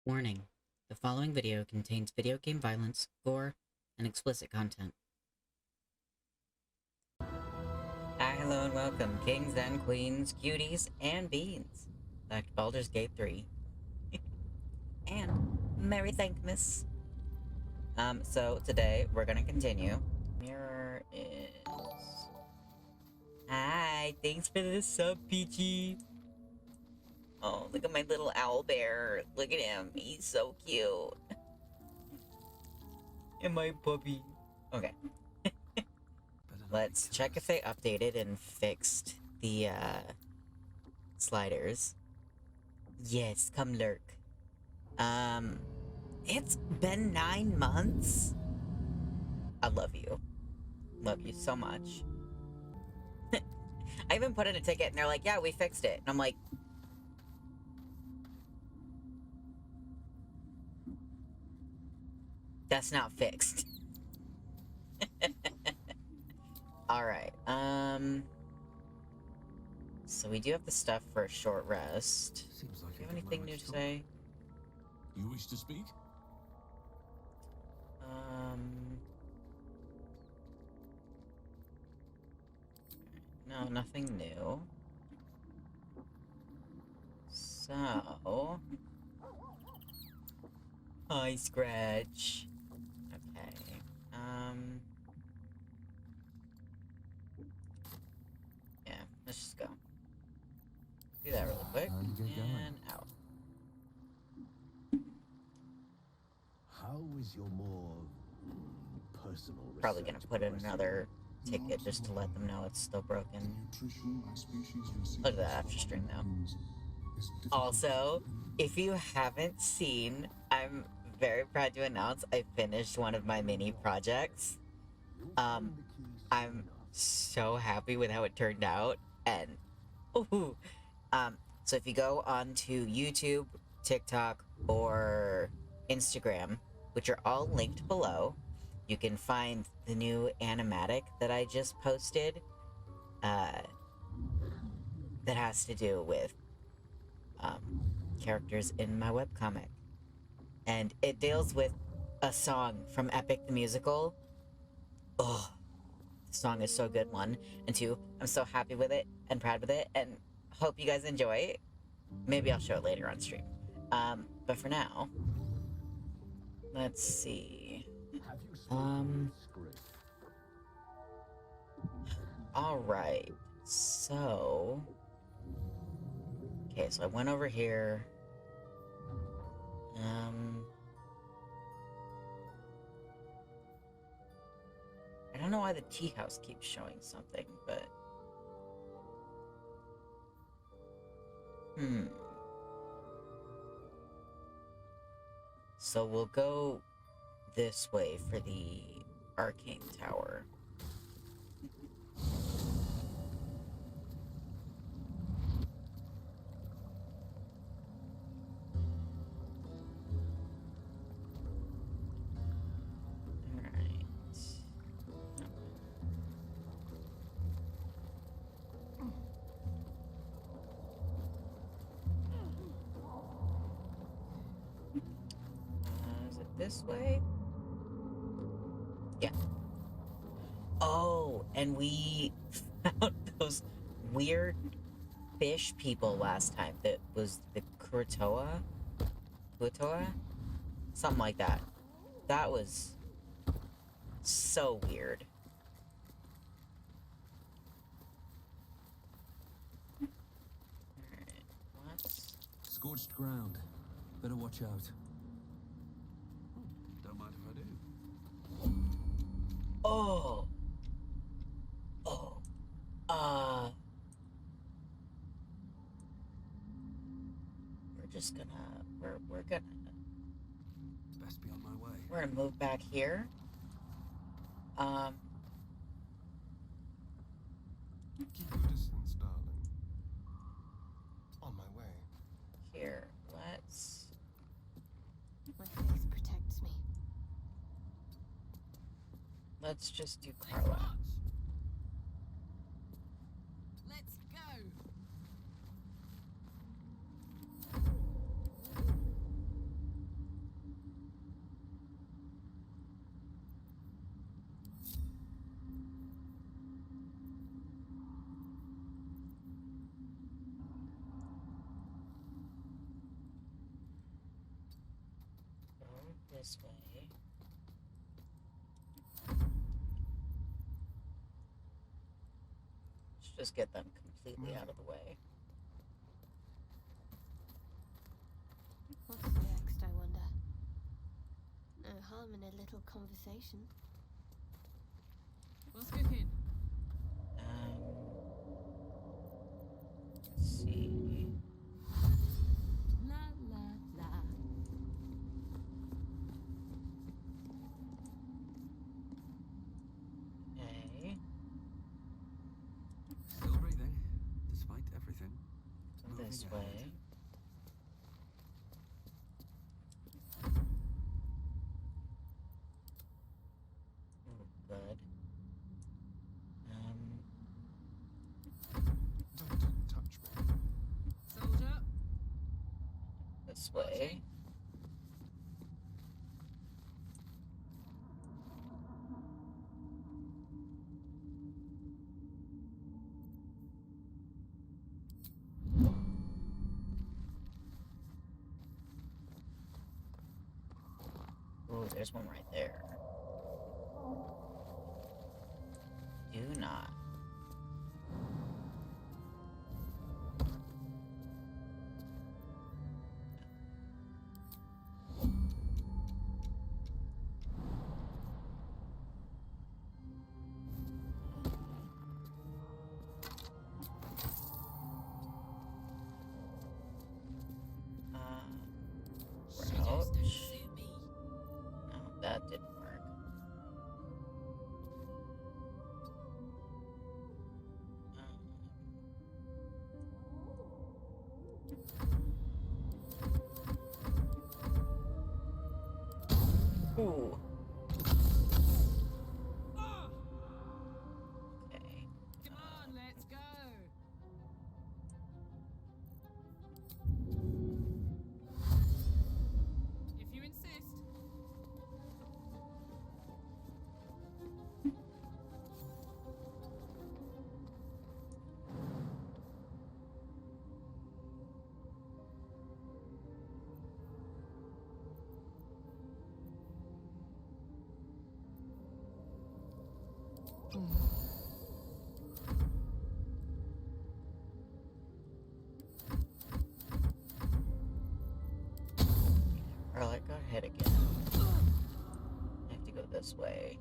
Warning: the following video contains video game violence, gore, and explicit content. Hi, hello, and welcome, kings and queens, cuties, and beans, back to Baldur's Gate 3. And Merry Thankmas. So today we're gonna continue. Mirror is... Hi, thanks for the sub, Peachy. Oh, look at my little owl bear. Look at him. He's so cute. And my puppy. Okay. Let's check if they updated and fixed the sliders. Yes, come lurk. It's been 9 months. I love you. Love you so much. I even put in a ticket and they're like, yeah, we fixed it. And I'm like, that's not fixed. Alright, so we do have the stuff for a short rest. Seems like do you have anything new to say? You wish to speak? No, nothing new. So... Hi, Scratch. Okay, yeah, let's just go. Do that really quick, and out. How is your more personal? Probably gonna put in another ticket just to let them know it's still broken. Look at that after string though. Also, if you haven't seen, I'm very proud to announce I finished one of my mini projects. I'm so happy with how it turned out, and ooh, so if you go onto YouTube, TikTok, or Instagram, which are all linked below, you can find the new animatic that I just posted, that has to do with characters in my webcomic. And it deals with a song from Epic the Musical. Oh, the song is so good, one. And two, I'm so happy with it and proud with it, and hope you guys enjoy. Maybe I'll show it later on stream. But for now, let's see. Alright, so... Okay, so I went over here. I don't know why the tea house keeps showing something, but... So we'll go this way for the Arcane Tower. This way? Yeah. Oh, and we found those weird fish people last time. That was the Kurotoa? Kurotoa? Something like that. That was so weird. Alright, what? Scorched ground. Better watch out. Don't mind if I do. Oh. Oh. We're just gonna... We're gonna... Best be on my way. We're gonna move back here. Keep your distance, darling. On my way. Here, let's... My faith protects me. Let's just do Carla. Let's go. this way. Let's just get them completely out of the way. What's next, I wonder? No harm in a little conversation. What's cooking? Let's see. La la la. Okay. Still breathing, despite everything. Go Moving this ahead. way. Ooh, good. Don't touch me. Soldier. This way. Ooh, there's one right there. Do not. Shadows Ouch. don't suit me. No, that didn't work. Ooh. Okay. Come on, let's go. If you insist. Alright, go ahead again. I have to go this way.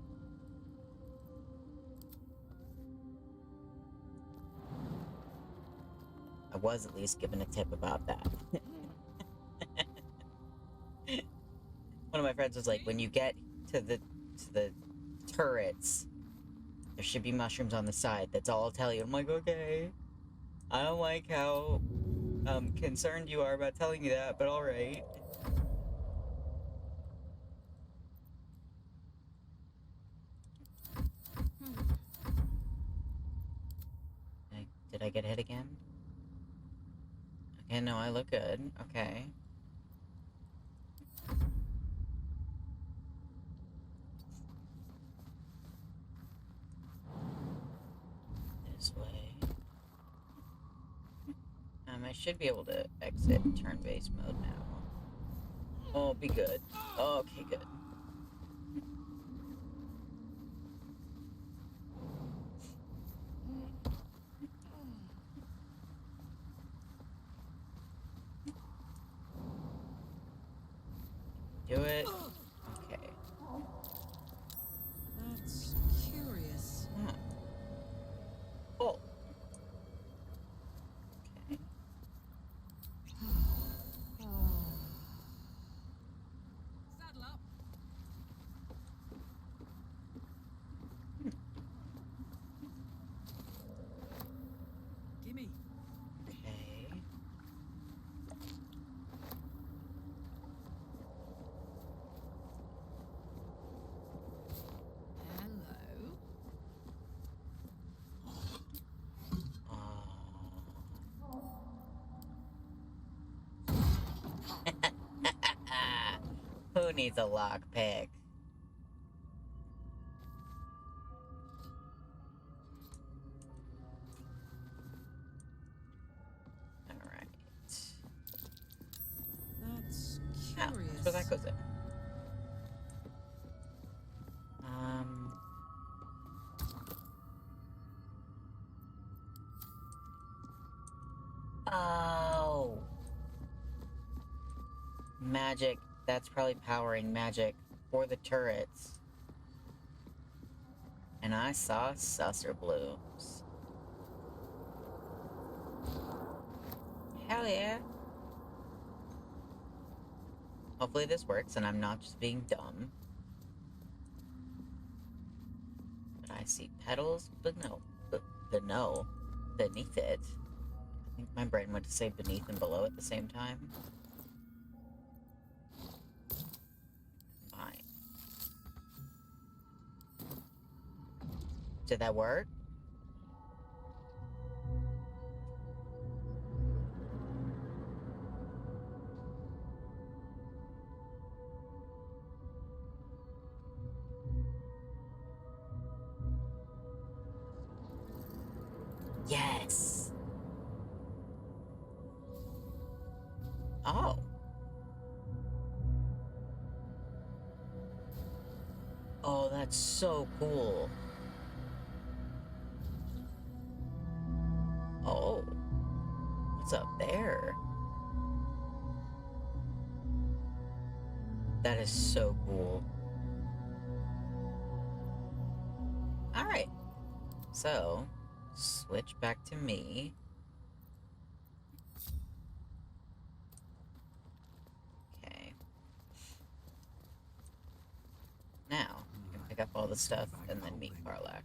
I was at least given a tip about that. One of my friends was like, when you get to the turrets, there should be mushrooms on the side. That's all I'll tell you. I'm like, okay. I don't like how concerned you are about telling me that, but alright. Did I get hit again? Okay, no, I look good. Okay. This way. I should be able to exit turn-based mode now. Oh, be good. Okay, good. Do it. Okay. That's curious. Huh. Oh. Okay. Saddle up. Gimme. Okay. Hello. Who needs a lockpick? That's Oh, curious. so that goes in. magic. That's probably powering magic for the turrets. And I saw susser blooms. Hell yeah. Hopefully this works and I'm not just being dumb. But I see petals, but no. No. Beneath it. I think my brain went to say beneath and below at the same time. Fine. Did that work? Yes! Oh. Oh, that's so cool. Oh. What's up there? That is so cool. Alright. So, switch back to me. Okay. Now, I can pick up all the stuff and then meet Karlak.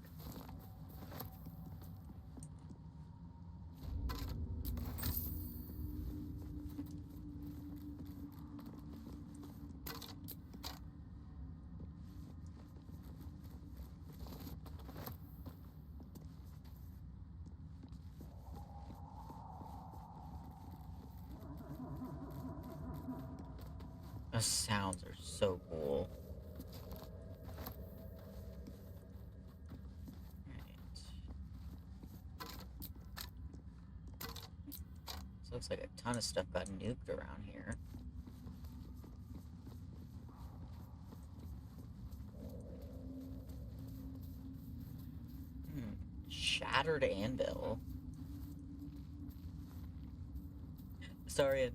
The sounds are so cool. Right. This looks like a ton of stuff got nuked around here. Shattered anvil. Sorry,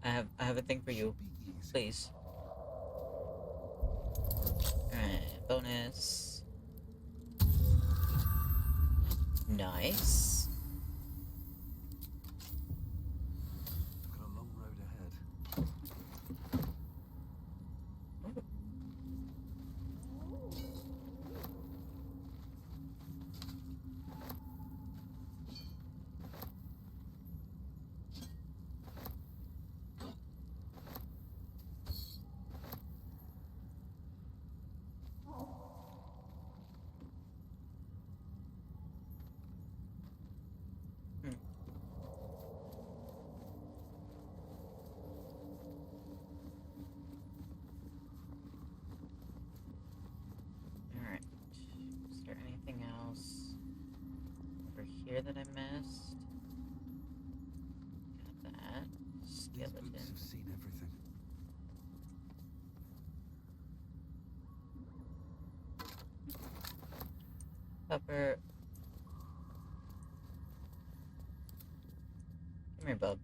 I have a thing for you. Be easy. Please. Alright, bonus. Nice. I've got a long road ahead. Ooh. Alright. Is there anything else over here that I missed? Got that. These boots Skeleton. have seen everything. Pupper. Come here, bub.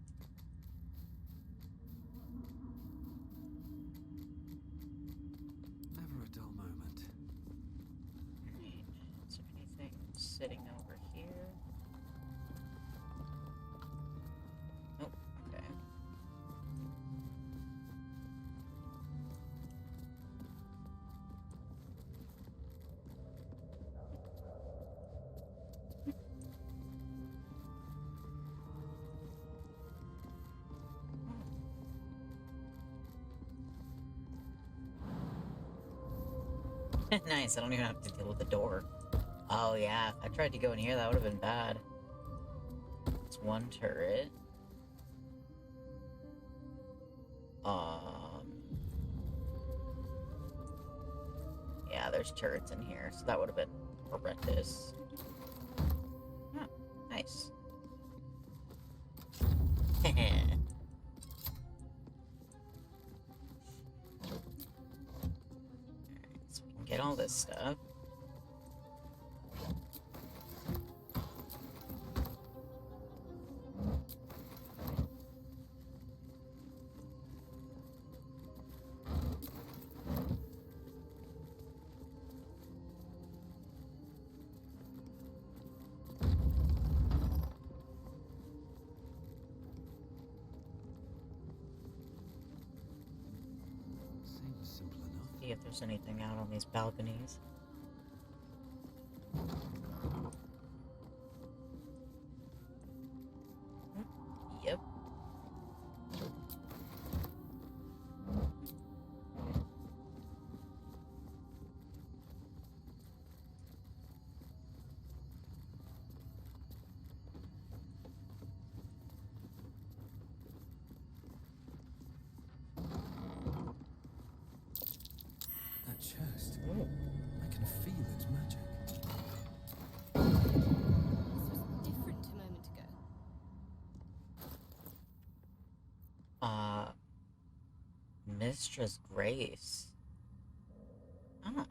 Never a dull moment. Alright. Is there anything sitting over here? Nope. Okay. Nice, I don't even have to deal with the door. Oh yeah, if I tried to go in here, that would have been bad. It's one turret. Yeah, there's turrets in here, so that would have been horrendous. Oh, nice. So we can get all this stuff. see if there's anything out on these balconies. Yep. That chest. Ooh. I can feel its magic. This was different a moment ago. Mistress Grace. Oh.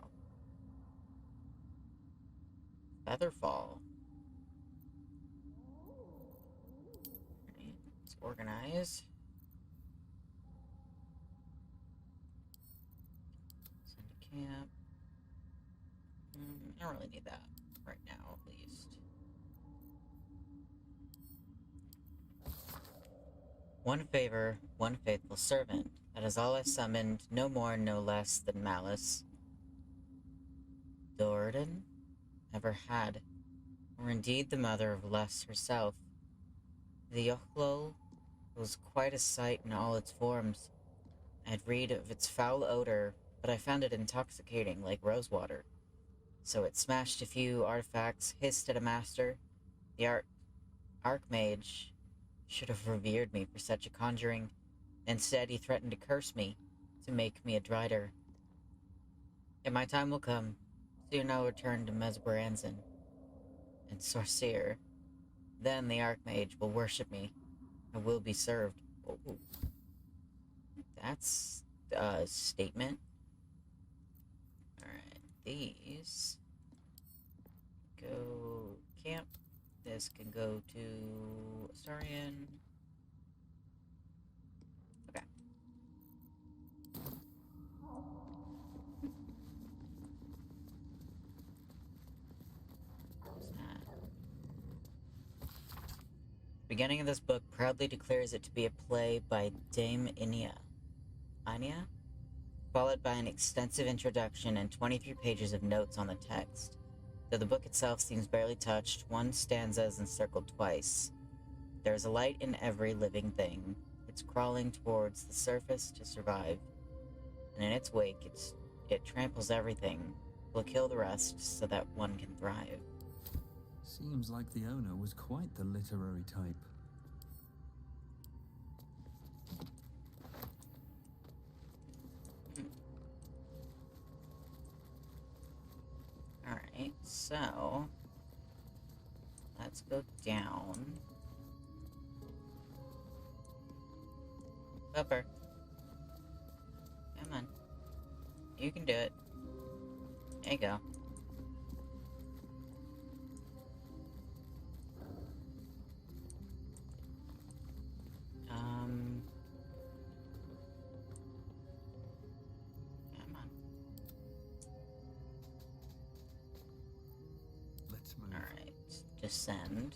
Featherfall. Right, let's organize. Send to camp. I don't really need that right now, at least. One favor, one faithful servant. That is all I summoned, no more, no less than malice. Doradin ever had, or indeed the mother of Less herself. The Yochlol was quite a sight in all its forms. I had read of its foul odor, but I found it intoxicating like rosewater. So it smashed a few artifacts, hissed at a master. The Archmage should have revered me for such a conjuring. Instead, he threatened to curse me, to make me a drider. Yet my time will come. Soon I'll return to Mesberanzan and Sorcerer. Then the Archmage will worship me. I will be served. Oh, that's a statement. Alright, these go camp. This can go to Astarian. Okay. What's that? The beginning of this book proudly declares it to be a play by Dame Inia. Inia? Followed by an extensive introduction and 23 pages of notes on the text. Though the book itself seems barely touched, one stanza is encircled twice. There is a light in every living thing. It's crawling towards the surface to survive. And in its wake, it tramples everything. Will kill the rest so that one can thrive. Seems like the owner was quite the literary type. Alright, so let's go down. Upper. Come on. You can do it. There you go. Come on. Let's move. Alright. Descend.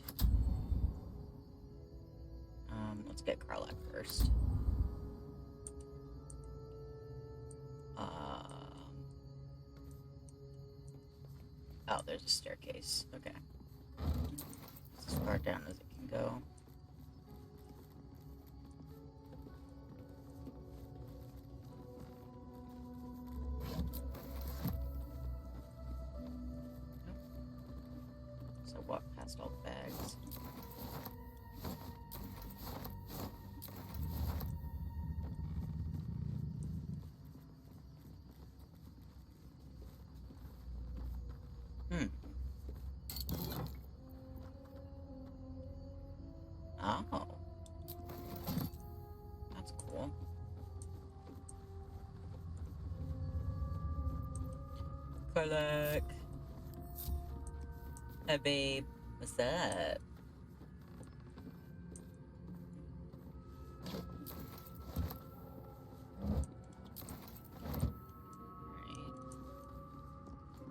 Let's get Karlak first. Oh, there's a staircase. Okay. It's as far down as it can go. So walk past all the bags. Oh. That's cool. Karlak. Hey, babe. What's up? Alright.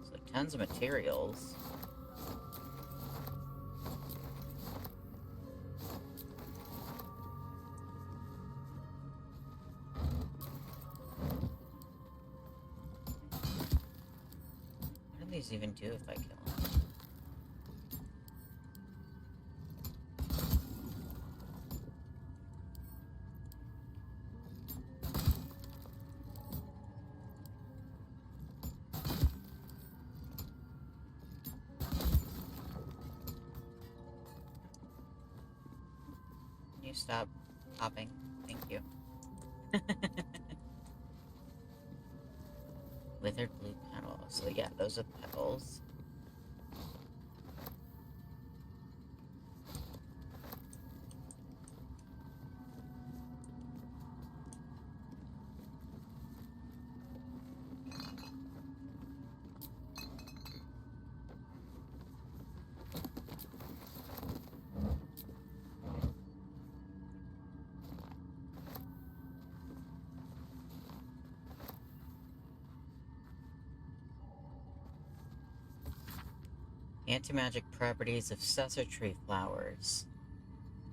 So tons of materials. these even do if I kill them? Can you stop hopping? Thank you. Withered blue petals. So yeah, those are the petals. Anti-magic properties of Susser tree flowers.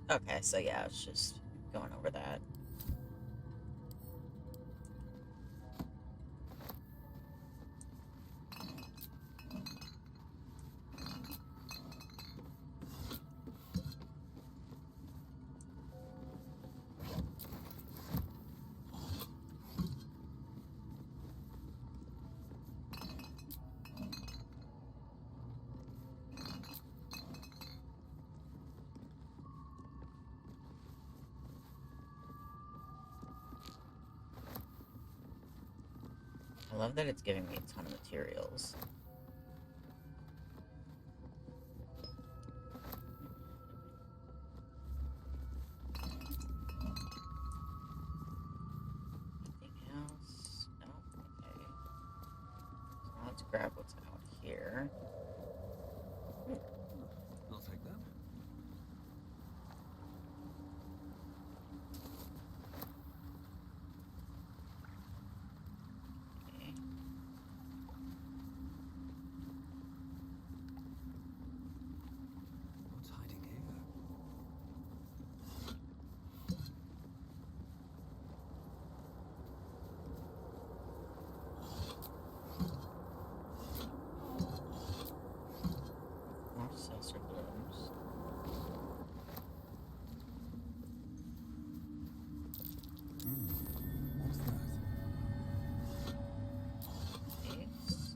Okay, so yeah, I was just going over that. I love that it's giving me a ton of materials. Anything else? No? Okay. So let's grab what's out here. I'll take that. Okay. What's hiding here? More saucer blooms. What's that? Eggs.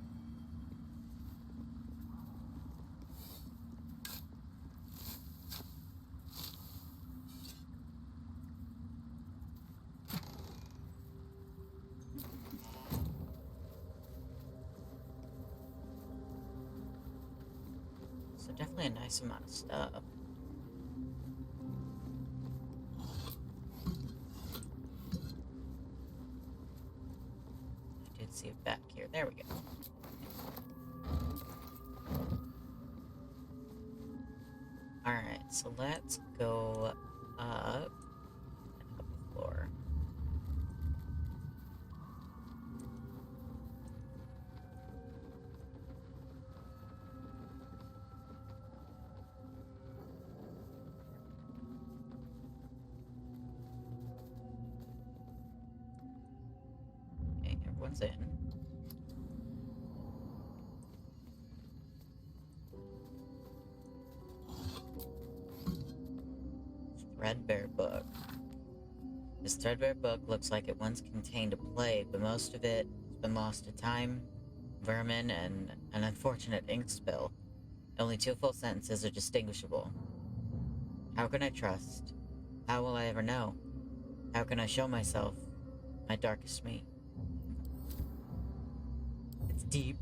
So definitely a nice amount of stuff. I did see it back here. There we go. Alright, so let's go up and up the floor. Okay, everyone's in. Threadbare book. This threadbare book looks like it once contained a plague, but most of it has been lost to time, vermin, and an unfortunate ink spill. Only 2 full sentences are distinguishable. How can I trust? How will I ever know? How can I show myself my darkest me? It's deep.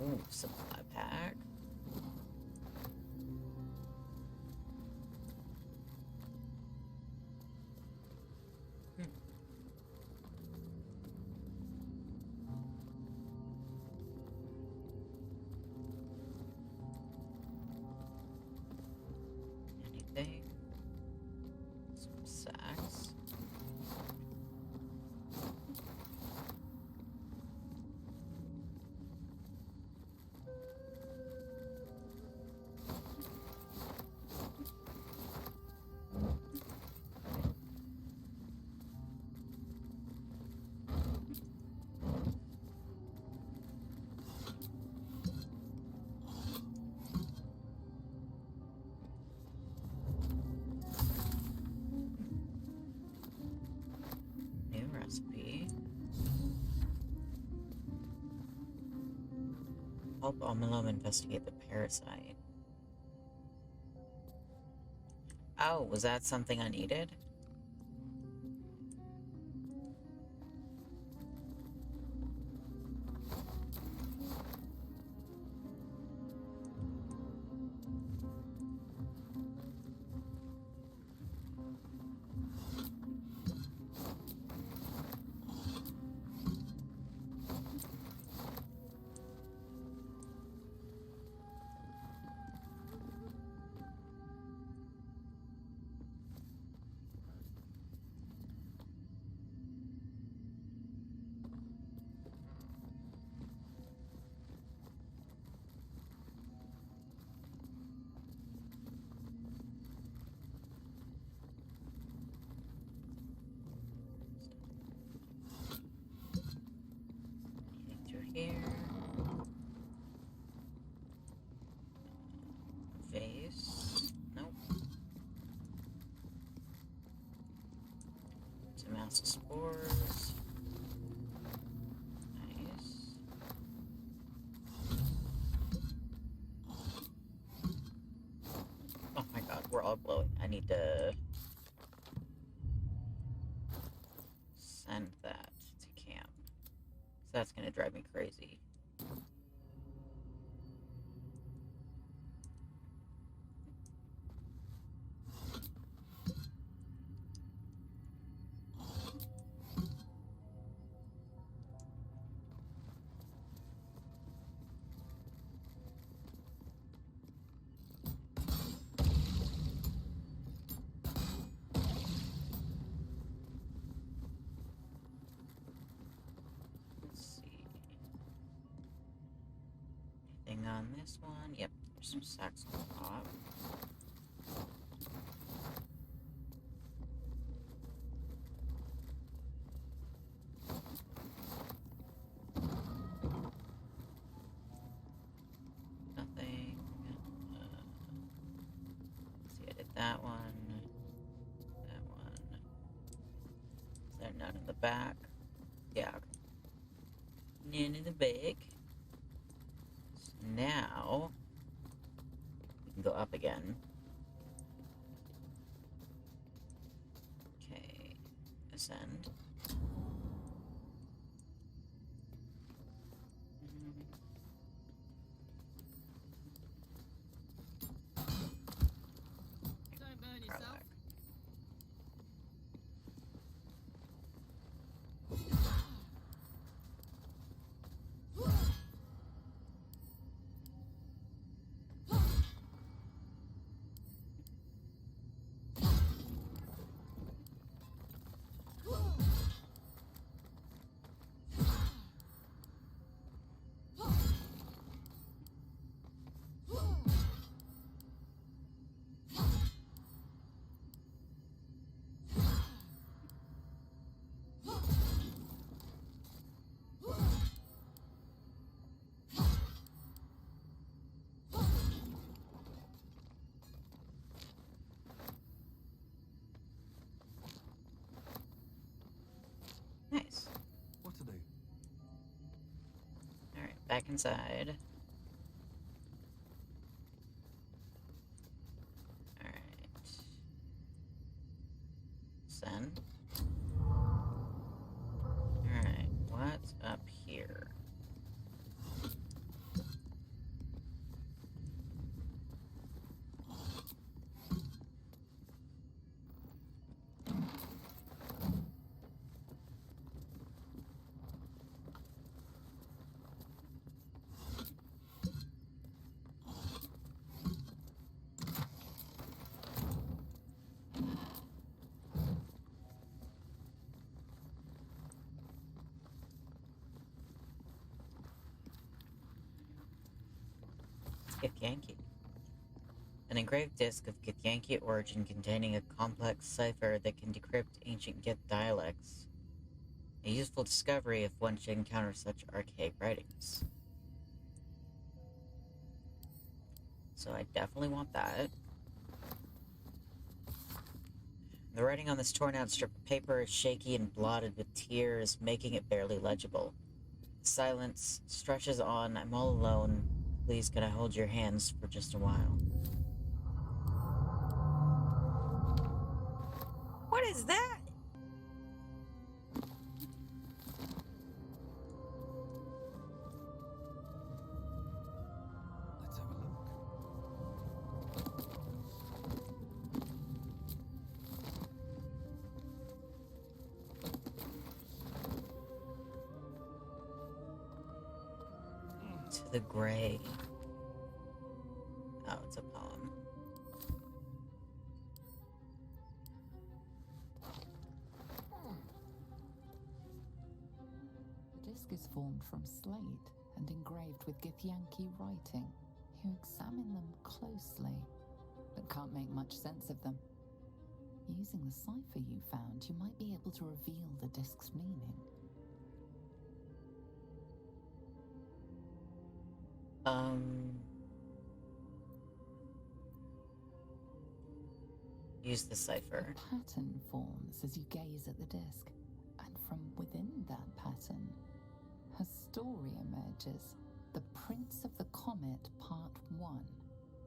Ooh, supply pack. Anything? Some sacks. Help Omilum investigate the parasite. Oh, was that something I needed? Anything through here? Vase? Nope. It's a mass of spores. Nice. Oh my god, we're all glowing. I need to send that to camp. So that's gonna drive me crazy. Let's see. Anything on this one? Yep, there's some sacks on top. Nothing. Let's see, I did that one. That one. Is there none in the back? Yeah, okay. None in the back. So now we can go up again. Okay. Ascend. Don't burn yourself. Nice. What to do? Alright, back inside. Alright. Send. Alright, what's up here? Githyanki. An engraved disc of Githyanki origin containing a complex cipher that can decrypt ancient Gith dialects. A useful discovery if one should encounter such archaic writings. So I definitely want that. The writing on this torn out strip of paper is shaky and blotted with tears, making it barely legible. The silence stretches on. I'm all alone. Please, can I hold your hands for just a while? What is that? Let's have a look. To the gray. Oh, it's a poem. The disc is formed from slate and engraved with Githyanki writing. You examine them closely, but can't make much sense of them. Using the cipher you found, you might be able to reveal the disc's meaning. Use the cipher. A pattern forms as you gaze at the disc, and from within that pattern, a story emerges. The Prince of the Comet, Part 1.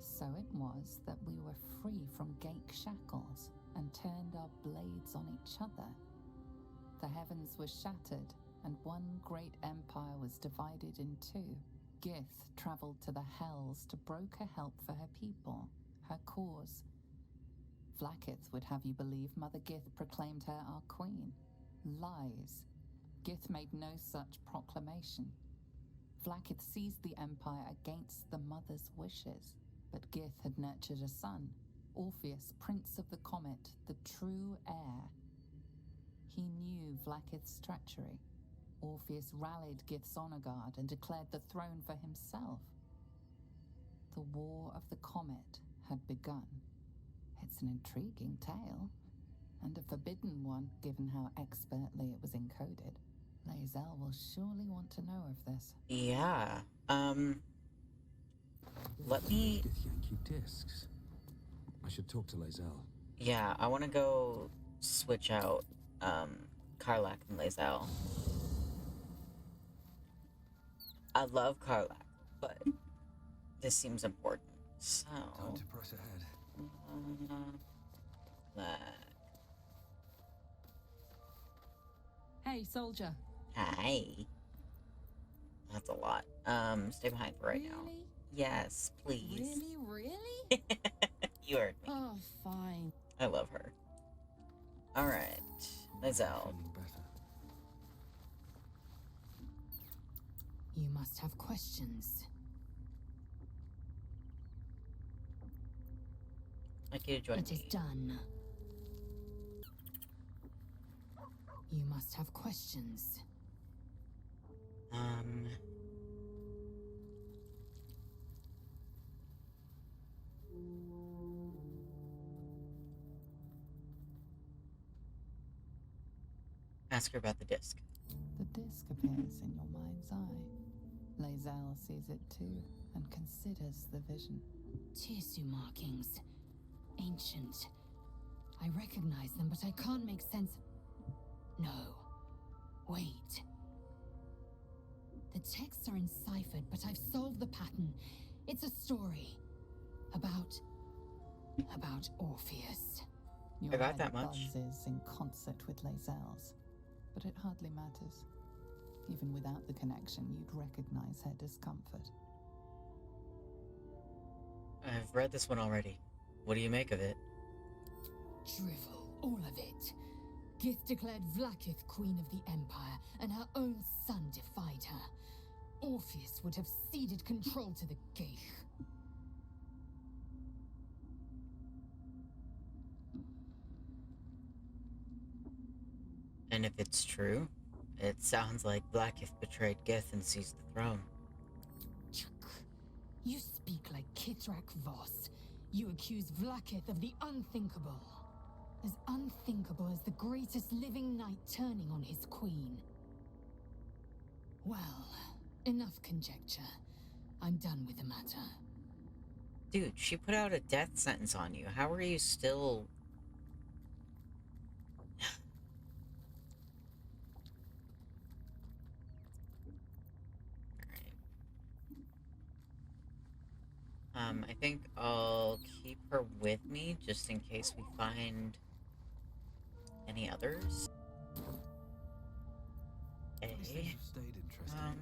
So it was that we were free from Gake shackles and turned our blades on each other. The heavens were shattered, and one great empire was divided in two. Gith travelled to the Hells to broker help for her people, her cause. Vlaakith would have you believe Mother Gith proclaimed her our queen. Lies. Gith made no such proclamation. Vlaakith seized the empire against the mother's wishes, but Gith had nurtured a son, Orpheus, Prince of the Comet, the true heir. He knew Vlaakith's treachery. Orpheus rallied Gith's honor guard and declared the throne for himself. The War of the Comet had begun. It's an intriguing tale, and a forbidden one, given how expertly it was encoded. Lae'zel will surely want to know of this. Yeah, let me... Githyanki discs. I should talk to Lae'zel. Yeah, I want to go switch out, Karlach and Lae'zel. I love Karlach, but this seems important, so... Time to press ahead. Hey, soldier. Hi. That's a lot. Stay behind for right now. Really? Yes, please. Really? You heard me. Oh, fine. I love her. Alright. Lae'zel. Feeling better. You must have questions. I'd like you to join It is me. done. You must have questions. Ask her about the disc. The disc appears in your mind's eye. Lae'zel sees it too and considers the vision. Tissue markings. Ancient. I recognize them, but I can't make sense. No. Wait. The texts are enciphered, but I've solved the pattern. It's a story. About Orpheus. Your I got head that much. buzzes in concert with Lae'zel's, but it hardly matters. Even without the connection, you'd recognize her discomfort. I've read this one already. What do you make of it? Drivel, all of it. Gith declared Vlaakith queen of the Empire, and her own son defied her. Orpheus would have ceded control to the Geich. And if it's true, it sounds like Vlaakith betrayed Gith and seized the throne. Chuk. You speak like Kithrak Voss. You accuse Vlaakith of the unthinkable. As unthinkable as the greatest living knight turning on his queen. Well, enough conjecture. I'm done with the matter. Dude, she put out a death sentence on you. How are you still... I think I'll keep her with me just in case we find any others. These things have stayed interesting.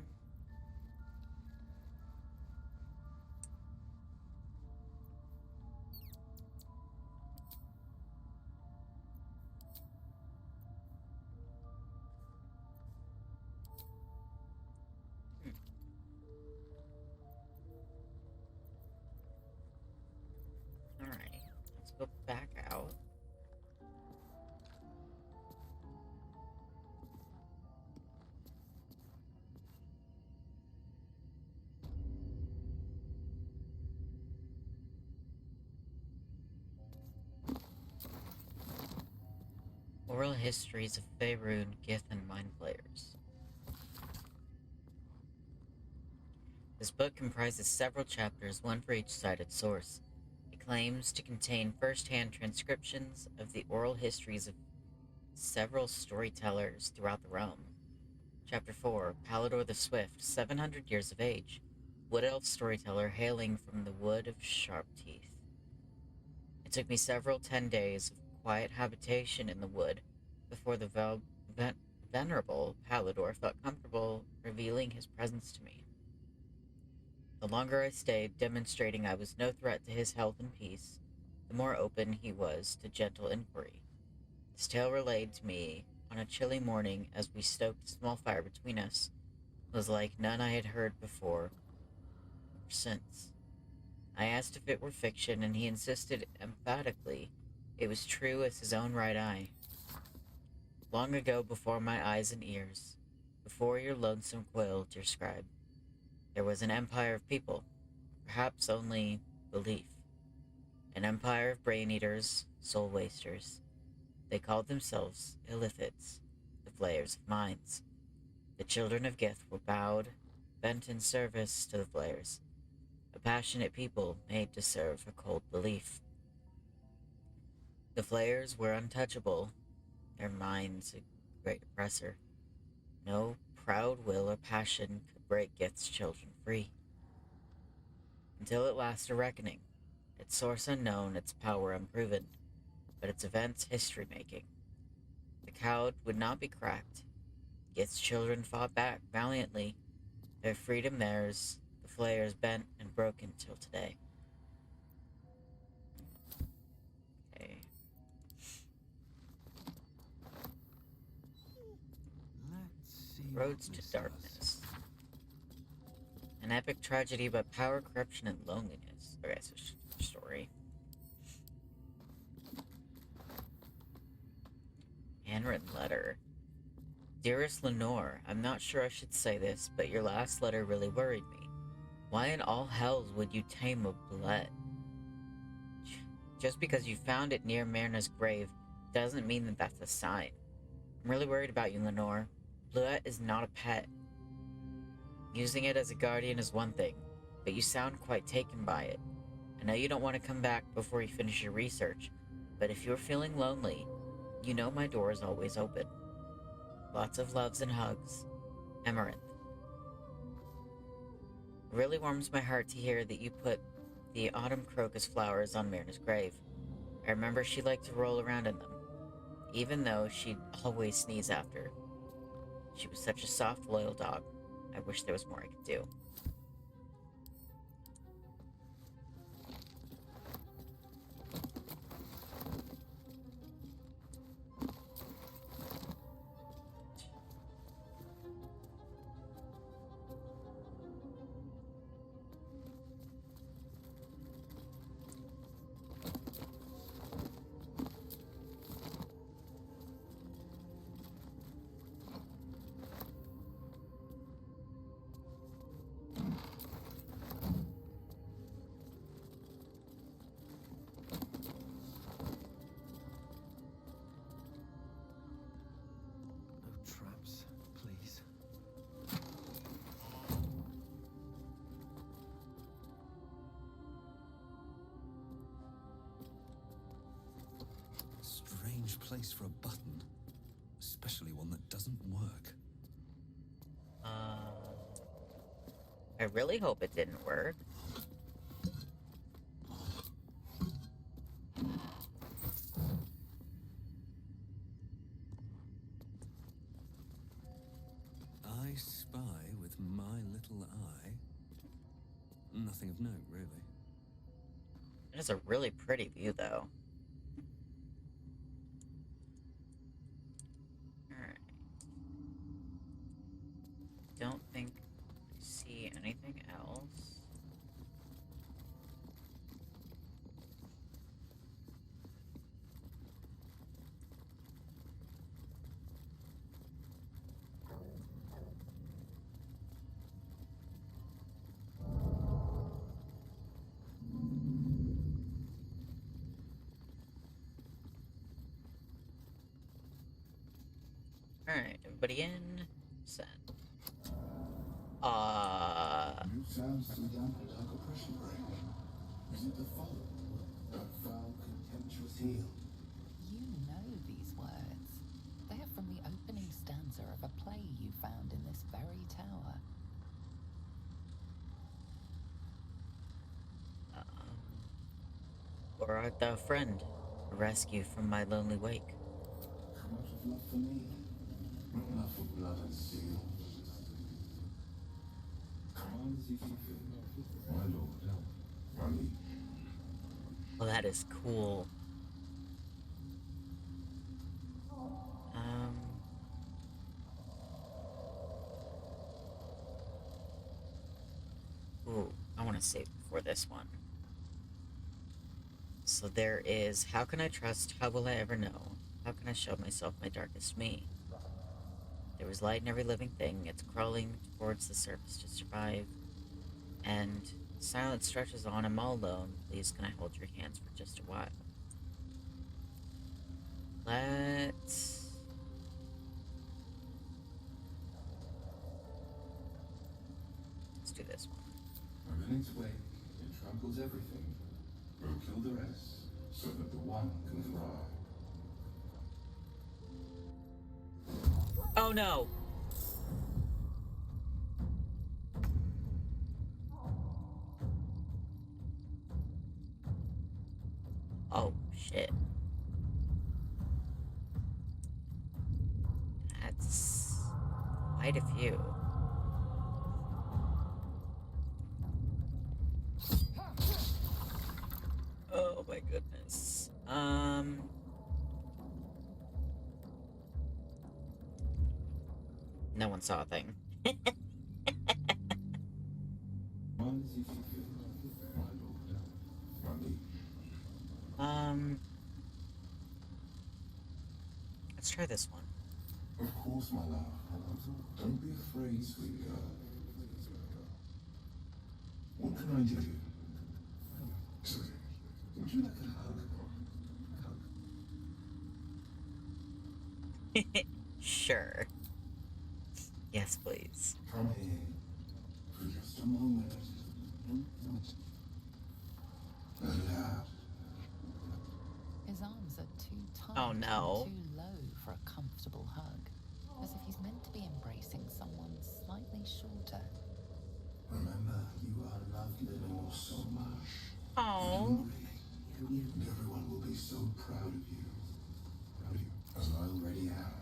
Alright, let's go back out. Oral histories of Faerun, Gith, and Mind Flayers. This book comprises several chapters, one for each cited source. It claims to contain first-hand transcriptions of the oral histories of several storytellers throughout the realm. Chapter 4, Baldur the Swift, 700 years of age. Wood elf storyteller hailing from the Wood of Sharp Teeth. It took me several 10 days of quiet habitation in the wood before the venerable Baldur felt comfortable revealing his presence to me. The longer I stayed, demonstrating I was no threat to his health and peace, the more open he was to gentle inquiry. His tale relayed to me on a chilly morning as we stoked a small fire between us was like none I had heard before or since. I asked if it were fiction, and he insisted emphatically it was true as his own right eye. Long ago, before my eyes and ears, before your lonesome quill, dear scribe, there was an empire of people, perhaps only belief. An empire of brain-eaters, soul-wasters. They called themselves Illithids, the flayers of minds. The children of Gith were bowed, bent in service to the flayers, a passionate people made to serve a cold belief. The flayers were untouchable, their minds a great oppressor. No proud will or passion could break Gith's children free. Until at last a reckoning, its source unknown, its power unproven, but its events history-making. The cowed would not be cracked. Gith's children fought back valiantly, their freedom theirs, the flayers bent and broken till today. Okay. Let's see. Roads to Darkness. An epic tragedy about power, corruption, and loneliness. Okay, so story. Handwritten letter. Dearest Lenore, I'm not sure I should say this, but your last letter really worried me. Why in all hells would you tame a Bluet? Just because you found it near Myrna's grave doesn't mean that that's a sign. I'm really worried about you, Lenore. Bluet is not a pet. Using it as a guardian is one thing, but you sound quite taken by it. I know you don't want to come back before you finish your research, but if you're feeling lonely, you know my door is always open. Lots of loves and hugs. Amaranth. It really warms my heart to hear that you put the autumn crocus flowers on Myrna's grave. I remember she liked to roll around in them, even though she'd always sneeze after. She was such a soft, loyal dog. I wish there was more I could do. No traps, please. Strange place for a button, especially one that doesn't work. I really hope it didn't work. Nothing of note, really. It is a really pretty view, though. Alright. Don't think I see anything else. Alright, everybody in. Send. You sound so damp like a pressure break. Is it the follow? That foul, contemptuous heel? You know these words. They are from the opening stanza of a play you found in this very tower. Or art thou friend, a rescue from my lonely wake? How much of love for me? Not enough for blood and steel. Command as you see fit. My lord, my liege. Oh, that is cool. Ooh, I want to save before this one. So there is, how can I trust, how will I ever know? How can I show myself my darkest me? There was light in every living thing, it's crawling towards the surface to survive. And silence stretches on, I'm all alone, please can I hold your hands for just a while? Let's do this one. And in its wake, it tramples everything. We'll kill the rest, so that the one can thrive. Oh no! Oh shit. That's quite a few. Oh my goodness. No one saw a thing. Command as you see fit. My lord, my liege. Let's try this one. Of course, my love. Don't be afraid, sweet girl. What can I do? Sorry, would you like a hug? Sure. Yes, please. Come here for just a moment. Let it out. His arms are too tight Oh, no. and too low for a comfortable hug, as if he's meant to be embracing someone slightly shorter. Remember, you are loved Lenore so much. Oh. And everyone will be so proud of you. Proud of you, as I already am.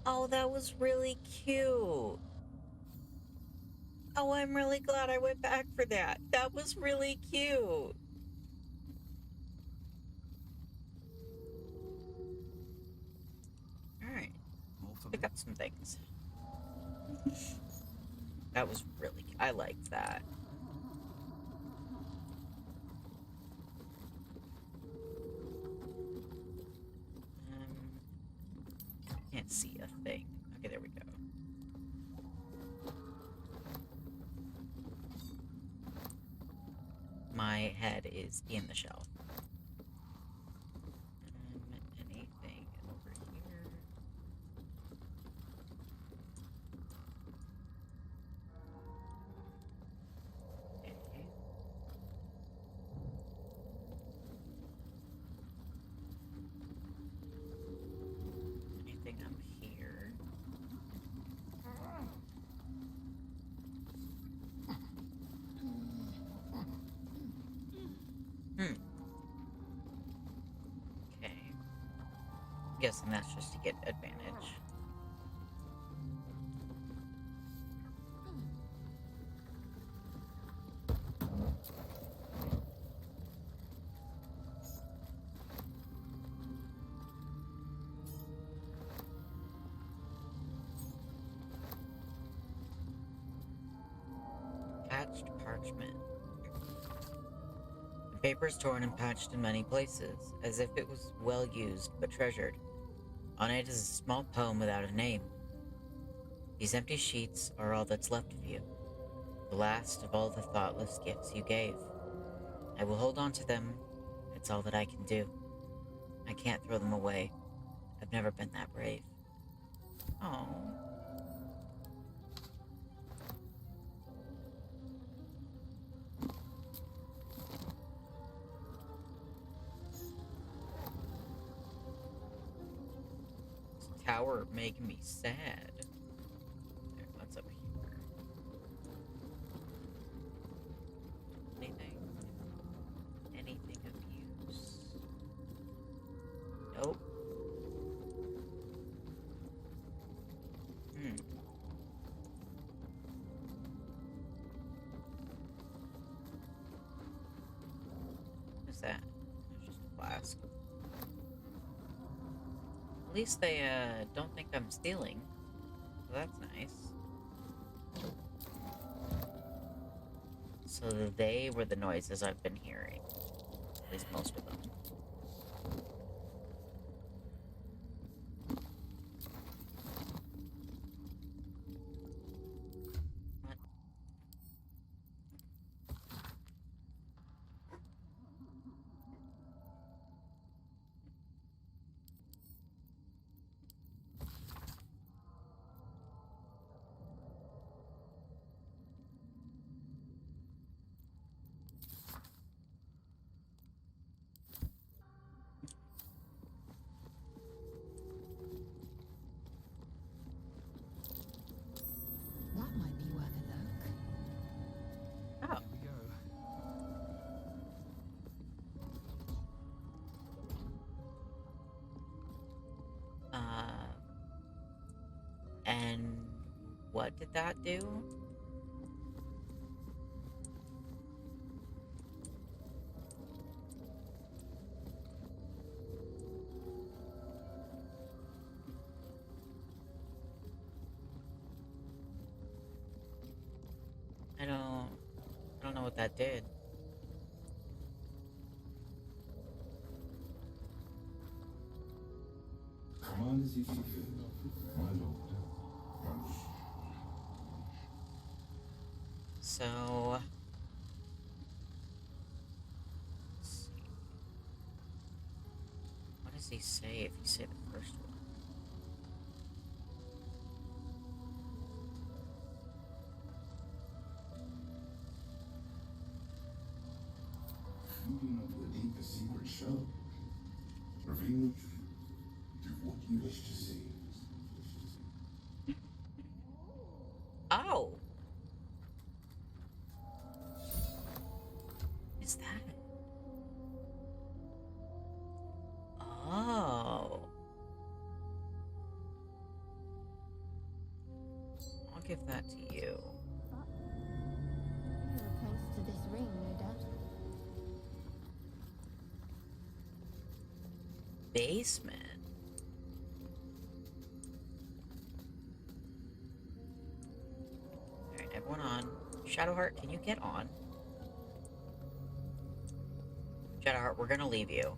Oh, that was really cute. Oh, I'm really glad I went back for that. That was really cute. Alright. More for Pick me? up some things. That was really cute. I liked that. Can't see a thing. Okay, there we go. My head is in the shelf. Anything over here? Okay. Anything up here? Okay. Guessing that's just to get advantage. scratched parchment. The paper is torn and patched in many places, as if it was well used but treasured. On it is a small poem without a name. These empty sheets are all that's left of you, the last of all the thoughtless gifts you gave. I will hold on to them. It's all that I can do. I can't throw them away. I've never been that brave. Oh. This tower making me sad. There, what's up here? Anything? Anything of use? Nope. What's that? It's just a flask. At least they, don't think I'm stealing. So that's nice. So they were the noises I've been hearing. At least most of them. What? That might be worth a look. Oh. Here we go. And what did that do? I don't know what that did. Command as you see fit, my lord. So, let's see. What does he say if you say the first one? Feeding of the deepest secret show. Reveal the truth. Do what you wish to see. Oh! Is that it? Oh. I'll give that to you. You're thanks to this ring, no doubt. Basement. Alright, everyone on. Shadowheart, can you get on? Shadowheart, we're gonna leave you.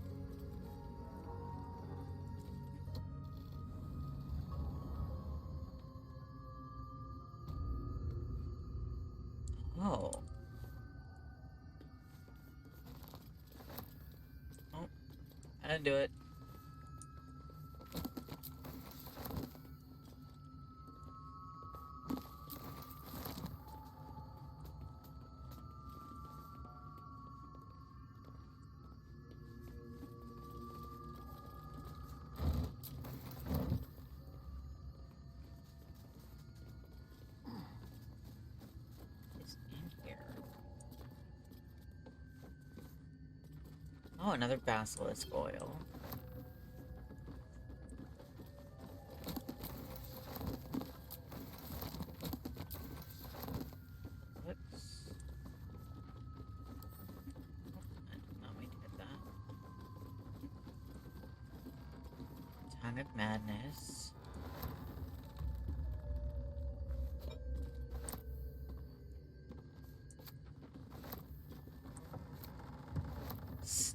Oh. Oh. I didn't do it. It's in here. Oh, another basilisk oil. Whoops. Oh, I did not mean to hit that. Tongue of Madness.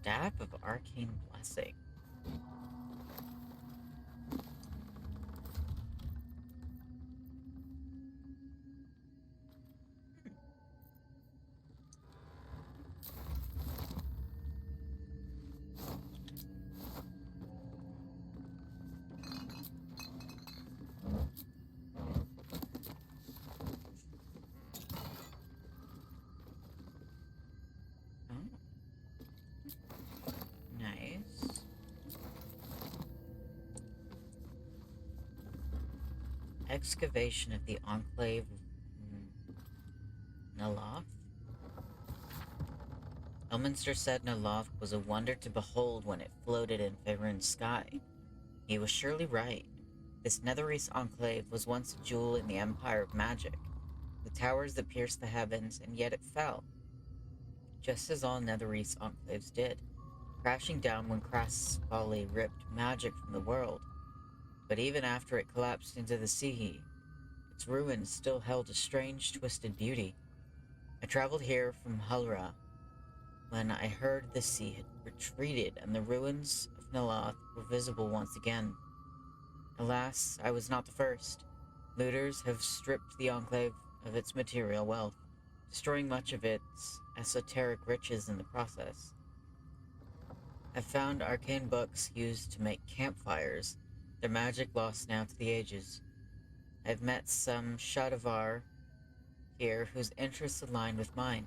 Staff of Arcane Blessing. Nice. Excavation of the Enclave of Naloth. Elminster said Naloth was a wonder to behold when it floated in Faerun's sky. He was surely right. This Netherese Enclave was once a jewel in the empire of magic, the towers that pierced the heavens, and yet it fell, just as all Netherese Enclaves did, crashing down when Krass's folly ripped magic from the world. But even after it collapsed into the sea, its ruins still held a strange, twisted beauty. I traveled here from Hulra when I heard the sea had retreated and the ruins of Naloth were visible once again. Alas, I was not the first. Looters have stripped the Enclave of its material wealth, destroying much of its esoteric riches in the process. I've found arcane books used to make campfires, their magic lost now to the ages. I've met some Shadavar here whose interests align with mine,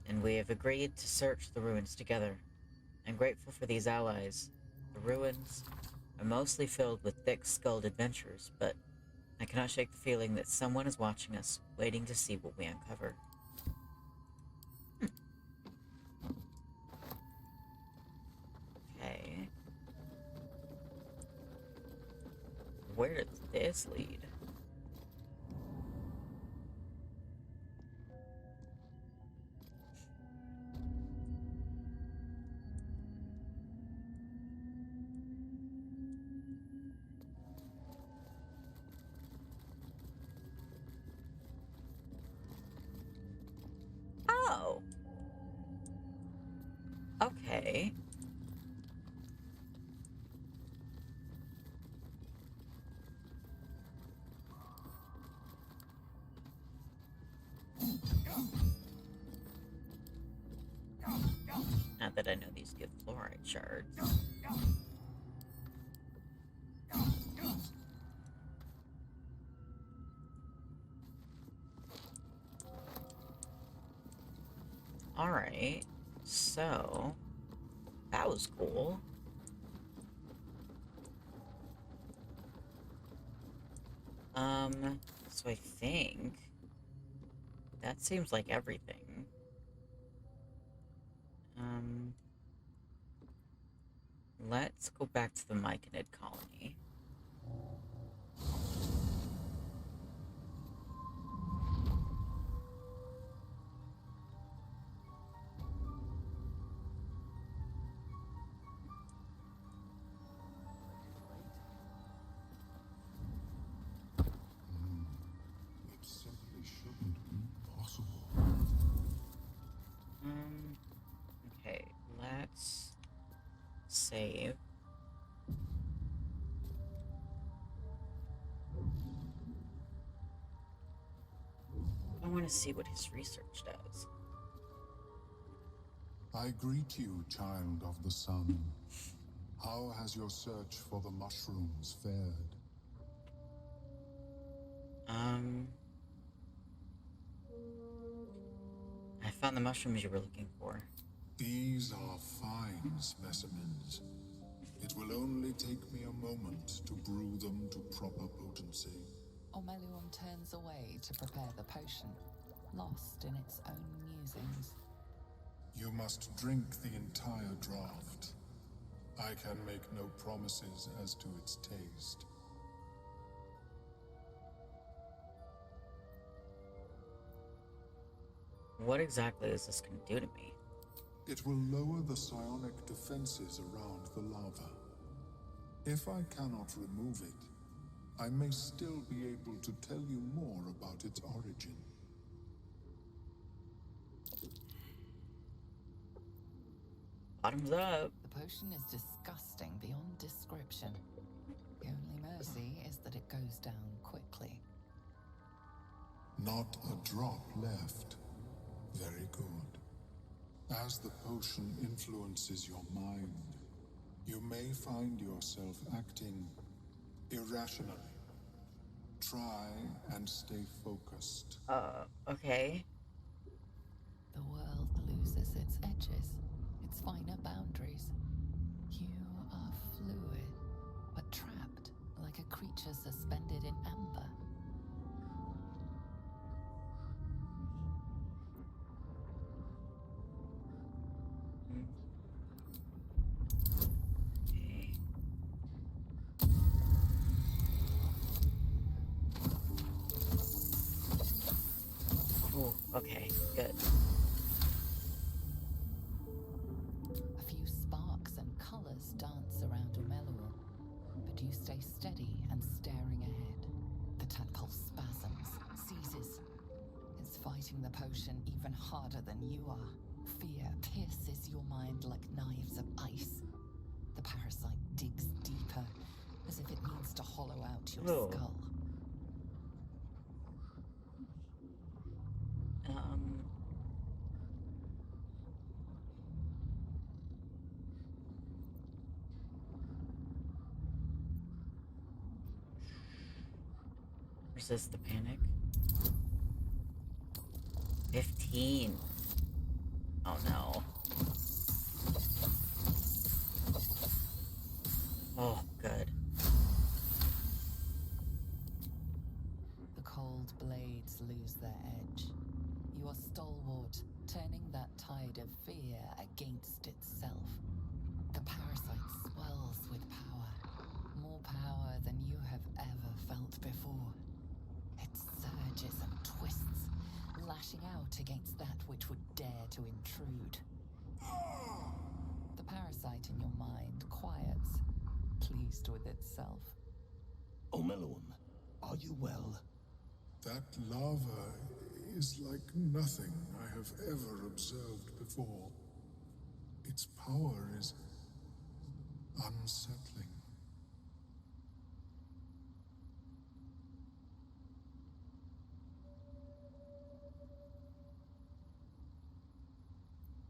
and we have agreed to search the ruins together. I'm grateful for these allies. The ruins are mostly filled with thick-skulled adventurers, but I cannot shake the feeling that someone is watching us, waiting to see what we uncover. Okay. Where does this lead? Oh. Okay. Not that I know these give fluoride shards. Alright, so that was cool. So I think that seems like everything. Let's go back to the Myconid colony. It simply shouldn't be possible. Okay, let's save. I want to see what his research does. I greet you, child of the sun. How has your search for the mushrooms fared? I found the mushrooms you were looking for. These are fine specimens. It will only take me a moment to brew them to proper potency. Omelion turns away to prepare the potion, lost in its own musings. You must drink the entire draught. I can make no promises as to its taste. What exactly is this going to do to me? It will lower the psionic defenses around the lava. If I cannot remove it, I may still be able to tell you more about its origin. Bottoms up. The potion is disgusting beyond description. The only mercy is that it goes down quickly. Not a drop left. Very good. As the potion influences your mind, you may find yourself acting irrationally. Try and stay focused. Okay. The world loses its edges, its finer boundaries. You are fluid, but trapped like a creature suspended in amber. Oh, okay, good. A few sparks and colors dance around Omeluum, but you stay steady and staring ahead. The tadpole spasms, seizes. It's fighting the potion even harder than you are. Fear pierces your mind like knives of ice. The parasite digs deeper, as if it needs to hollow out your Oh. skull. Resist the panic. 15. Oh no. Oh, good. The cold blades lose their edge. You are stalwart, turning that tide of fear against itself. The parasite swells with power, more power than you have ever felt before. It surges and twists, lashing out against that which would dare to intrude. The parasite in your mind quiets, pleased with itself. Omeluum, are you well? That lava is like nothing I have ever observed before. Its power is unsettling.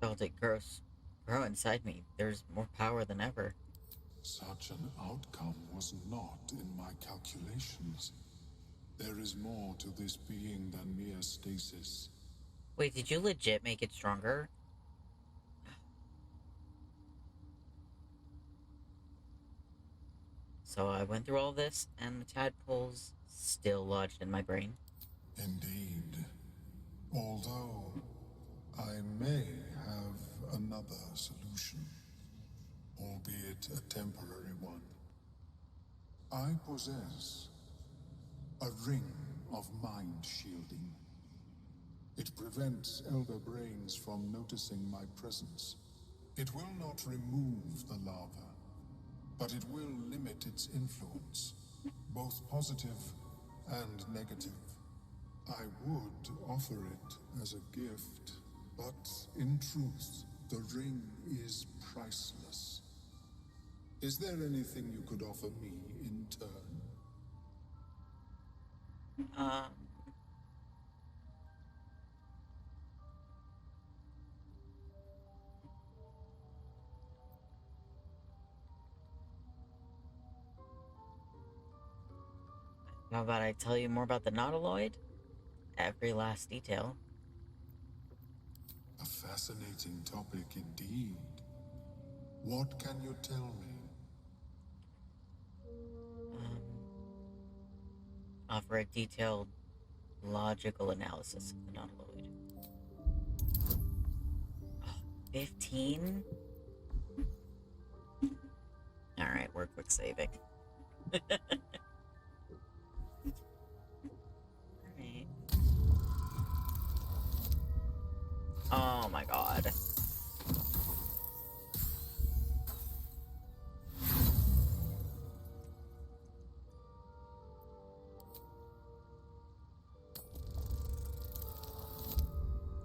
Felt it grow inside me. There's more power than ever. Such an outcome was not in my calculations. There is more to this being than mere stasis. Wait, did you legit make it stronger? So I went through all this, and the tadpole's still lodged in my brain. Indeed. Although I may have another solution, albeit a temporary one. I possess a ring of mind shielding. It prevents elder brains from noticing my presence. It will not remove the lava, but it will limit its influence, both positive and negative. I would offer it as a gift, but in truth, the ring is priceless. Is there anything you could offer me in turn? How about I tell you more about the nautiloid? Every last detail. A fascinating topic indeed. What can you tell me? Offer a detailed, logical analysis of the nautiloid. Oh, 15? Alright, we're quick saving. Alright. Oh my god.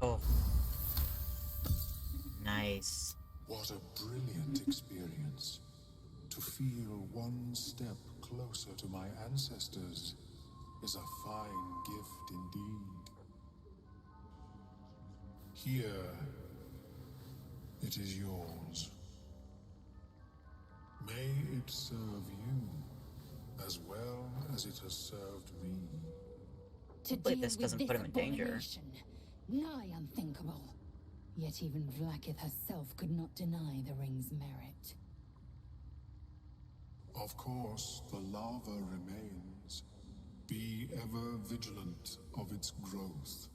Oh. Nice. What a brilliant experience. To feel one step closer to my ancestors is a fine gift indeed. Here, it is yours. May it serve you as well as it has served me. To Hopefully deal this with doesn't this put him in danger. abomination, nigh unthinkable. Yet even Vlaakith herself could not deny the ring's merit. Of course, the lava remains. Be ever vigilant of its growth.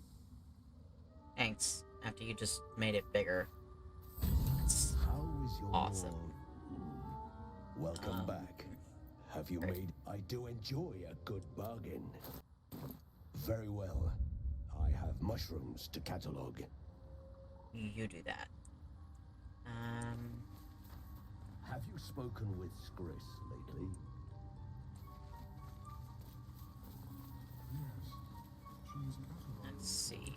Thanks. After you just made it bigger. That's How is your awesome. Welcome back. Have you great. made? I do enjoy a good bargain. Very well. I have mushrooms to catalog. You do that. Have you spoken with Skris lately? Yes, she is cataloged. Let's see.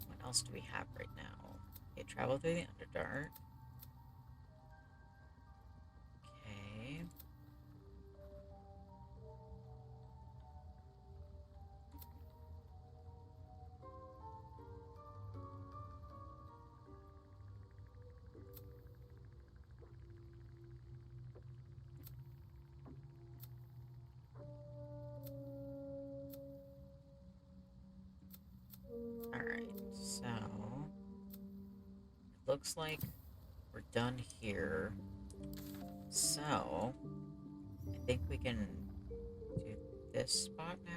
What else do we have right now? Okay, travel through the Underdark. Okay. Alright, so it looks like we're done here. So I think we can do this spot now.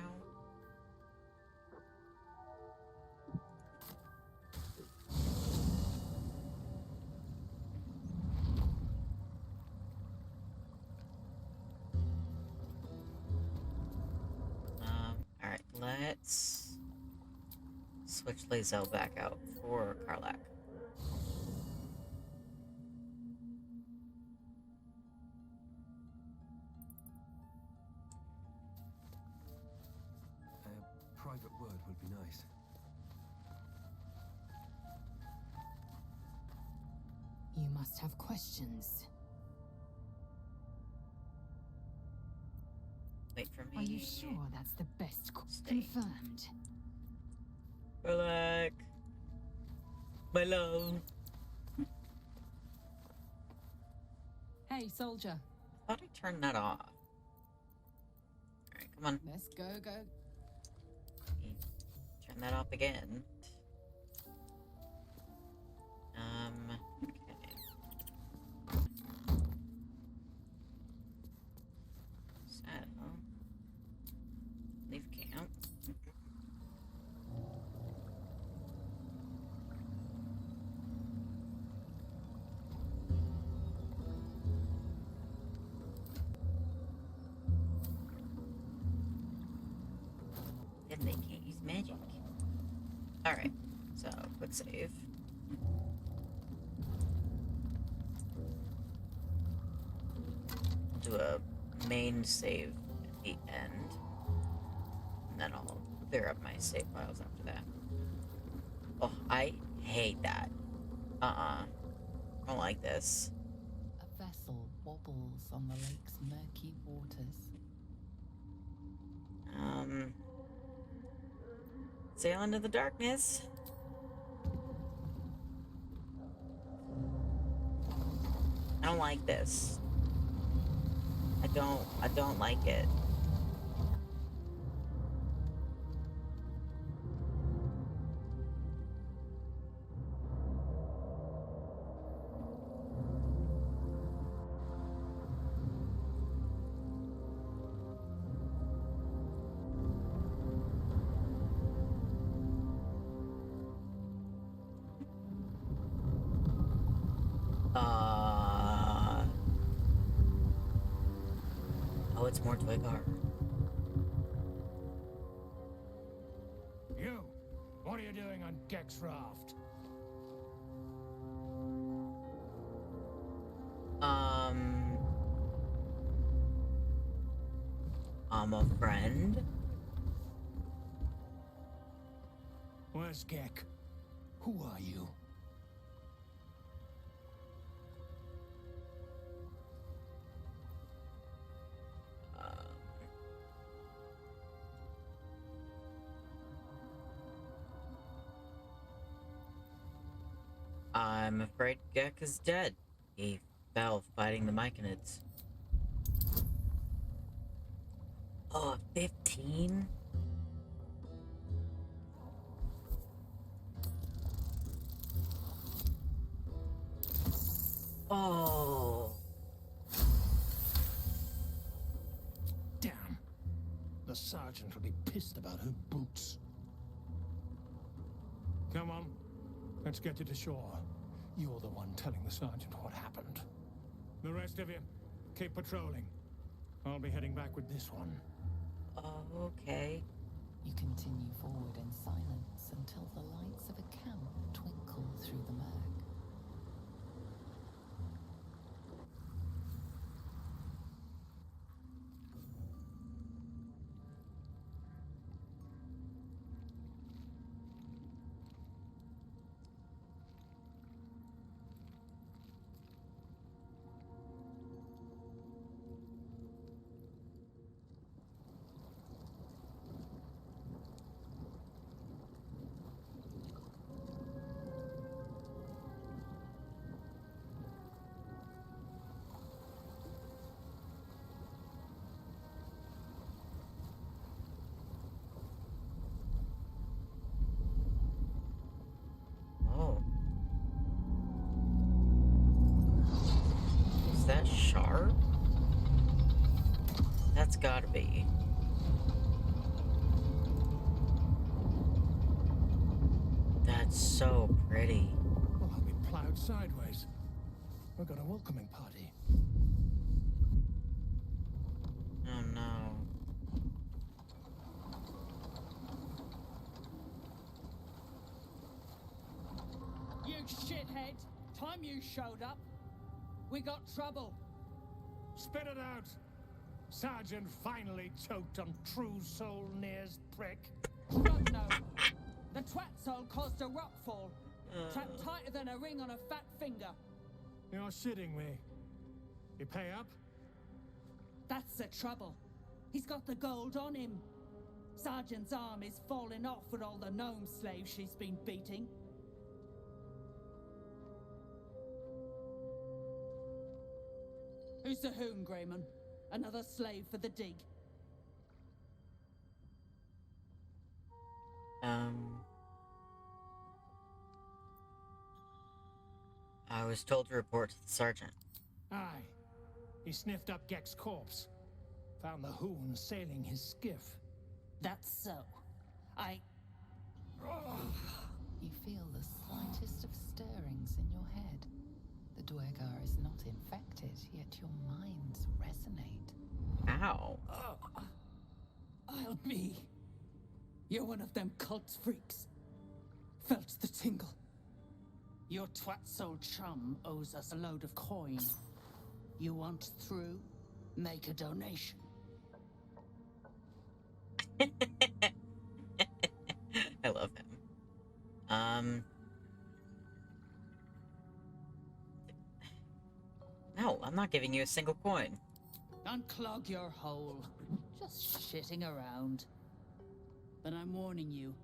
Alright, let's switch Lae'zel back out for Karlach. A private word would be nice. You must have questions. Wait for me. Are you sure that's the best Stay. confirmed? Karlach, my love. Hey, soldier. I thought I turned that off. Alright, come on. Let's go. Turn that off again. Okay. So, leave camp. Then they can't use magic. Alright, so quick save. I'll do a main save at the end. And then I'll clear up my save files after that. Oh, I hate that. I don't like this. A vessel wobbles on the lake's murky waters. Sail into the darkness. I don't like this. I don't like it. Oh, it's more Twigar. You! What are you doing on Gek's raft? I'm a friend. Where's Gek? Who are you? I'm afraid Gek is dead. He fell fighting the Myconids. Oh, 15? Oh. Damn. The sergeant will be pissed about her boots. Come on. Let's get you to shore. You're the one telling the sergeant what happened. The rest of you, keep patrolling. I'll be heading back with this one. Oh, okay. You continue forward in silence until the lights of a camp twinkle through the murk. Oh. Is that sharp? That's gotta be. That's so pretty. Well, I'll be plowed sideways. We've got a welcoming party. Oh no. You shithead! Time you showed up, we got trouble. Spit it out! Sergeant finally choked on True Soul Near's prick. Shrug no. The twat soul caused a rock fall. Trapped tighter than a ring on a fat finger. You're shitting me. You pay up? That's the trouble. He's got the gold on him. Sergeant's arm is falling off with all the gnome slaves she's been beating. Who's the hoon, Greyman? Another slave for the dig. I was told to report to the sergeant. Aye. He sniffed up Gek's corpse. Found the hoon sailing his skiff. That's so. You feel the slightest of stirrings in your head. The Dwegar is not infected, yet your minds resonate. Ow. I'll be. You're one of them cult freaks. Felt the tingle. Your twat soul chum owes us a load of coin. You want through? Make a donation. I love him. No, I'm not giving you a single coin. Unclog your hole. Just shitting around. But I'm warning you.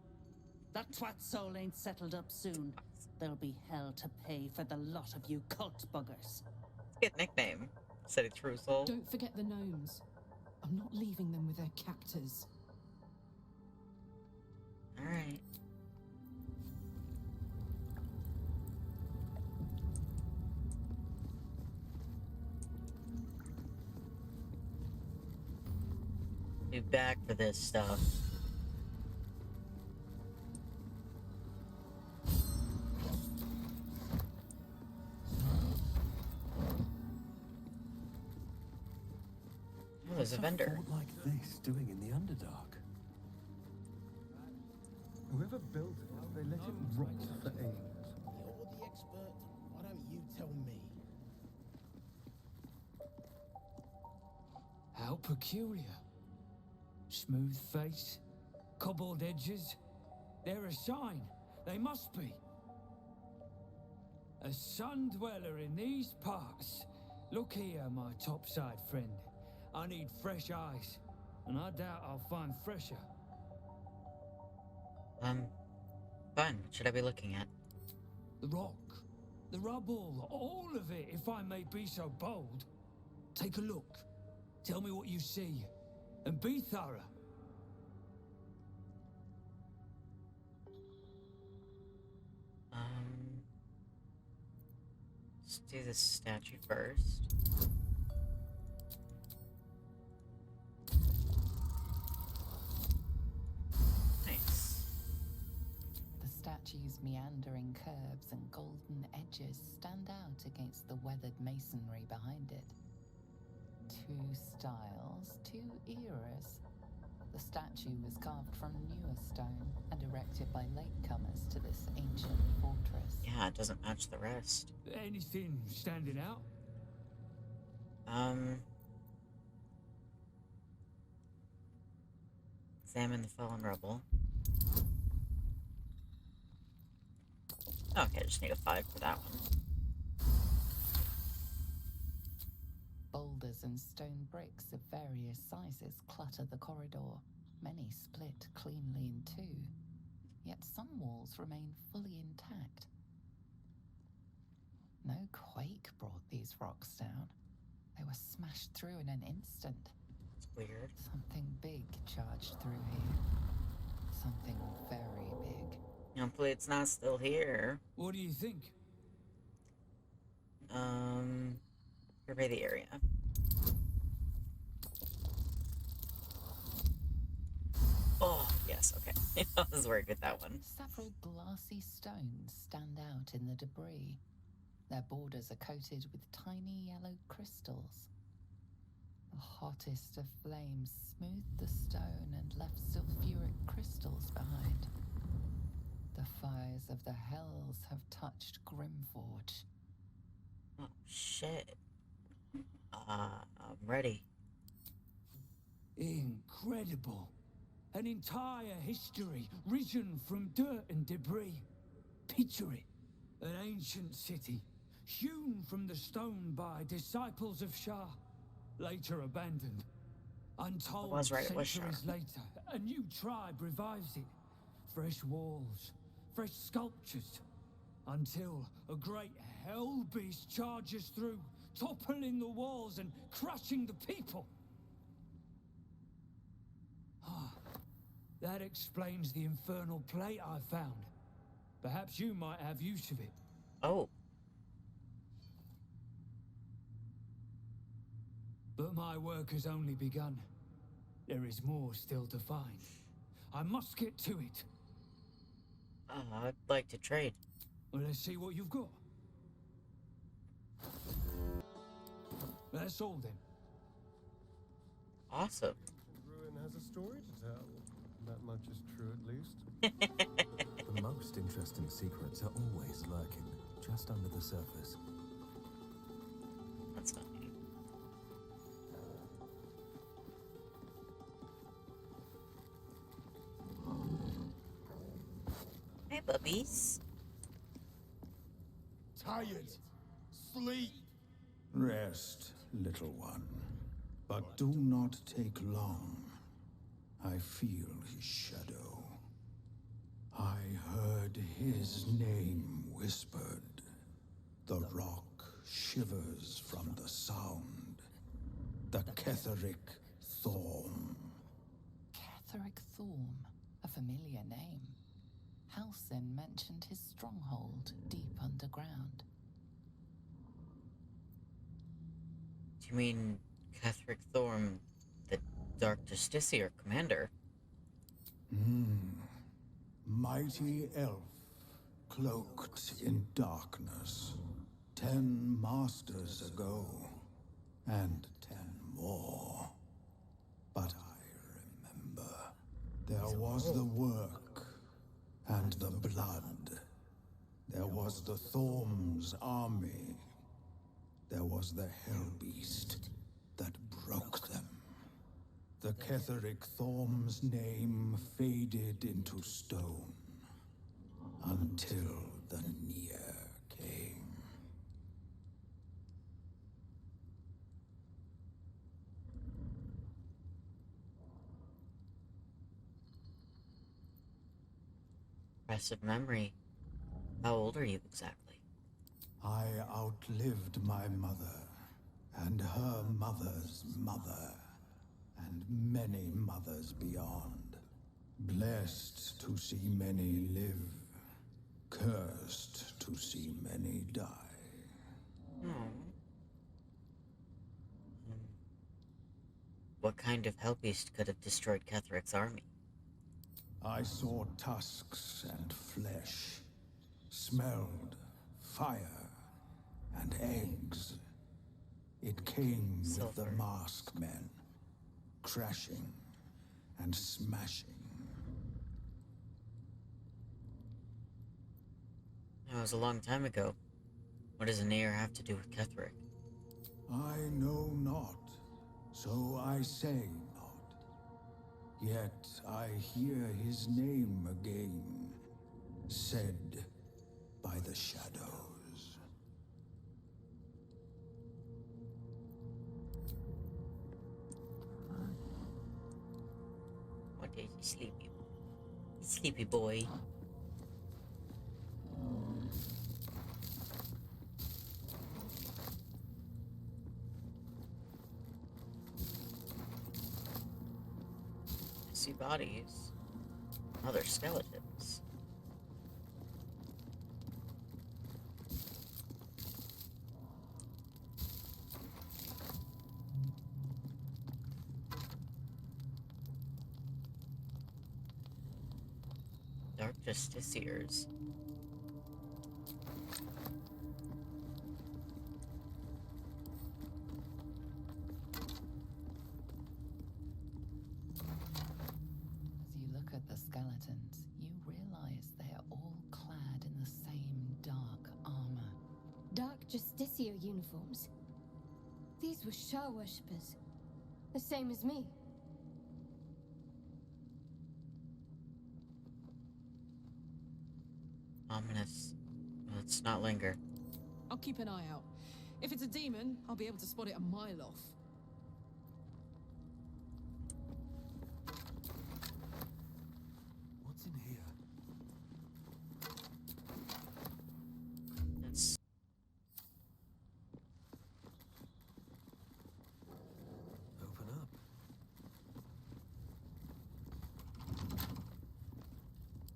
That twat soul ain't settled up soon. There'll be hell to pay for the lot of you cult buggers. Good nickname. Said it true soul. Don't forget the gnomes. I'm not leaving them with their captors. Alright. Be back for this stuff. Oh, there's a vendor. Fort like this doing in the Underdark? Whoever built it, they let it rot for ages. You're the expert. Why don't you tell me? How peculiar. Smooth face, cobbled edges. They're a sign. They must be. A sun dweller in these parts. Look here, my topside friend. I need fresh eyes, and I doubt I'll find fresher. Fine. What should I be looking at? The rock, the rubble, all of it, if I may be so bold. Take a look. Tell me what you see, and be thorough. Let's do this statue first. Nice. The statue's meandering curves and golden edges stand out against the weathered masonry behind it. Two styles, two eras. The statue was carved from newer stone and erected by latecomers to this ancient fortress. Yeah, it doesn't match the rest. Anything standing out? Examine the fallen rubble. Okay, I just need a 5 for that one. Boulders and stone bricks of various sizes clutter the corridor, many split cleanly in two. Yet some walls remain fully intact. No quake brought these rocks down. They were smashed through in an instant. It's weird. Something big charged through here. Something very big. Hopefully it's not still here. What do you think? Survey the area. Oh, yes, okay. I was worried with that one. Several glassy stones stand out in the debris. Their borders are coated with tiny yellow crystals. The hottest of flames smoothed the stone and left sulfuric crystals behind. The fires of the hells have touched Grimforge. Oh, shit. I'm ready. Incredible. An entire history risen from dirt and debris. Picture it. An ancient city, hewn from the stone by disciples of Shah, later abandoned. Untold I was right, it was centuries later, a new tribe revives it. Fresh walls, fresh sculptures, until a great hell beast charges through, toppling the walls and crushing the people. That explains the infernal plate I found. Perhaps you might have use of it. Oh. But my work has only begun. There is more still to find. I must get to it. I'd like to trade. Well, let's see what you've got. That's all then. Awesome. Ruin has a story to tell. That much is true, at least. The most interesting secrets are always lurking just under the surface. That's funny. Hey, bubbies. Tired. Sleep. Rest, little one. But do not take long. I feel his shadow. I heard his name whispered. The rock shivers from the sound. The Ketheric Thorm. Ketheric Thorm, a familiar name. Halsin mentioned his stronghold deep underground. Do you mean Ketheric Thorm, the Dark Justiciar commander? Mighty elf, cloaked in darkness. 10 masters ago, and 10 more. But I remember. There was the work, and the blood. There was the Thorm's army. There was the Hellbeast that broke them. The Ketheric Thorm's name faded into stone. until the Near came. Impressive memory. How old are you exactly? I outlived my mother, and her mother's mother, and many mothers beyond. Blessed to see many live, cursed to see many die. What kind of hellbeast could have destroyed Ketheric's army? I saw tusks and flesh, smelled fire and eggs. It came with the masked men, crashing and smashing. That was a long time ago. What does Nair have to do with Ketheric? I know not, so I say not. Yet I hear his name again, said by the shadows. What day you sleepy? Sleepy boy. I see bodies. Other skeletons. Dark Justiciars. As you look at the skeletons, you realize they are all clad in the same dark armor. Dark Justiciar uniforms. These were Shah worshippers. The same as me. Ominous. Let's not linger. I'll keep an eye out. If it's a demon, I'll be able to spot it a mile off. What's in here? Let's... Open up.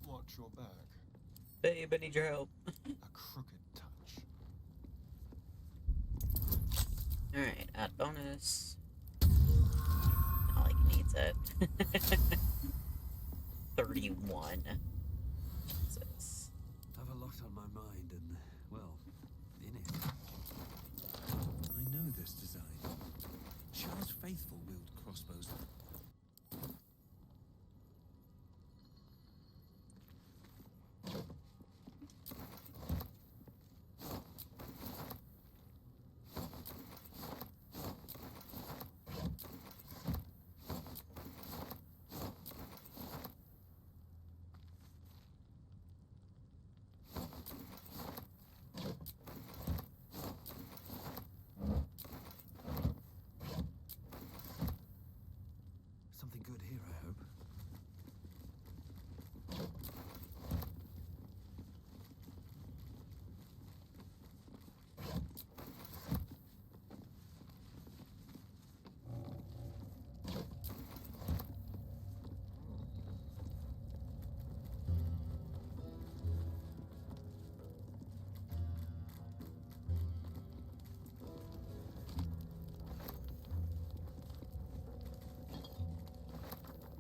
Watch your back. Babe, I need your help. A crooked touch. Alright, add bonus. Not like it needs it. 31. Jesus. I've a lot on my mind and, well, in it. I know this design. Charles Faithful wield crossbows. Something good here, I hope.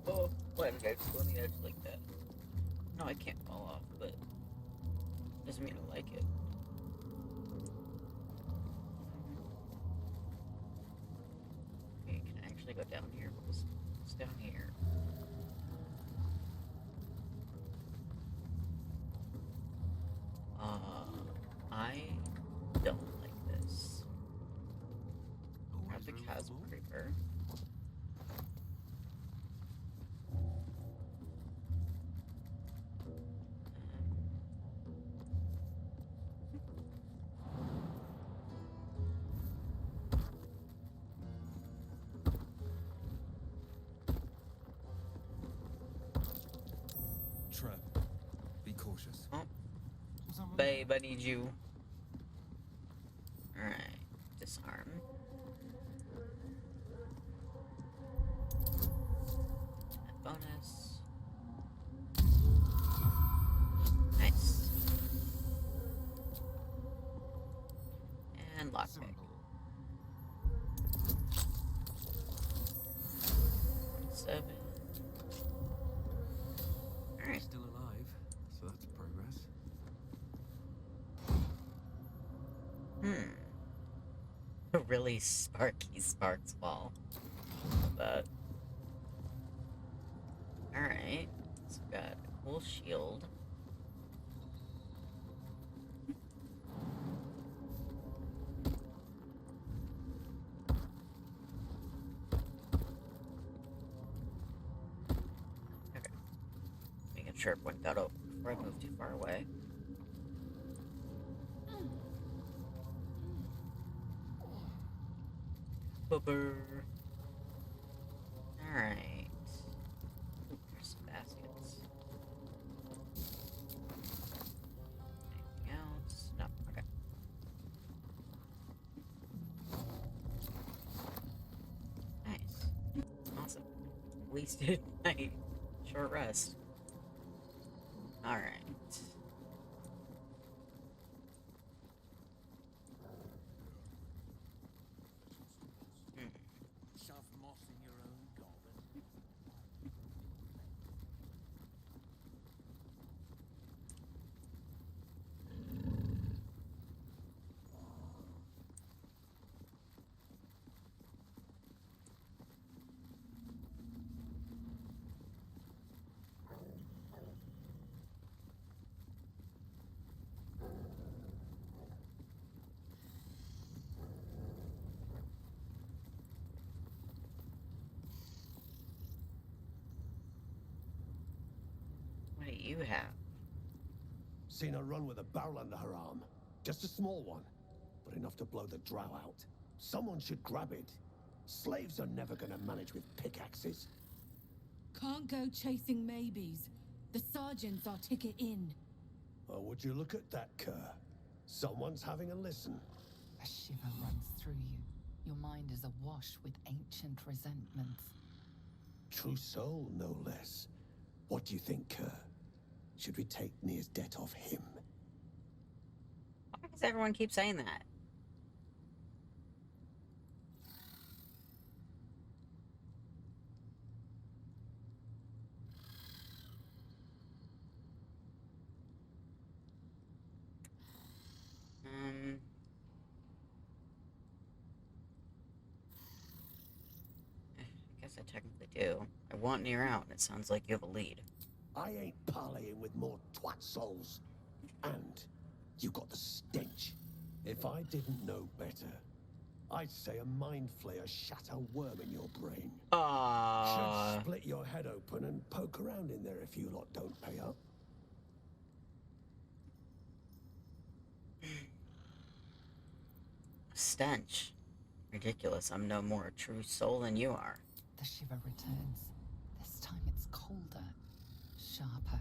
Oh, why did I go on the edge like that? No, I can't fall off, but doesn't mean I like it. Okay, can I actually go down here? What's down here? I don't like this. Grab the chasm creeper. Babe, I need you. Alright. Disarm. Add bonus. Nice. And lockpick. 7. Alright. Still alive, so that's progress. A really sparky sparks ball. Love that. Alright. So we got a cool shield. Okay. Making sure everyone got up before I move too far away. Bubber. Alright. There's some baskets. Anything else? No. Okay. Nice. Awesome. Wasted my short rest. Alright. Shove moss in your own garden. What do you have? Seen her run with a barrel under her arm. Just a small one, but enough to blow the drow out. Someone should grab it. Slaves are never gonna manage with pickaxes. Can't go chasing maybes. The sergeant's our ticket in. Or would you look at that, Kerr? Someone's having a listen. A shiver runs through you. Your mind is awash with ancient resentments. True soul, no less. What do you think, Kerr? Should we take Nir's debt off him? Why does everyone keep saying that? I guess I technically do. I want Nir out, and it sounds like you have a lead. I ain't parleying with more twat souls. And you got the stench. If I didn't know better, I'd say a mind flayer shat a worm in your brain. Should split your head open and poke around in there if you lot don't pay up. Stench. Ridiculous. I'm no more a true soul than you are. The shiver returns. This time it's colder, sharper.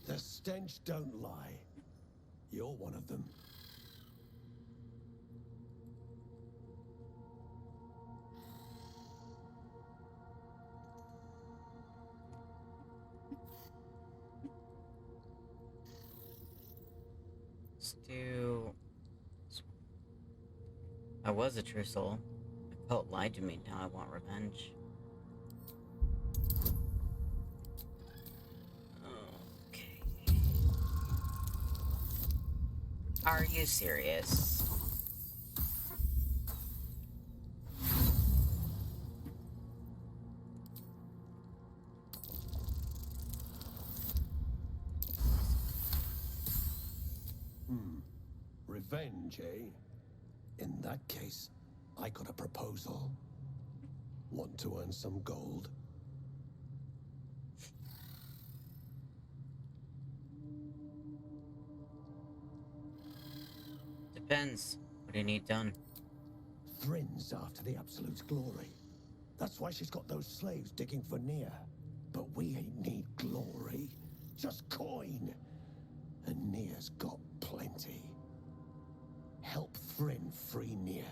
The stench don't lie. You're one of them. Stu. I was a true soul. My cult lied to me. Now I want revenge. Okay. Are you serious? Revenge, eh? In that case, I got a proposal. Want to earn some gold? Depends. What do you need done? Thrin's after the Absolute's glory. That's why she's got those slaves digging for Nir. But we ain't need glory, just coin. And Nir's got Plenty. Help Thryn free Nia.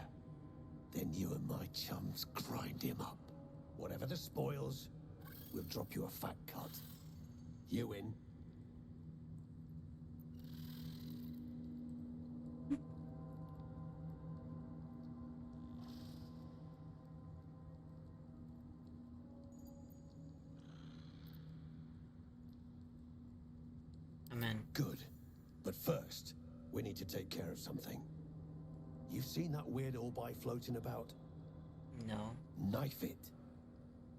Then you and my chums grind him up. Whatever the spoils, we'll drop you a fat cut. You in? I'm in. Good. But first, we need to take care of something. You've seen that weird all-by floating about? No. Knife it.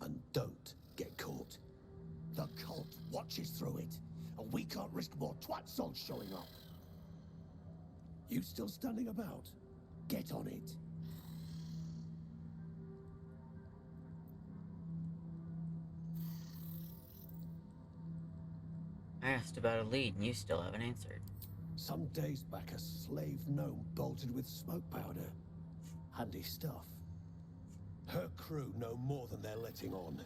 And don't get caught. The cult watches through it, and we can't risk more twat souls showing up. You still standing about? Get on it. I asked about a lead and you still haven't answered. Some days back, a slave gnome bolted with smoke powder. Handy stuff. Her crew know more than they're letting on.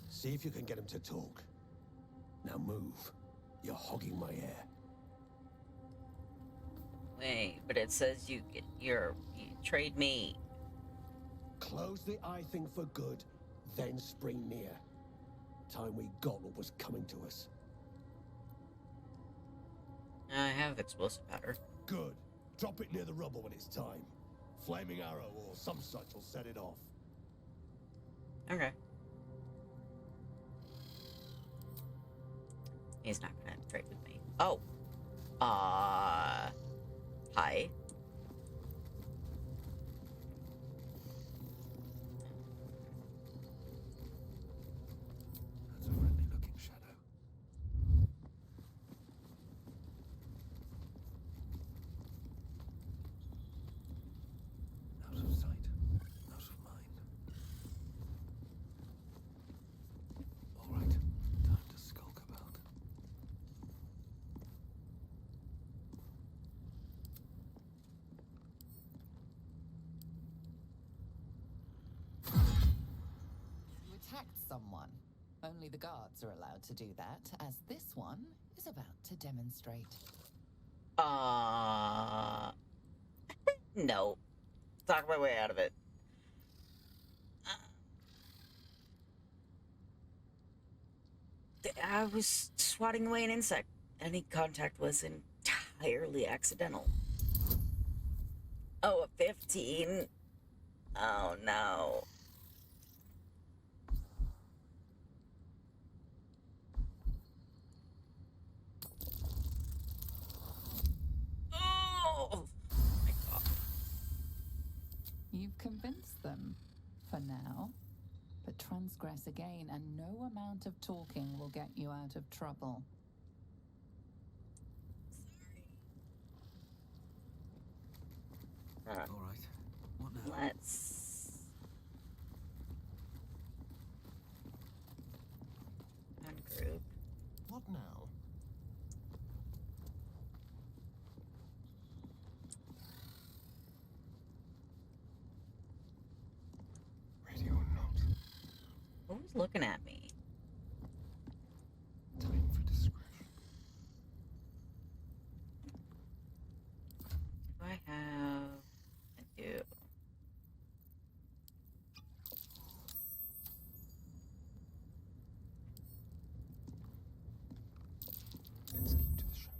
See if you can get them to talk. Now move. You're hogging my air. Wait, but it says you trade me. Close the eye thing for good, then spring near. Time we got what was coming to us. I have explosive powder. Good. Drop it near the rubble when it's time. Flaming arrow or some such will set it off. Okay. He's not gonna trade with me. Oh. Hi. That's a friendly looking shadow. Out of sight, out of mind. All right, time to skulk about. You attacked someone. Only the guards are allowed to do that, as this one is about to demonstrate. No. Talk my way out of it. I was swatting away an insect. Any contact was entirely accidental. Oh, a 15? Oh, no. Oh! My God. You've convinced them, for now. But transgress again, and no amount of talking will get you out of trouble. All right, what now? Let's ungroup. What now? Ready or not, Who's looking at me? time for discretion. Do I have? I do. Let's keep to the shadows.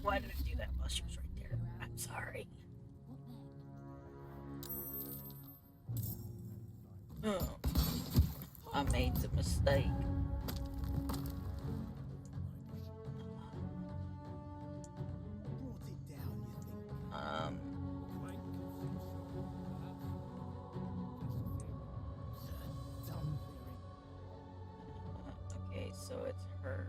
Why did I do that while she was right there? I'm sorry. Oh, I made the mistake. Okay, so it's her.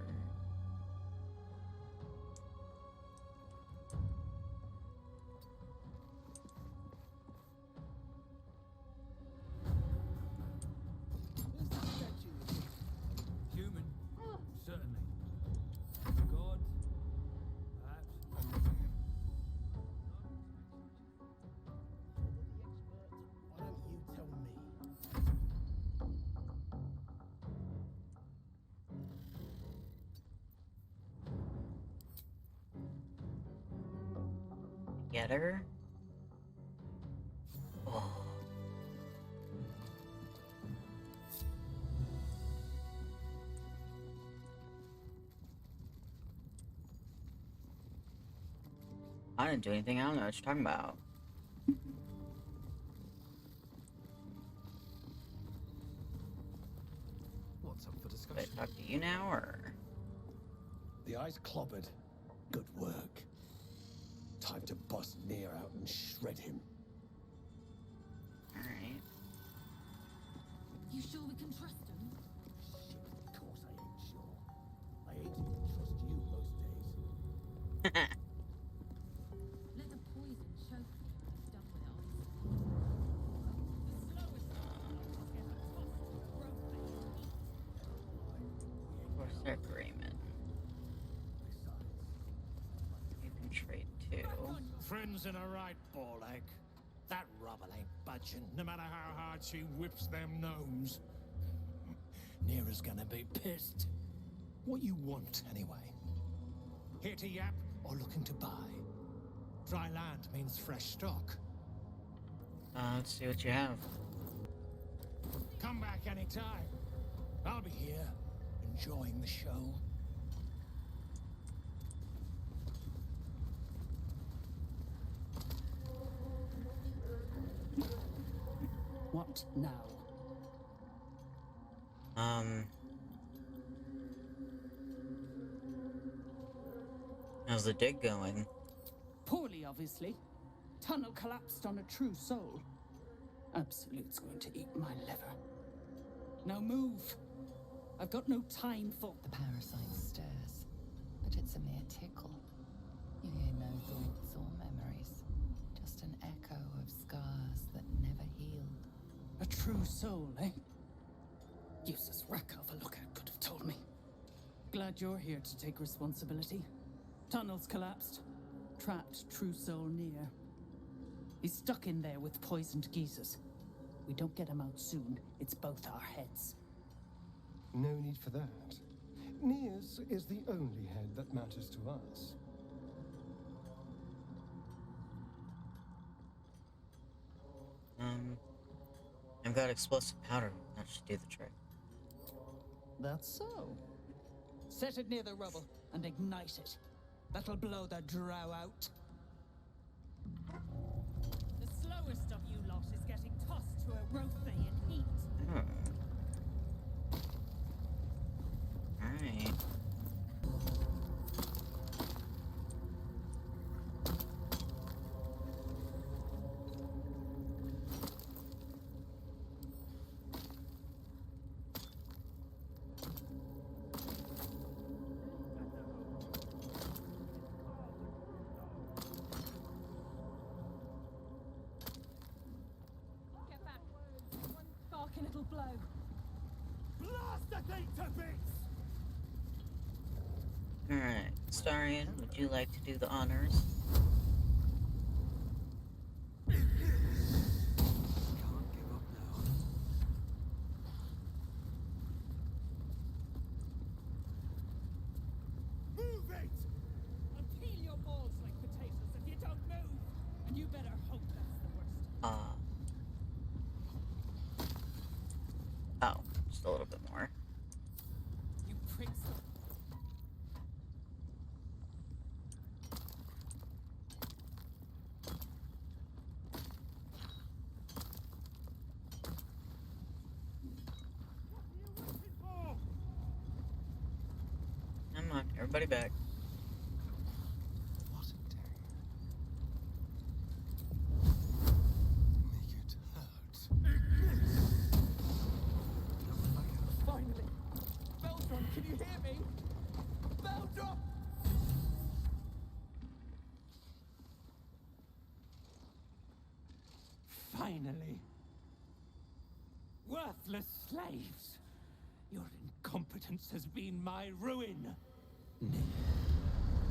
get her? Oh. I didn't do anything. I don't know what you're talking about. What's up for Should discussion? I talk to you now, or? The eye's clobbered. Good work. Time to bust Nier out and shred him. Alright. You sure we can trust him? Shit, of course I ain't sure. I ain't even trust you most days. Let the poison choke me when he's done with it, What's their agreement? You can trade too. Friends in a right ball ache. That rubble ain't budging, no matter how hard she whips them gnomes. Neera's gonna be pissed. What you want, anyway? Here to yap or looking to buy? Dry land means fresh stock. Let's see what you have. Come back anytime. I'll be here, enjoying the show. What now? How's the dig going? Poorly, obviously. Tunnel collapsed on a true soul. Absolute's going to eat my liver. Now move. I've got no time for... The parasite stirs, but it's a mere tickle. You hear no thoughts or memories, just an echo of scars that never healed. A true soul, eh? Useless wreck of a lookout could have told me. Glad you're here to take responsibility. Tunnels collapsed. Trapped true soul near. He's stuck in there with poisoned geezers. We don't get him out soon, it's both our heads. No need for that. Nier's is the only head that matters to us. I've got explosive powder. That should do the trick. That's so. Set it near the rubble and ignite it. That'll blow the drow out. The slowest of you lot is getting tossed to a rothe in heat. Alright. Get back. One spark and it'll blow. Blast the thing to bits! Alright. Starian, would you like to do the honors? Can't give up now. Move it! I'll peel your balls like potatoes if you don't move. And you better hope that's the worst. Oh, just a little bit more. You pricks. Come on, everybody back. What a day. Make it hurt. Finally! Baldur, can you hear me? Baldur! Finally! Worthless slaves! Your incompetence has been my ruin! Nier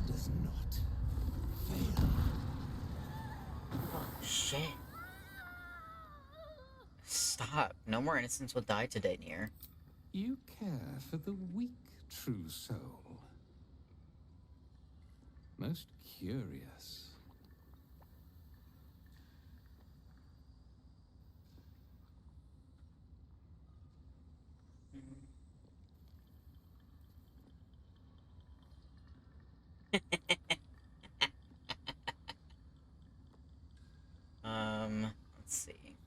does not fail. Oh, shit. Stop. No more innocents will die today, Nier. You care for the weak, true soul. Most curious. Let's see.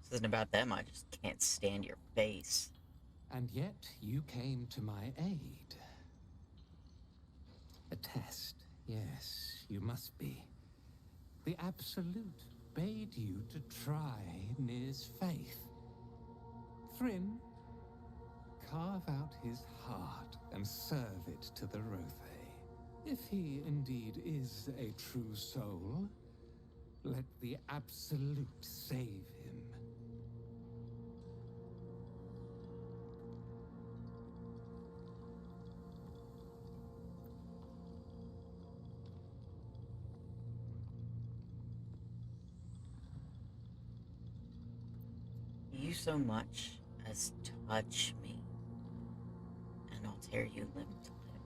This isn't about them, I just can't stand your face. And yet you came to my aid. A test, yes, you must be. The Absolute bade you to try Nir's faith. Thrym, carve out his heart and serve it to the Rothe. If he indeed is a true soul, let the Absolute save him. You so much as touch me, and I'll tear you limb to limb.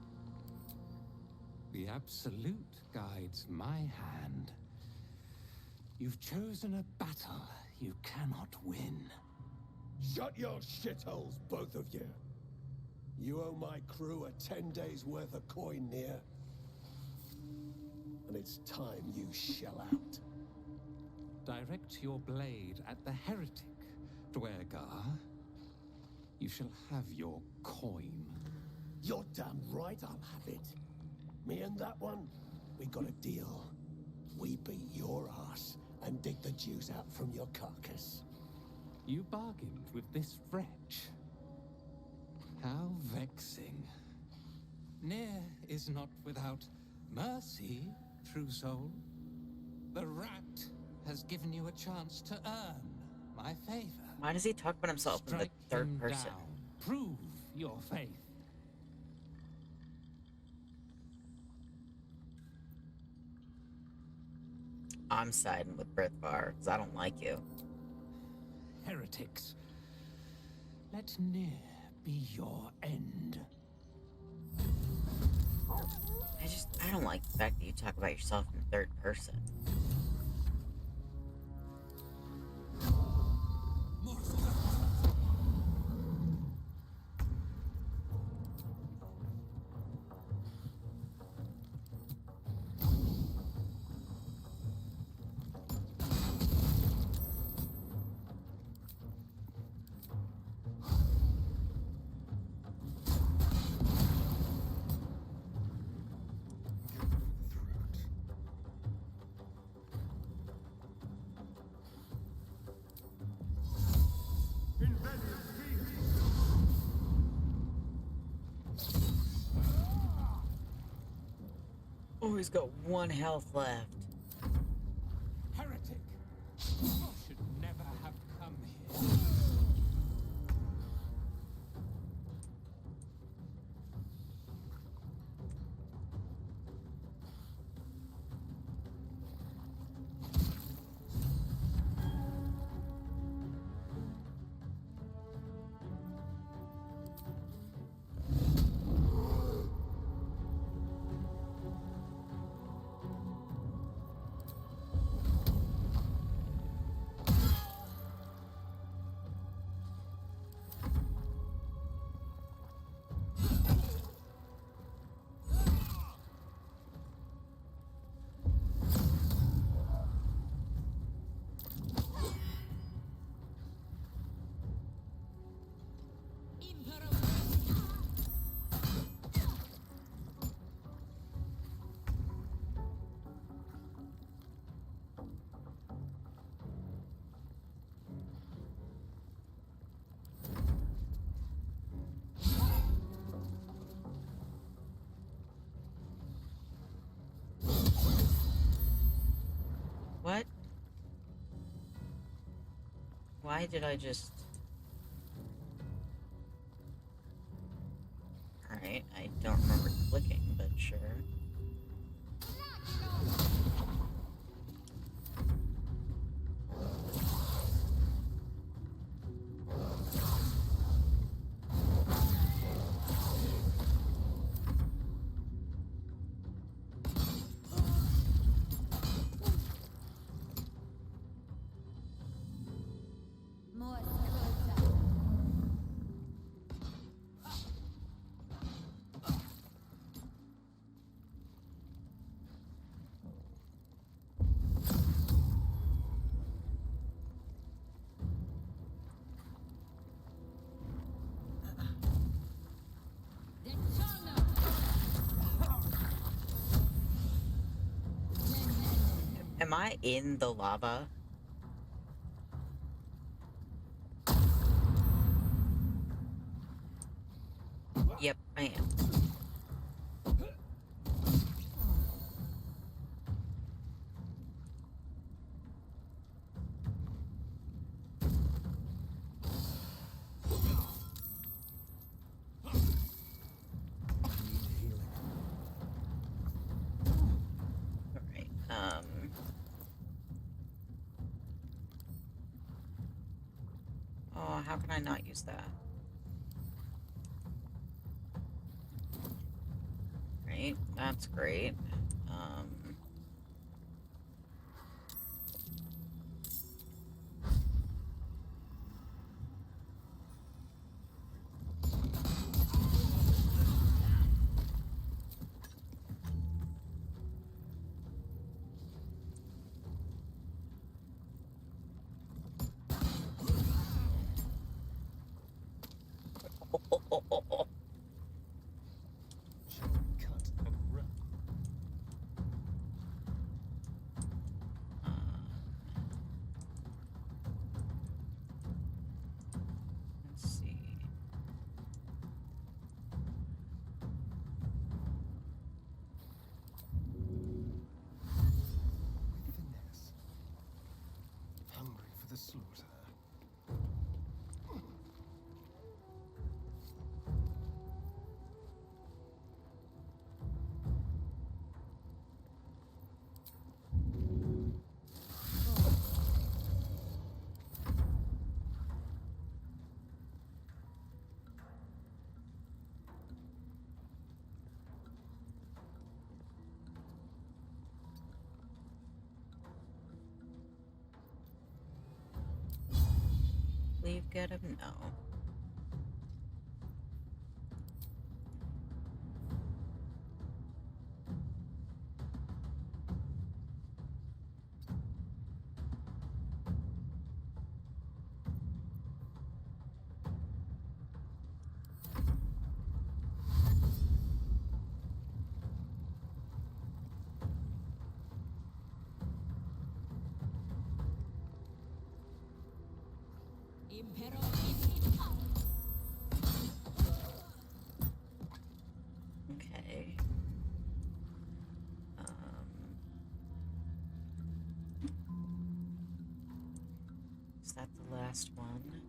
The Absolute guides my hand. You've chosen a battle you cannot win. Shut your shitholes, both of you. You owe my crew a 10 days' worth of coin near. And it's time you shell out. Direct your blade at the heretic, Dwergar. You shall have your coin. You're damn right I'll have it. Me and that one, we got a deal. We beat your ass and dig the juice out from your carcass. You bargained with this wretch. How vexing. Nir is not without mercy, true soul. The rat has given you a chance to earn my favor. Why does he talk about himself in the third person? Down. Prove your faith. I'm siding with Brithvar, because I don't like you. Heretics. Let Nir be your end. I don't like the fact that you talk about yourself in third person. Oh, he's got 1 health left. Heretic! You should never have come here. What? Why did I just... Alright, I don't remember clicking, but sure. Am I in the lava? Yep, I am. Alright, oh, how can I not use that? Right, that's great. Let's see. With finesse. Hungry for the slaughter. Leave, get him? No. Okay. Is that the last one?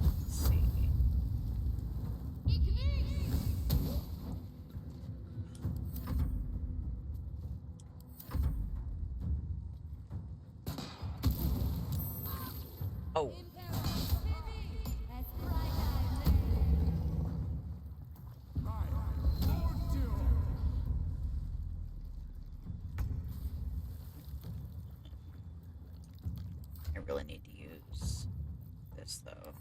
Let's see. Oh. I really need to use this though.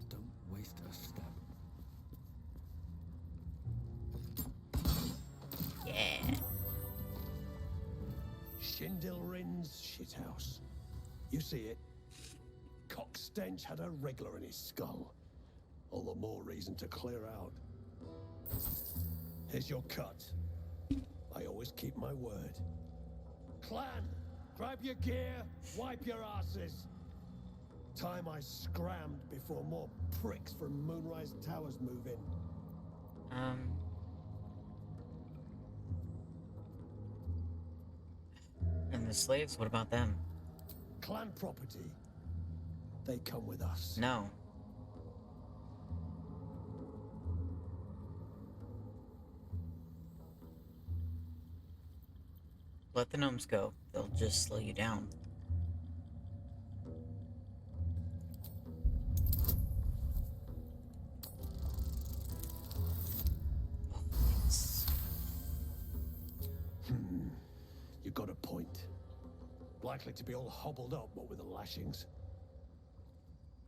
Don't waste a step. Yeah. Shindilrin's shithouse. You see it? Cock stench had a wriggler in his skull. All the more reason to clear out. Here's your cut. I always keep my word. Clan, grab your gear, wipe your asses. Time I scrammed before more pricks from Moonrise Towers move in. And the slaves, what about them? Clan property. They come with us. No. Let the gnomes go. They'll just slow you down. Oh, yes. You got a point. Likely to be all hobbled up, what with the lashings.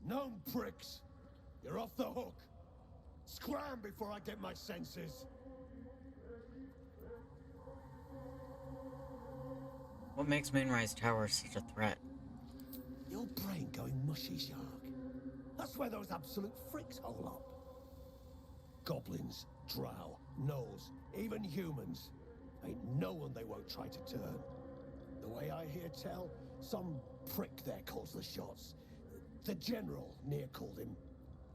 Gnome pricks! You're off the hook! Scram before I get my senses! What makes Moonrise Tower such a threat? Your brain going mushy, Shark. That's where those absolute freaks hole up. Goblins, drow, gnolls, even humans. Ain't no one they won't try to turn. The way I hear tell, some prick there calls the shots. The general near called him.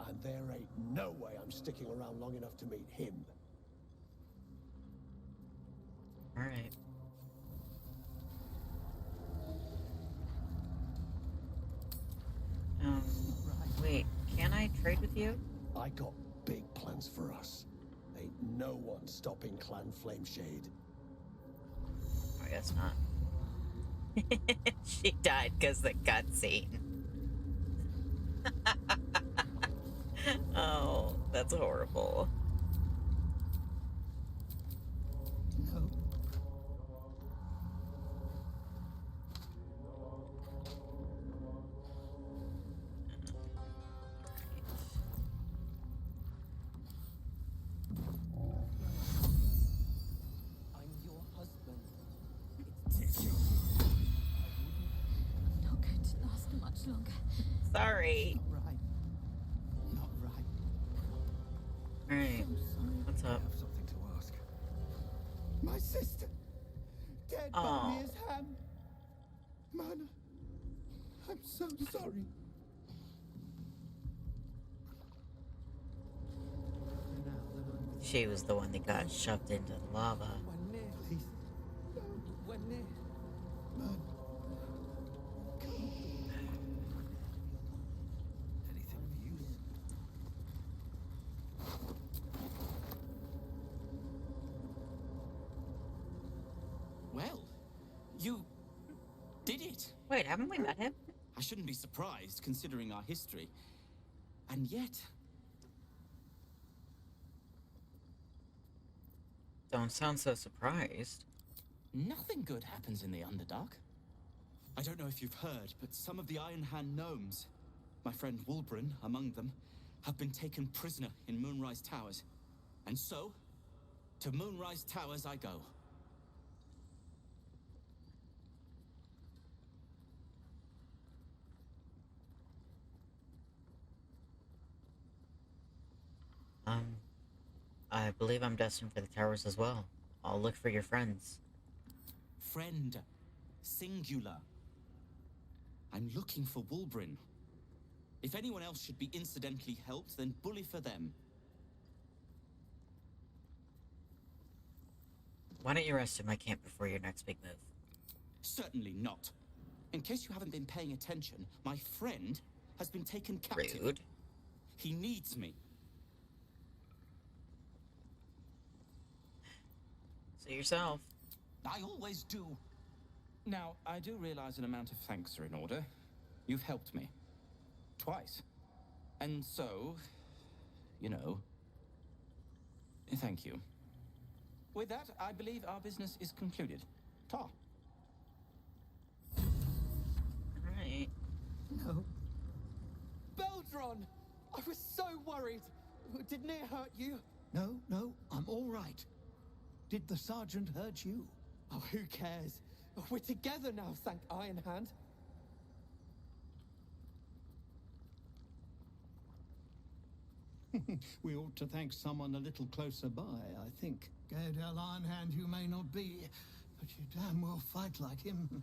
And there ain't no way I'm sticking around long enough to meet him. Alright. Wait, can I trade with you? I got big plans for us. Ain't no one stopping Clan Flameshade. I guess not. She died because the cutscene. Oh, that's horrible. No. I'm your husband. It's Not going to last much longer. Sorry. not right. Not right. Alright. What's up? I have something to ask. My sister, dead by Oh. Mir's hand. Man, I'm so sorry. Now that I'm with She was the one that got shoved into the lava. We're near. Please. No, we're near. Man. Anything of use? Well, you did it. Wait, haven't we met him? I shouldn't be surprised considering our history. And yet, Don't sound so surprised. nothing good happens in the Underdark. I don't know if you've heard, but some of the Iron Hand gnomes, my friend Wulbren among them, have been taken prisoner in Moonrise Towers. And so, to Moonrise Towers I go. I believe I'm destined for the towers as well. I'll look for your friends. Friend. Singular. I'm looking for Wulbren. If anyone else should be incidentally helped, then bully for them. Why don't you rest in my camp before your next big move? Certainly not. In case you haven't been paying attention, my friend has been taken captive. Rude. He needs me. See yourself. I always do. Now, I do realize an amount of thanks are in order. You've helped me. Twice. And so, you know, thank you. With that, I believe our business is concluded. Ta. Alright. No. Beldron! I was so worried. Did Nir hurt you? No, I'm all right. Did the sergeant hurt you? Oh, who cares? We're together now, thank Iron Hand. We ought to thank someone a little closer by, I think. Gaedel Ironhand you may not be, but you damn well fight like him.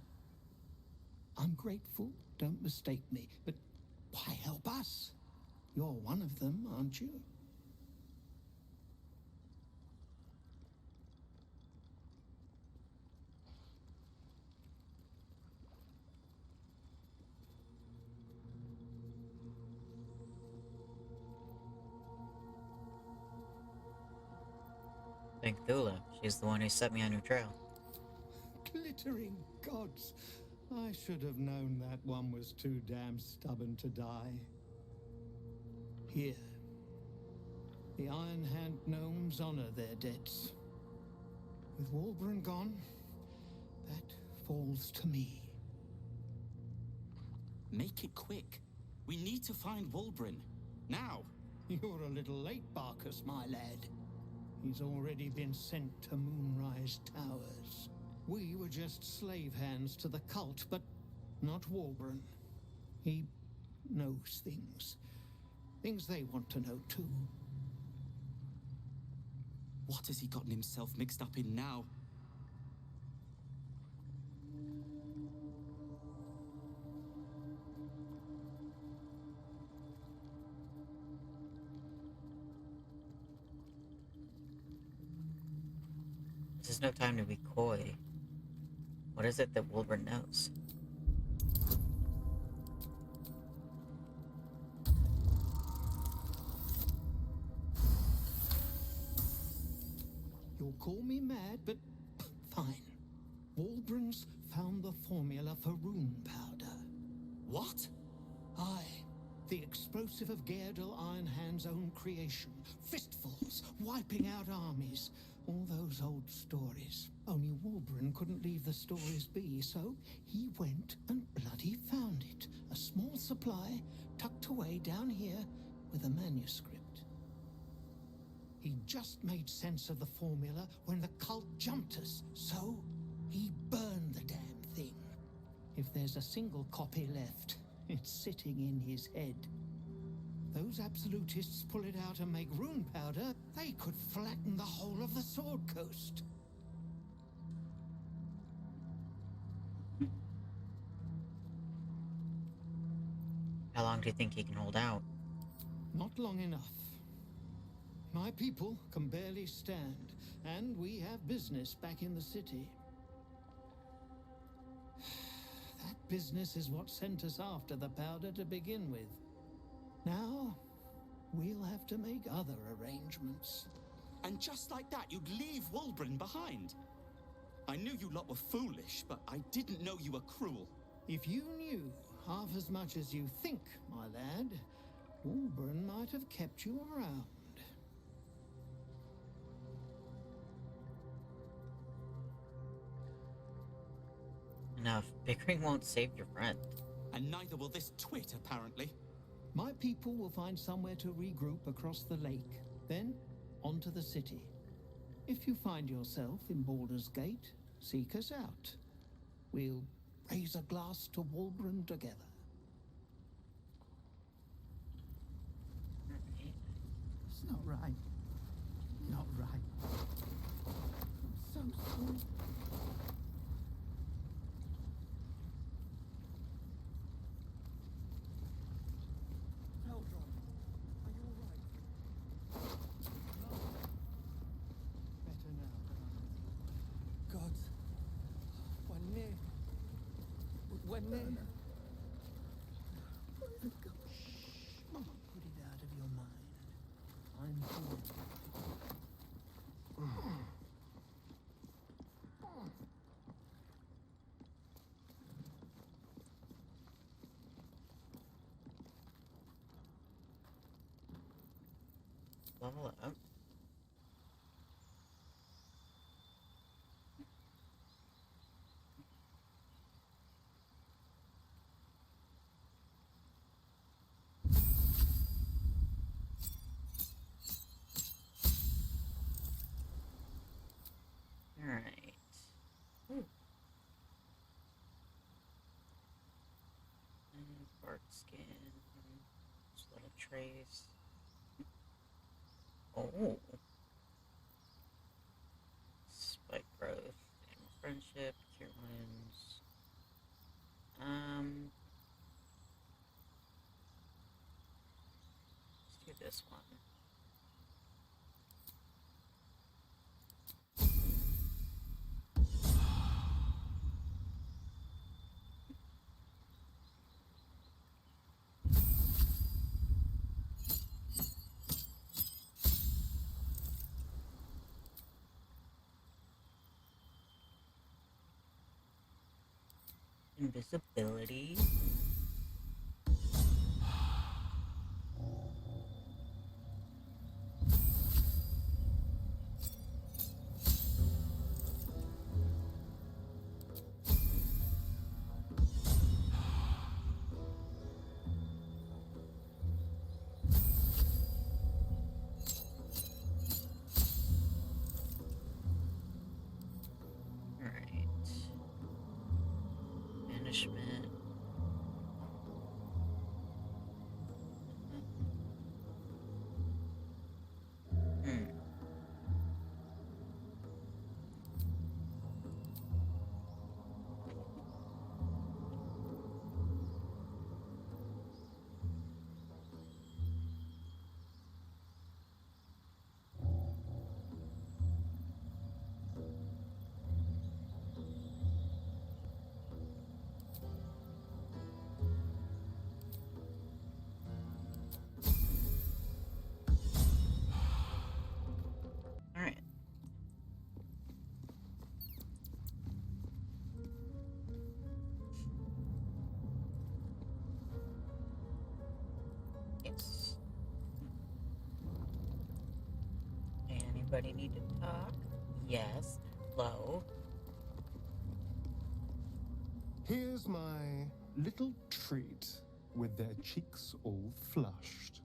I'm grateful, don't mistake me, but why help us? You're one of them, aren't you? Thank Thula. She's the one who set me on your trail. Glittering gods. I should have known that one was too damn stubborn to die. Here. The Iron Hand gnomes honor their debts. With Wulbren gone, that falls to me. Make it quick. We need to find Wulbren. Now. You're a little late, Barkus, my lad. He's already been sent to Moonrise Towers. We were just slave hands to the cult, but not Walburn. He knows things. Things they want to know too. What has he gotten himself mixed up in now? This is no time to be coy. What is it that Wilbur knows? You'll call me mad, but fine. Walbrun's found the formula for rune powder. What? Aye. The explosive of Gerdel Ironhand's own creation. Fistfuls, wiping out armies. All those old stories. Only Walburn couldn't leave the stories be, so he went and bloody found it. A small supply, tucked away down here with a manuscript. He just made sense of the formula when the cult jumped us, so he burned the damn thing. If there's a single copy left, it's sitting in his head. Those absolutists pull it out and make rune powder, they could flatten the whole of the Sword Coast. How long do you think he can hold out? Not long enough. My people can barely stand, and we have business back in the city. That business is what sent us after the powder to begin with. Now, we'll have to make other arrangements. And just like that, you'd leave Walburn behind. I knew you lot were foolish, but I didn't know you were cruel. If you knew half as much as you think, my lad, Walburn might have kept you around. Enough. Bickering won't save your friend. And neither will this twit, apparently. My people will find somewhere to regroup across the lake, then onto the city. If you find yourself in Baldur's Gate, seek us out. We'll raise a glass to Walburn together. It's not right. Not right. I'm so sorry. Mama, put it out of your mind. I'm here. Level up. Alright. Bark skin. Just little trace. Oh. Spike growth. Animal friendship. Cure wounds. Let's do this one. Invisibility. Alright. Anybody need to talk? Yes. Low. Here's my little treat with their cheeks all flushed.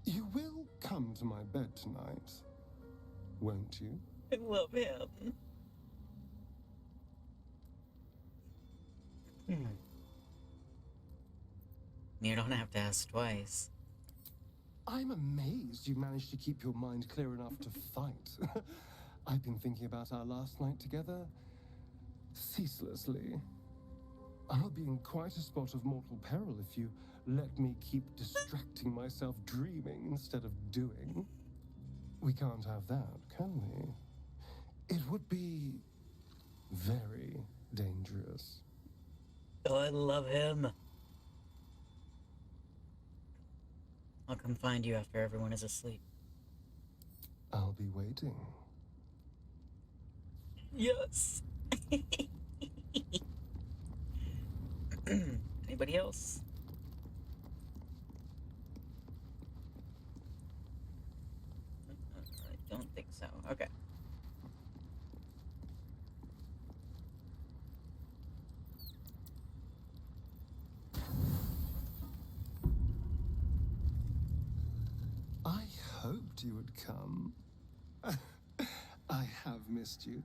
You will come to my bed tonight, won't you? I love him. You don't have to ask twice. I'm amazed you managed to keep your mind clear enough to fight. I've been thinking about our last night together ceaselessly. I'll be in quite a spot of mortal peril if you let me keep distracting myself dreaming instead of doing. We can't have that, can we? It would be very dangerous. Oh, I love him. I'll come find you after everyone is asleep. I'll be waiting. Yes. Anybody else? I don't think so. Okay. I hoped you would come. I have missed you.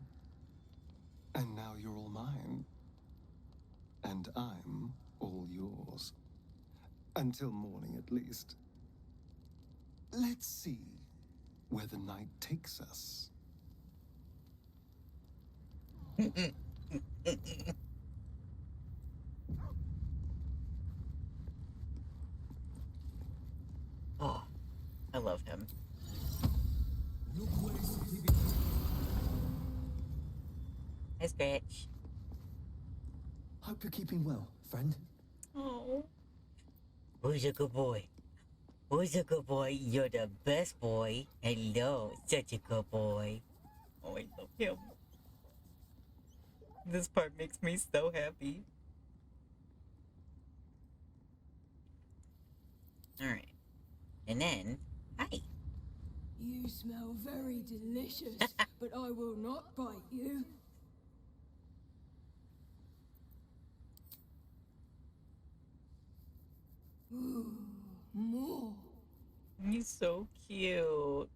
And now you're all mine. And I'm all yours. Until morning, at least. Let's see where the night takes us. Oh, I love him. Hi, Scratch. Hope you're keeping well, friend. Oh. Who's a good boy? Who's a good boy? You're the best boy. Hello, such a good boy. Oh, I love him. This part makes me so happy. Alright. And then, hi. You smell very delicious, but I will not bite you. Ooh, more. He's so cute.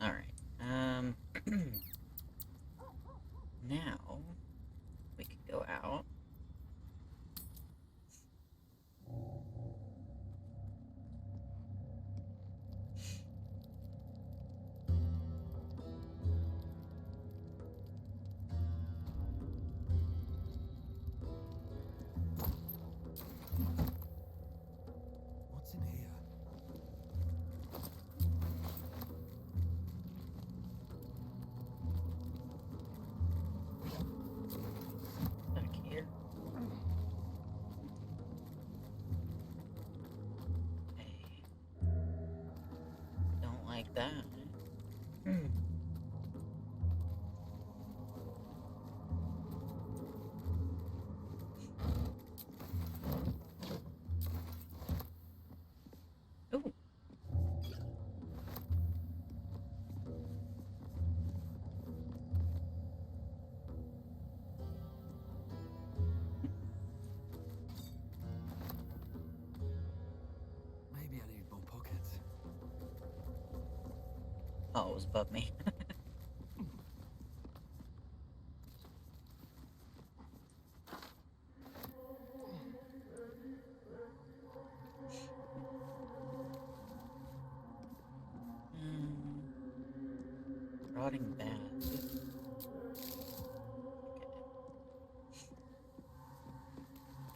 Alright. Now, we can go out. What's in here? Back here. Hey. Don't like that. Ooh. Maybe I need more pockets. Oh, it was above me. Rotting bad.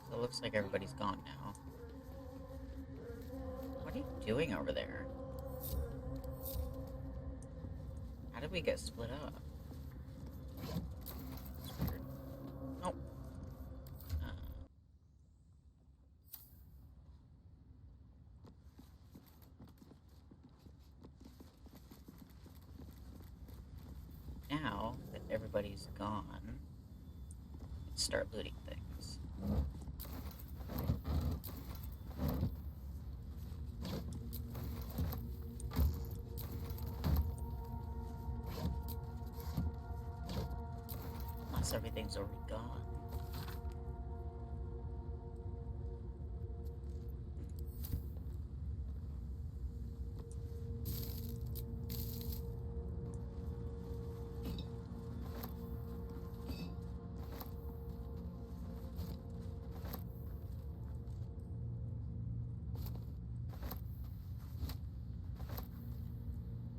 So it looks like everybody's gone now. What are you doing over there? How did we get split up? That's weird. Oh. Now that everybody's gone, let's start looting things. everything's already gone.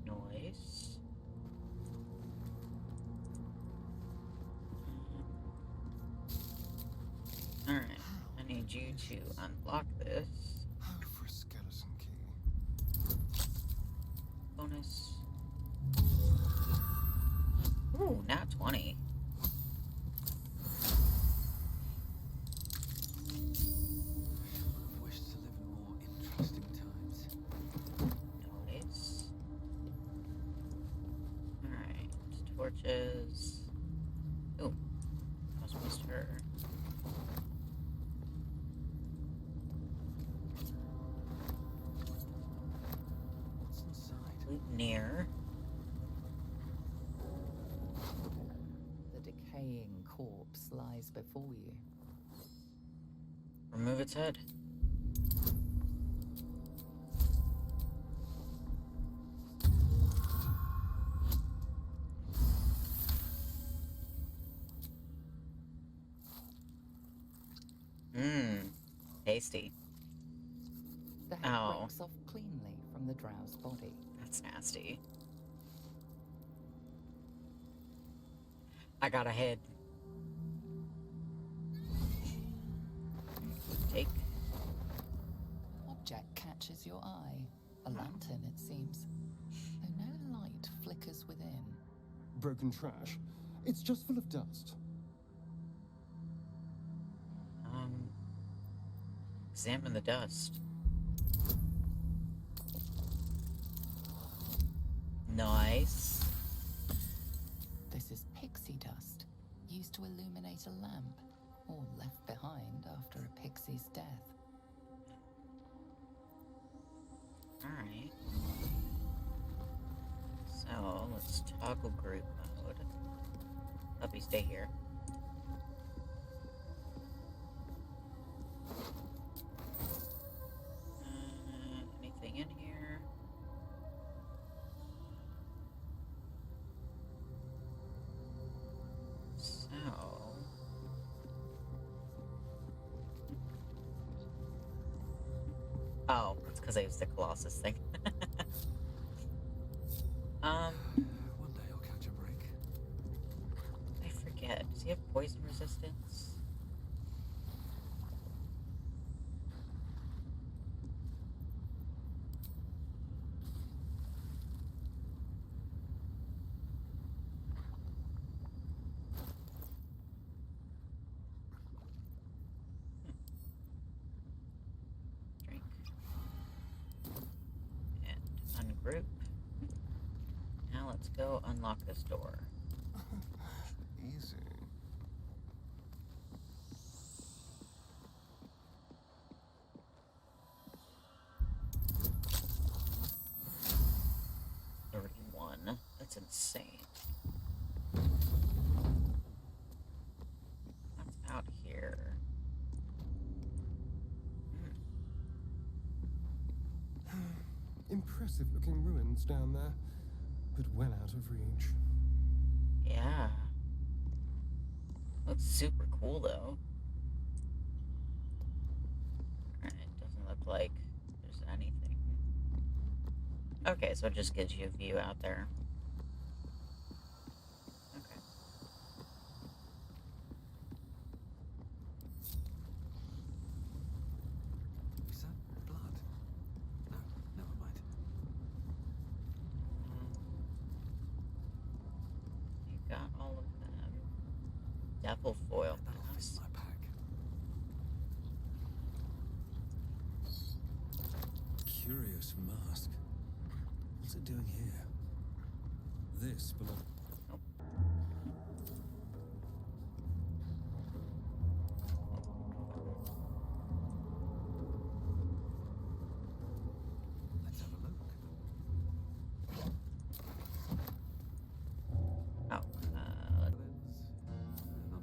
Noise. Alright, I need you to unlock this. For a skeleton key. Bonus. Ooh, not 20. I've wished to live in more interesting times. Noise. Alright, torches. Ooh, almost missed her. What's inside? Loot near. The decaying corpse lies before you. Remove its head. Mmm, tasty. The head Ow. breaks off cleanly from the drow's body. That's nasty. I got a head. Take. Object catches your eye. A lantern, it seems. Though no light flickers within. Broken trash. It's just full of dust. Examine the dust. Nice. This is pixie dust, used to illuminate a lamp, or left behind after a pixie's death. Alright. So, let's toggle group mode. Puppy, stay here. Anything in here? So... Oh, it's because I used the Colossus thing. One day I'll catch a break. I forget. Does he have poison resistance? Drink. And ungroup. Now let's go unlock this door. Easy. $31. That's insane. What's out here? Impressive looking ruins down there, but well out of reach. Yeah. Looks super cool though. Alright, doesn't look like there's anything. Okay, so it just gives you a view out there. Okay. Is that blood? No, never mind. You got all of them. Devil foil That'll fit mask. my pack. Curious mask. What's it doing here? This belongs. Nope. Let's have a look. Oh, Olives, an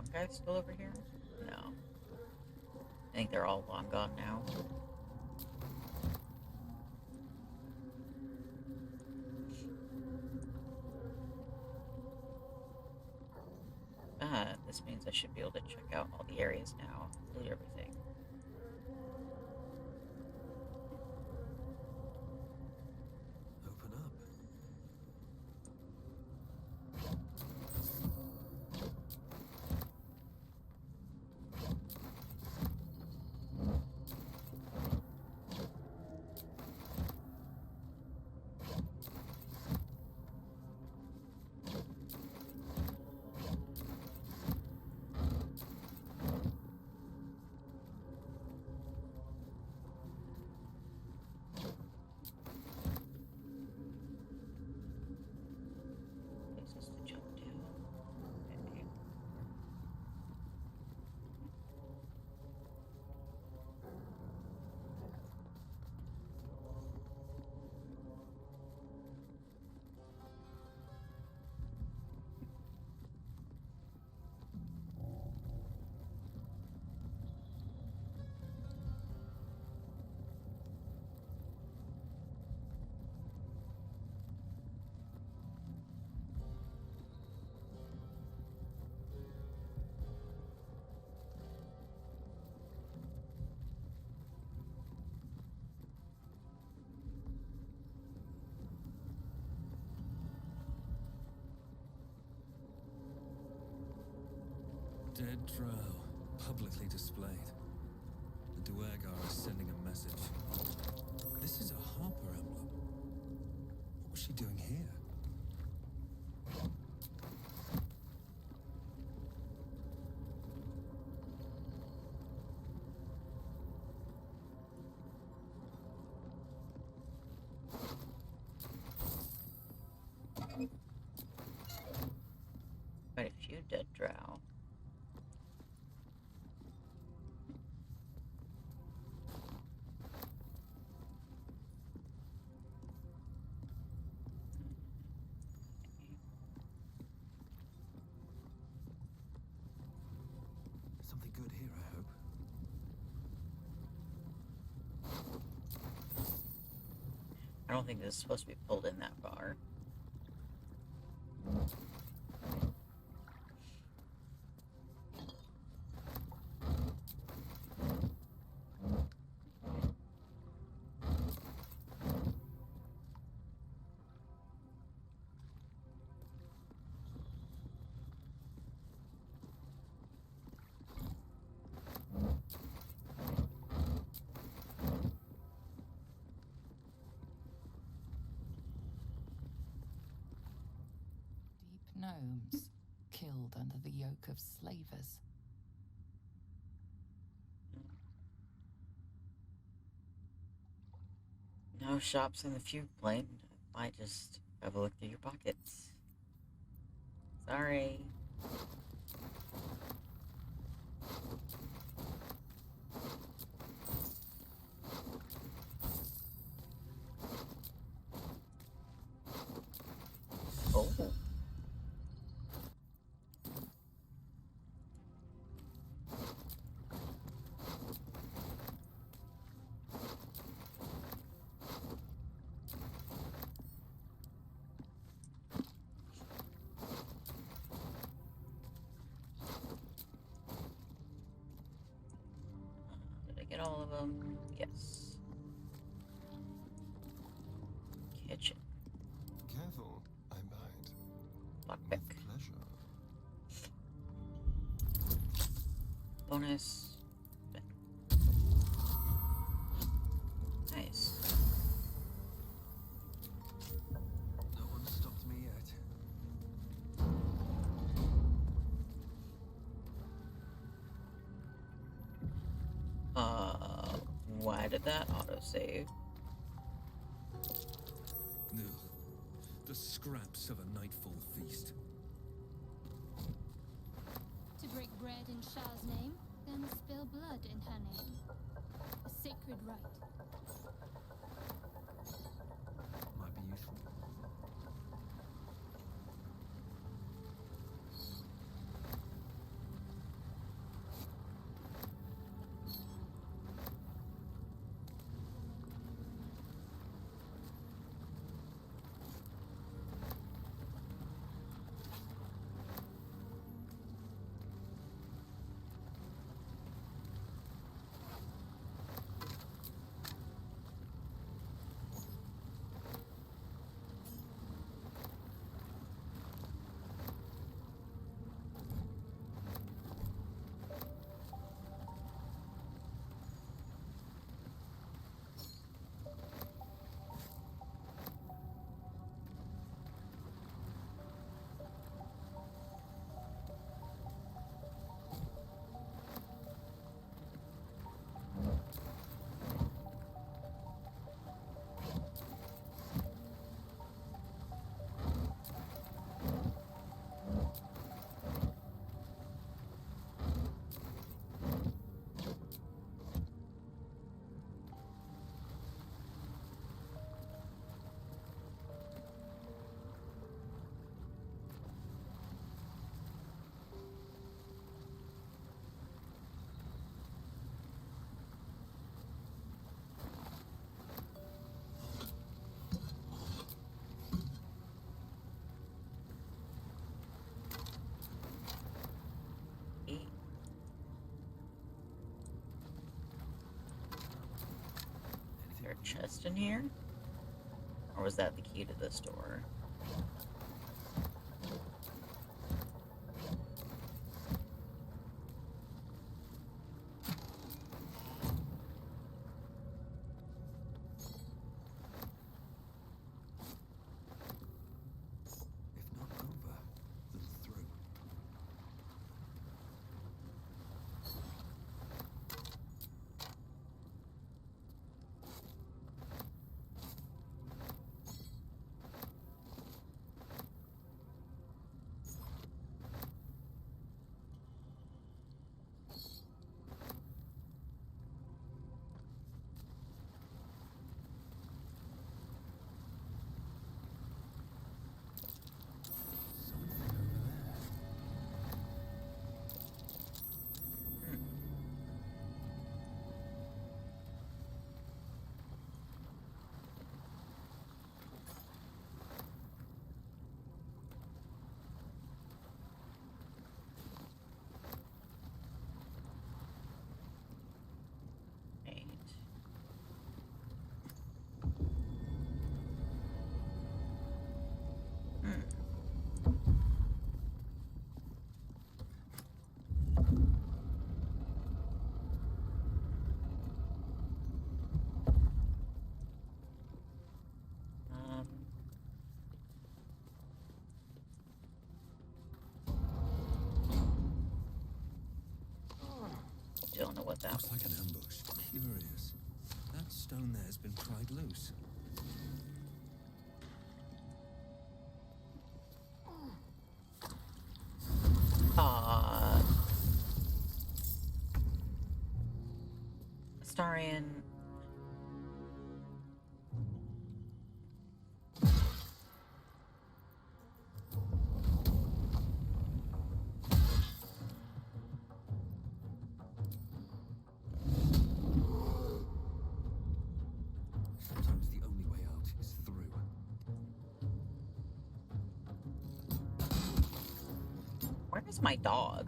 one guy still over here? No. I think they're all long gone now. This means I should be able to check out all the areas now. Loot everything. Open up. Places to jump to. Okay. Dead drow, publicly displayed. The Duergar is sending a message. This is a Harper emblem. What was she doing here? Quite a few dead drow. Something good here, I hope. I don't think this is supposed to be pulled in that far. Deep gnomes, killed under the yoke of slavers. No shops in the few plane. Might just have a look through your pockets. Sorry. Oh. Did I get all of them? Yes. Kitchen. Careful, I might. Lockpick. With pleasure. Bonus. Nice. No one stopped me yet. Why did that autosave? No. The scraps of a nightfall feast. To break bread in Shah's name, then spill blood in her name. A sacred rite. Might be useful. chest in here? Or was that the key to this door? Don't know what that looks like an ambush. Curious. That stone there has been pried loose. Astarion. Sometimes the only way out is through. Where's my dog?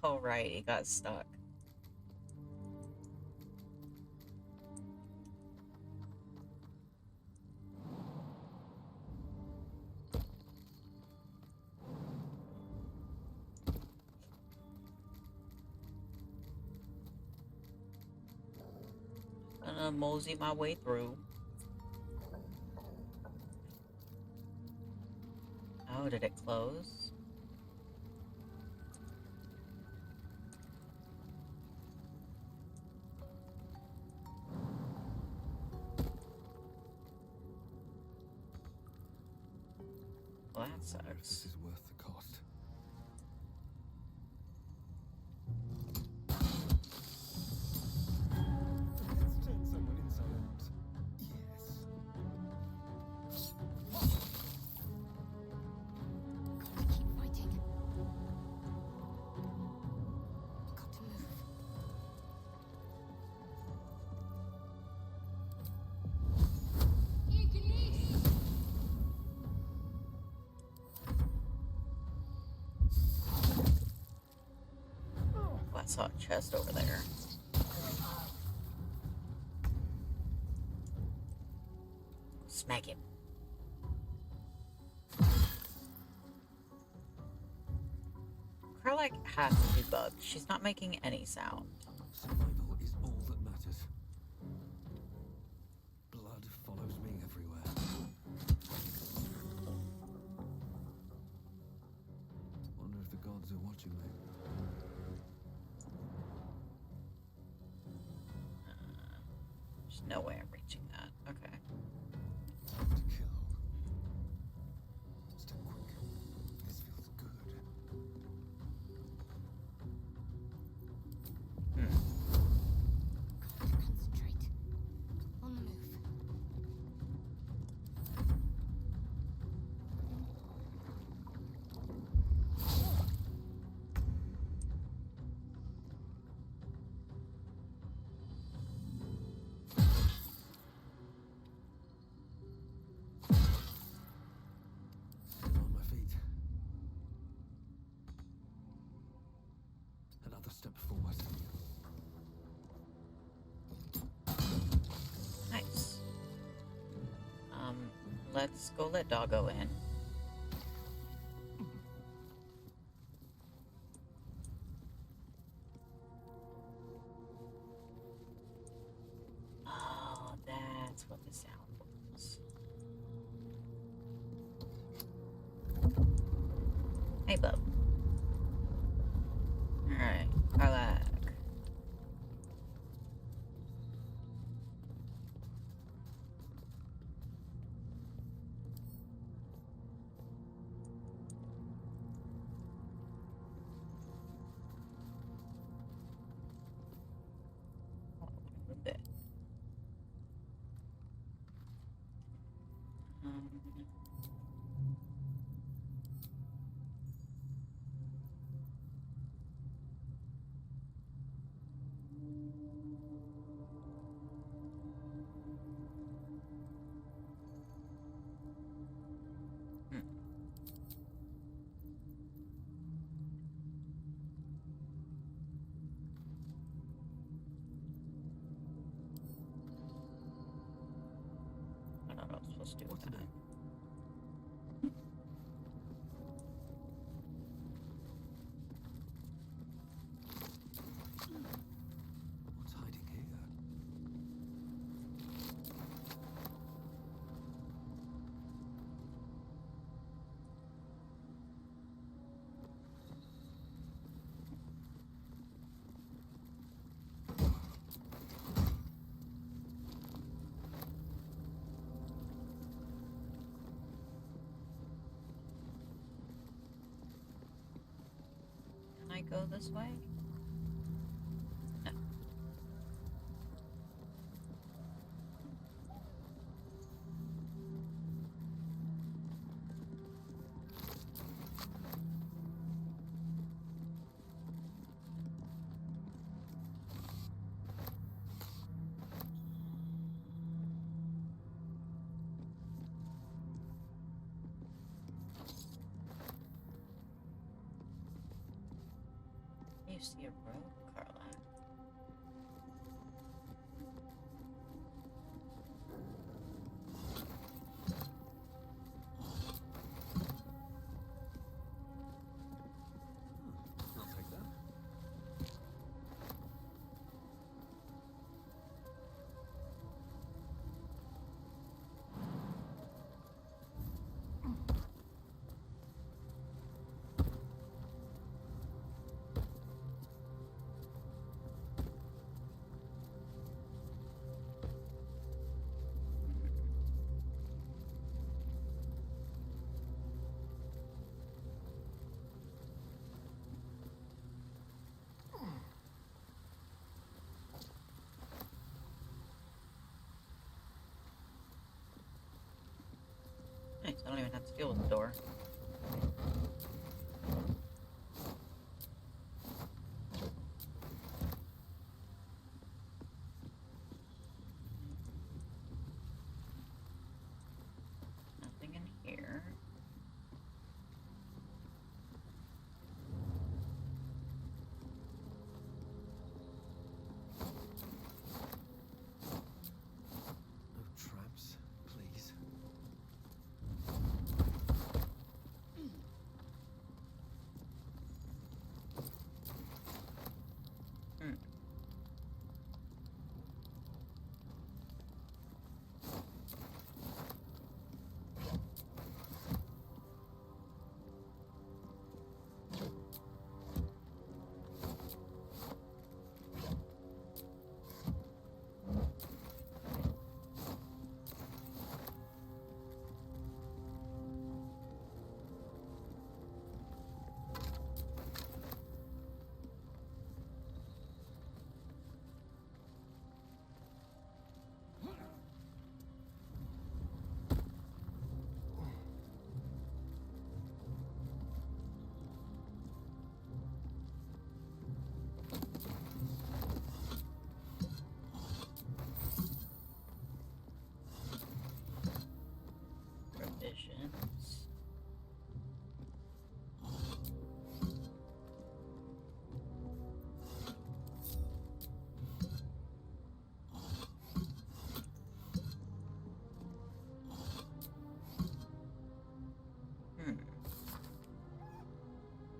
Oh, right, he got stuck. Gonna mosey my way through. Oh, did it close? Well, that sucks. This is worth the cost. Let's turn someone inside out. Yes. Got to keep fighting. Got to move. Oh, I saw a chest over there. Smack him. Karlak has to be bugged. She's not making any sound. Survival is all that matters. Blood follows me everywhere. Wonder if the gods are watching me. There's no way I'm reaching that. Okay. Time to kill. Step quick. This feels good. Got to concentrate. On the move. let's go let Doggo in. Oh, that's what the sound was. Hey, bub. Alright, Karlak. I don't know what I'm supposed to do with that. What's hiding here? Can I go this way? No. You see a road, Karlak. I'll take that. Nice, I don't even have to deal with the door. Nothing in here. No traps, please.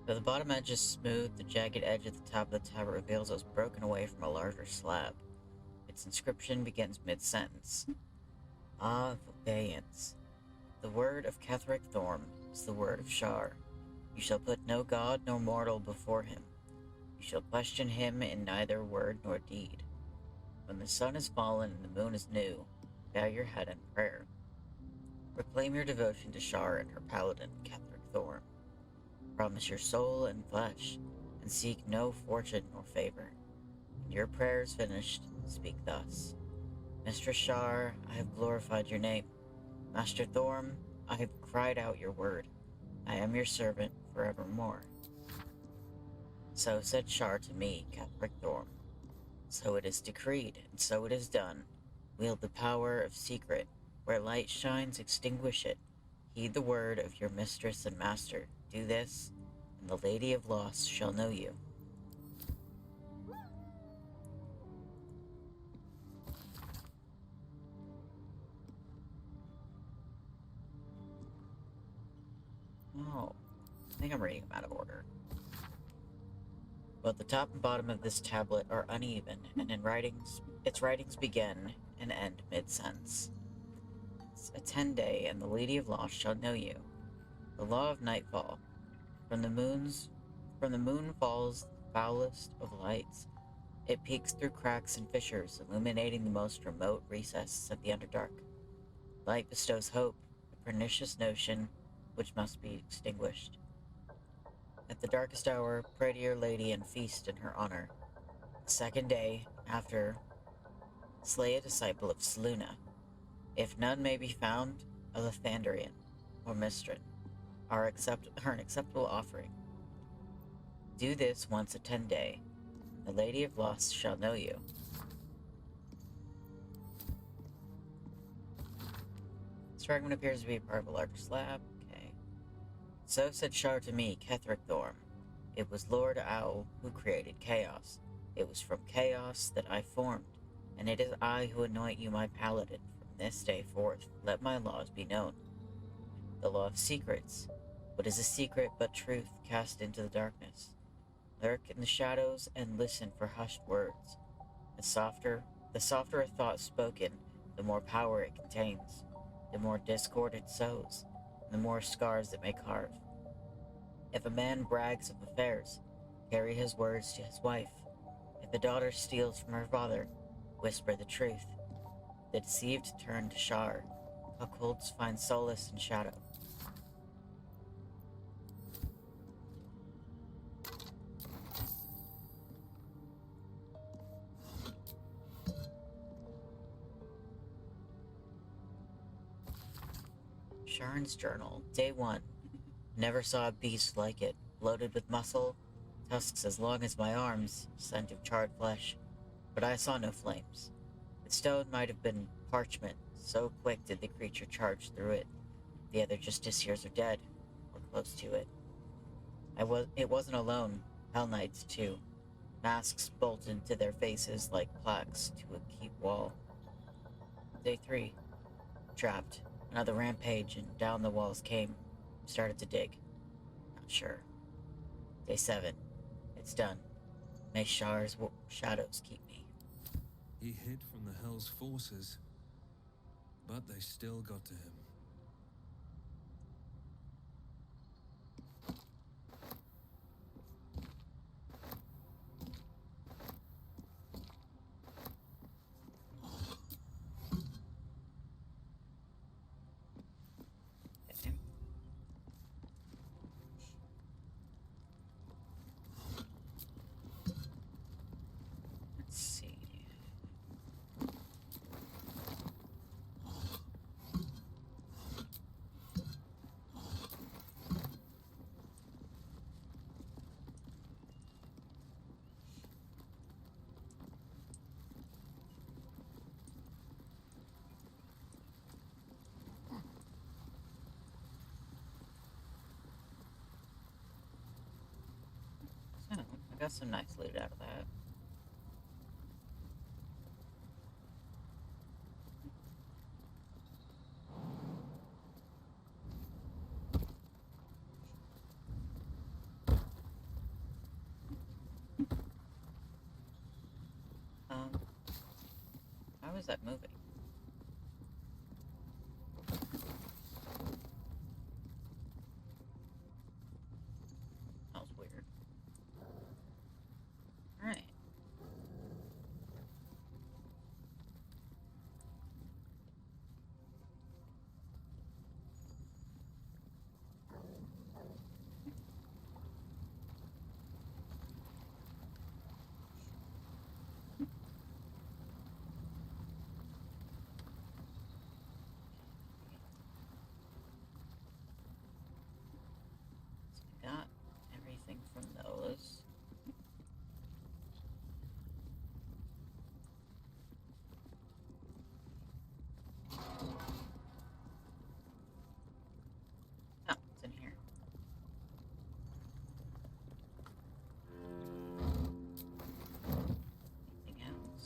Though the bottom edge is smooth, the jagged edge at the top of the tablet reveals it was broken away from a larger slab. Its inscription begins mid-sentence. Of abeyance. The word of Ketheric Thorm is the word of Shar. You shall put no god nor mortal before him. You shall question him in neither word nor deed. When the sun is fallen and the moon is new, bow your head in prayer. Proclaim your devotion to Shar and her paladin, Ketheric Thorm. Promise your soul and flesh, and seek no fortune nor favor. When your prayer is finished, speak thus. Mistress Shar, I have glorified your name. Master Thorm, I have cried out your word. I am your servant forevermore. So said Shar to me, Ketheric Thorm. So it is decreed, and so it is done. Wield the power of secret. Where light shines, extinguish it. Heed the word of your mistress and master. Do this, and the Lady of Loss shall know you. Oh, I think I'm reading them out of order. Both the top and bottom of this tablet are uneven, and its writings begin and end mid-sentence. Attend day, and the Lady of Loss shall know you. The law of nightfall. From the moon falls the foulest of lights. It peeks through cracks and fissures, illuminating the most remote recesses of the Underdark. Light bestows hope, a pernicious notion which must be extinguished. At the darkest hour, pray to your lady and feast in her honor. The second day after, slay a disciple of Selûne. If none may be found, a Lathandrian or Mistran are an acceptable offering. Do this once a 10-day. The Lady of Loss shall know you. This fragment appears to be part of a larger slab. Okay. So said Shar to me, Ketheric Thorm. It was Lord Owl who created chaos. It was from chaos that I formed, and it is I who anoint you my paladin. From this day forth, let my laws be known. The law of secrets. What is a secret but truth cast into the darkness? Lurk in the shadows and listen for hushed words. The softer a thought spoken, the more power it contains, the more discord it sows, and the more scars it may carve. If a man brags of affairs, carry his words to his wife. If a daughter steals from her father, whisper the truth. The deceived turn to Shar. Cuckolds find solace in shadow. Sharon's journal, day 1. Never saw a beast like it, loaded with muscle, tusks as long as my arms, scent of charred flesh. But I saw no flames. The stone might have been parchment, so quick did the creature charge through it. The other justiciars are dead, or close to it. It wasn't alone, Hell Knights too. Masks bolted to their faces like plaques to a keep wall. Day 3. Trapped. Another rampage, and down the walls came. Started to dig. Not sure. Day 7. It's done. May Shar's shadows keep me. He hid from the Hell's forces, but they still got to him. Let's see. So, I got some nice loot out of that. is that moving? That was weird. Alright. Got everything from those. Oh, it's in here. Anything else?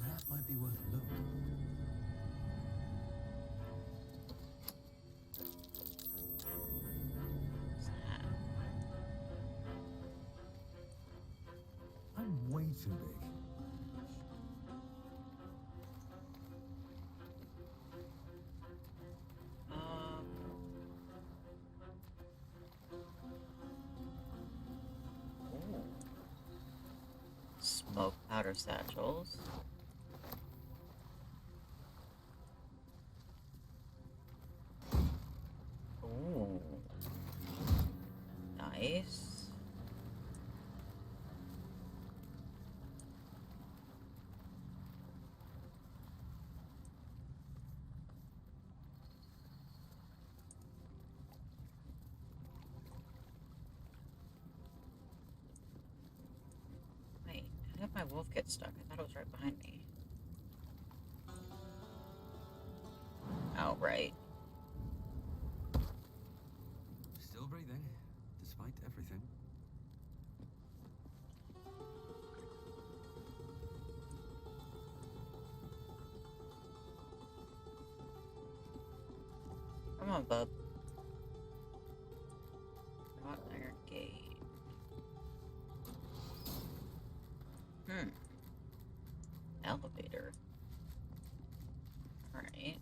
That might be worth a look. I'm way too big. Ooh. Smoke powder satchels. Ooh. Nice. Wait, how did my wolf get stuck? I thought it was right behind me. Oh, right. Still breathing, despite everything. Come on, bub. Not iron gate. Elevator. Alright.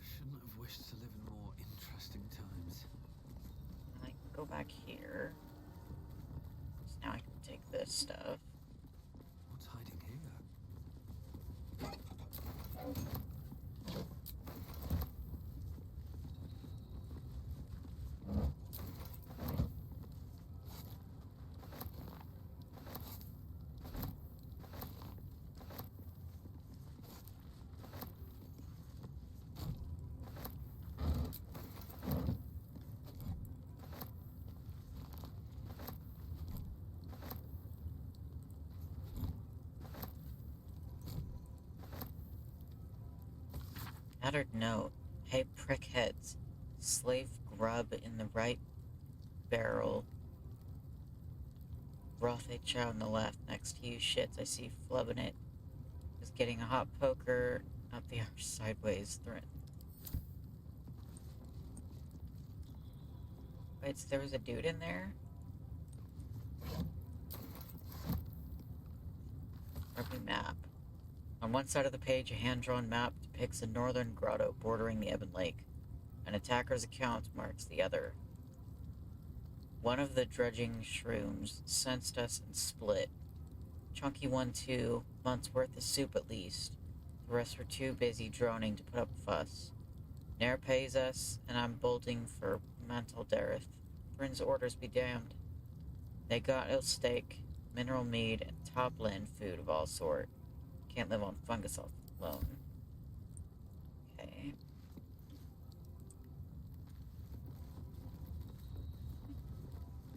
Shouldn't have wished to live in more interesting times. I can go back here. So now I can take this stuff. What's hiding here? Tattered note. Hey, prickheads. Slave grub in the right barrel. Rothe chow on the left. Next to you, shits. I see flubbing it. Is getting a hot poker up the arch sideways. Wait, so there was a dude in there? Ruby map. On one side of the page, a hand-drawn map depicts a northern grotto bordering the Ebon Lake. An attacker's account marks the other. One of the dredging shrooms sensed us and split. Chunky 2 months worth of soup at least. The rest were too busy droning to put up a fuss. Nair pays us, and I'm bolting for mental Dareth. Bryn's orders be damned. They got ill steak, mineral mead, and top-land food of all sort. Can't live on fungus alone. Okay.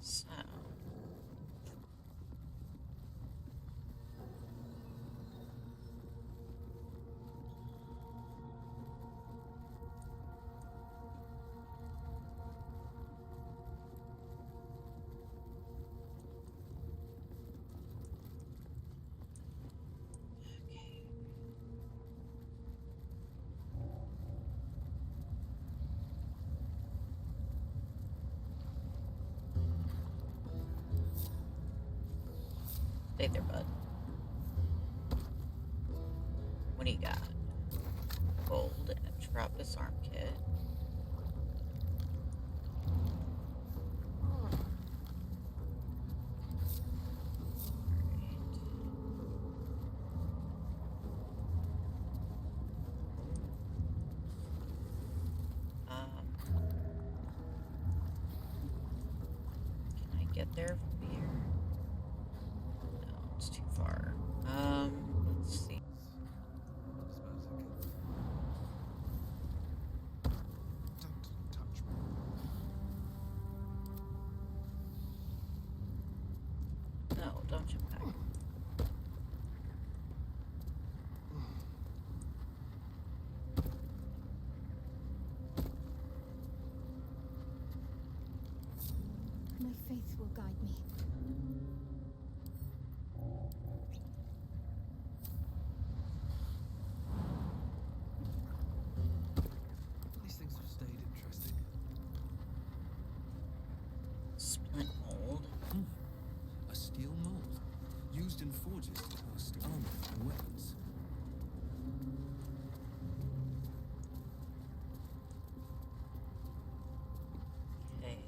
So... Stay there, bud. What do you got? Gold and a drop disarm kit. Can I get there from here? No, it's too far. Let's see. Don't touch me. No, don't jump back. My faith will guide me. These things have stayed interesting. Splint mold. A steel mold, used in forges to cast armor and weapons. Okay.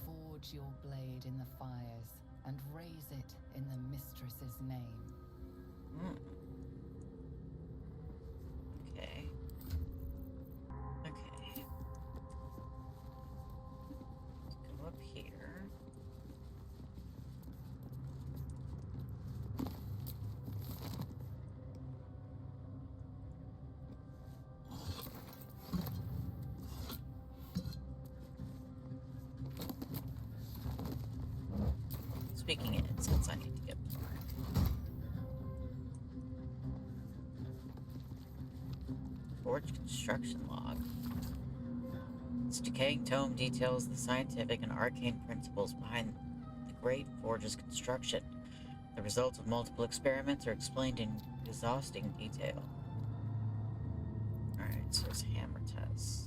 Forge your blade in the fires and raise it in the mistress's name. Okay. Okay. Let's go up here. Speaking of incense, I need to get more. Forge construction log. This decaying tome details the scientific and arcane principles behind the great forge's construction. The results of multiple experiments are explained in exhausting detail. Alright, so it's hammer tests.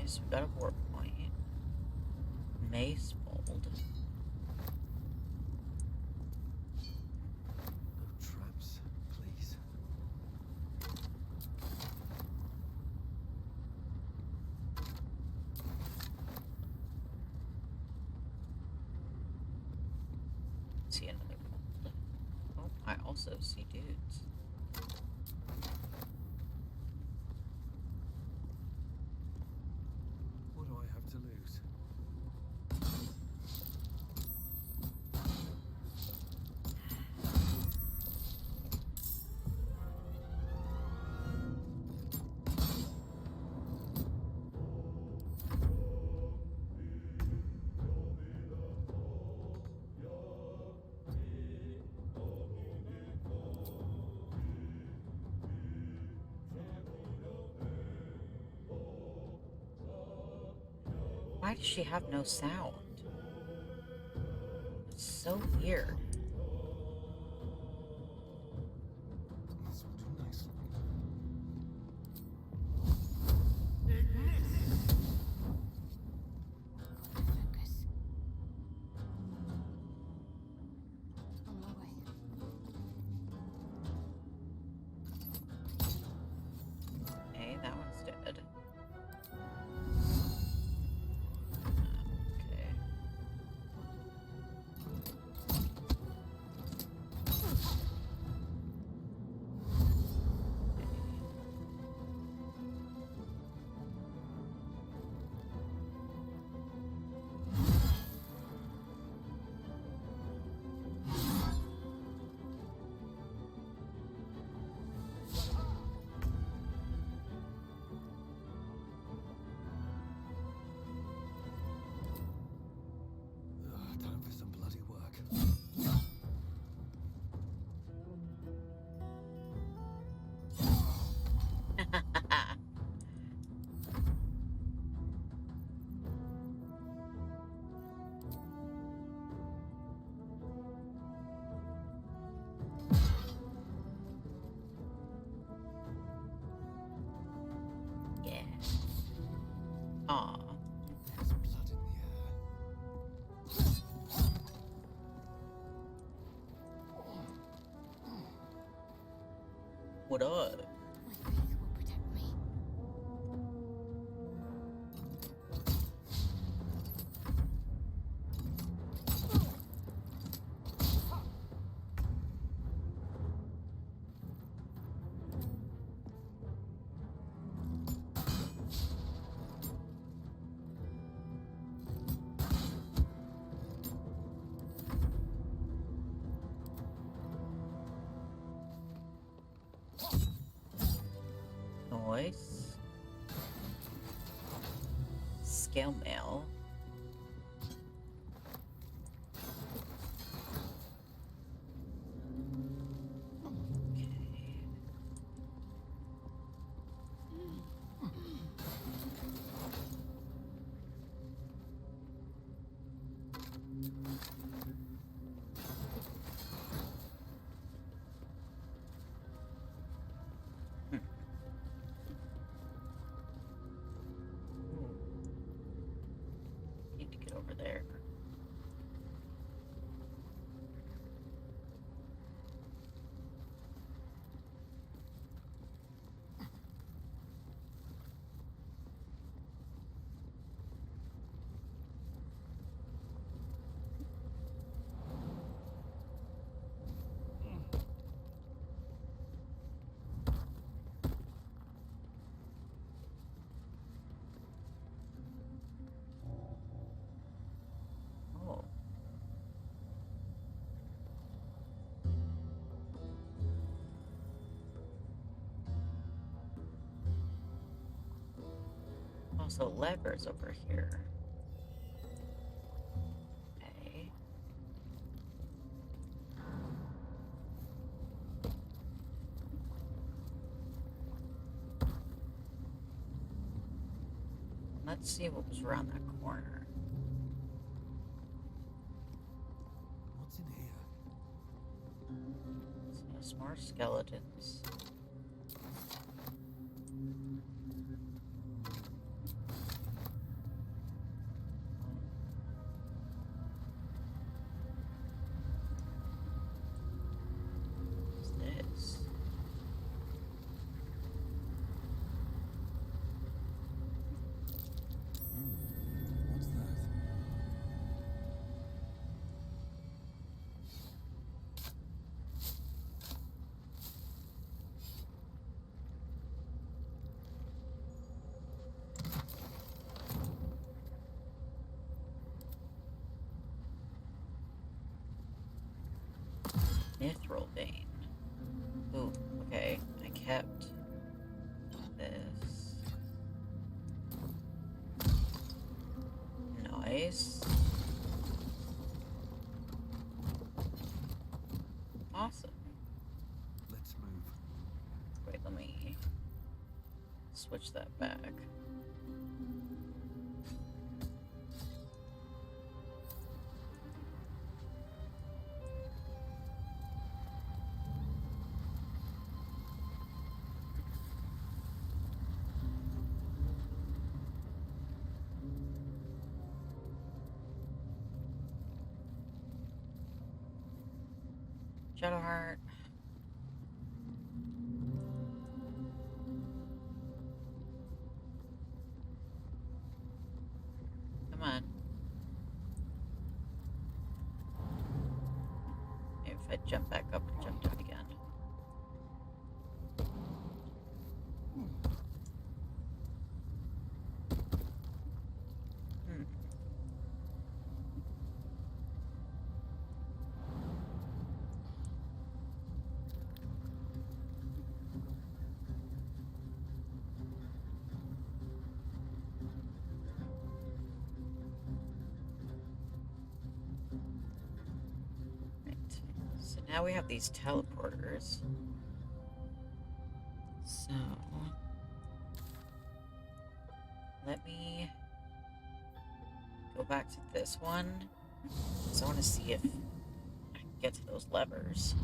So we got a warp point. Mace mold. No traps, please. See another mold. Oh, I also see dudes. What do I have to lose? Why does she have no sound? It's so weird. This will do nicely. Focus. On my way. Okay, that one's dead. Okay. going on? My faith will protect me. Noise. Scale mail. Need to get over there. Oh. Also levers over here. Okay. Let's see what was around that corner. What's in here? So some more skeletons. What's this? What's that? Mithril vein. Ooh, okay. I kept this. Nice. Awesome. Let's move. Wait, let me switch that back. Shadowheart. Come on. Maybe if I jump back up and jump down again. So now we have these teleporters. So let me go back to this one. So I want to see if I can get to those levers.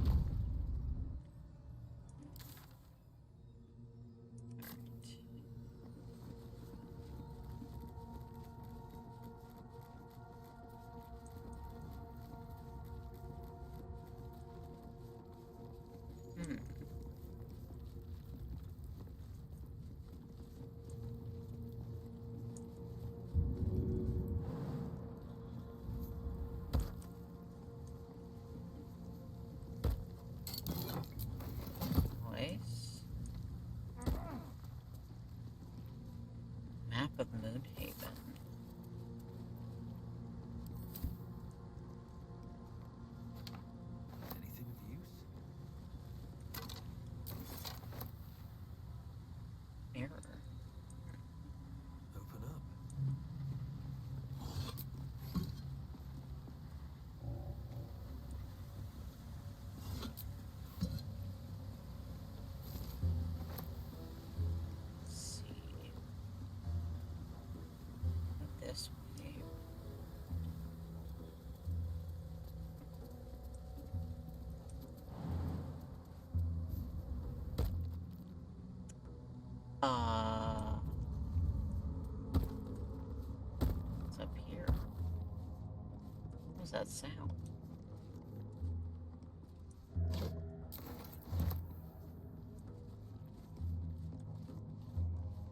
that sound?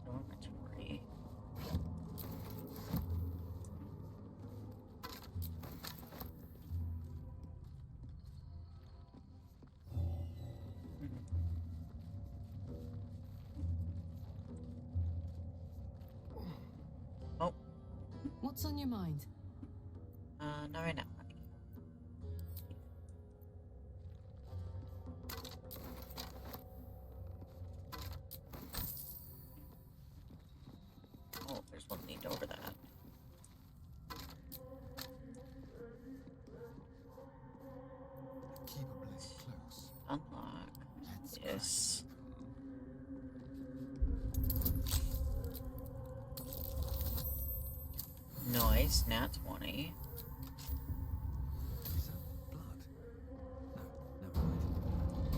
Dormitory. Oh. What's on your mind? Not right now. Oh, there's one leaned over that. Keep a blade close. Unlock this. Nice, nat 20. Is that blood? No, never mind.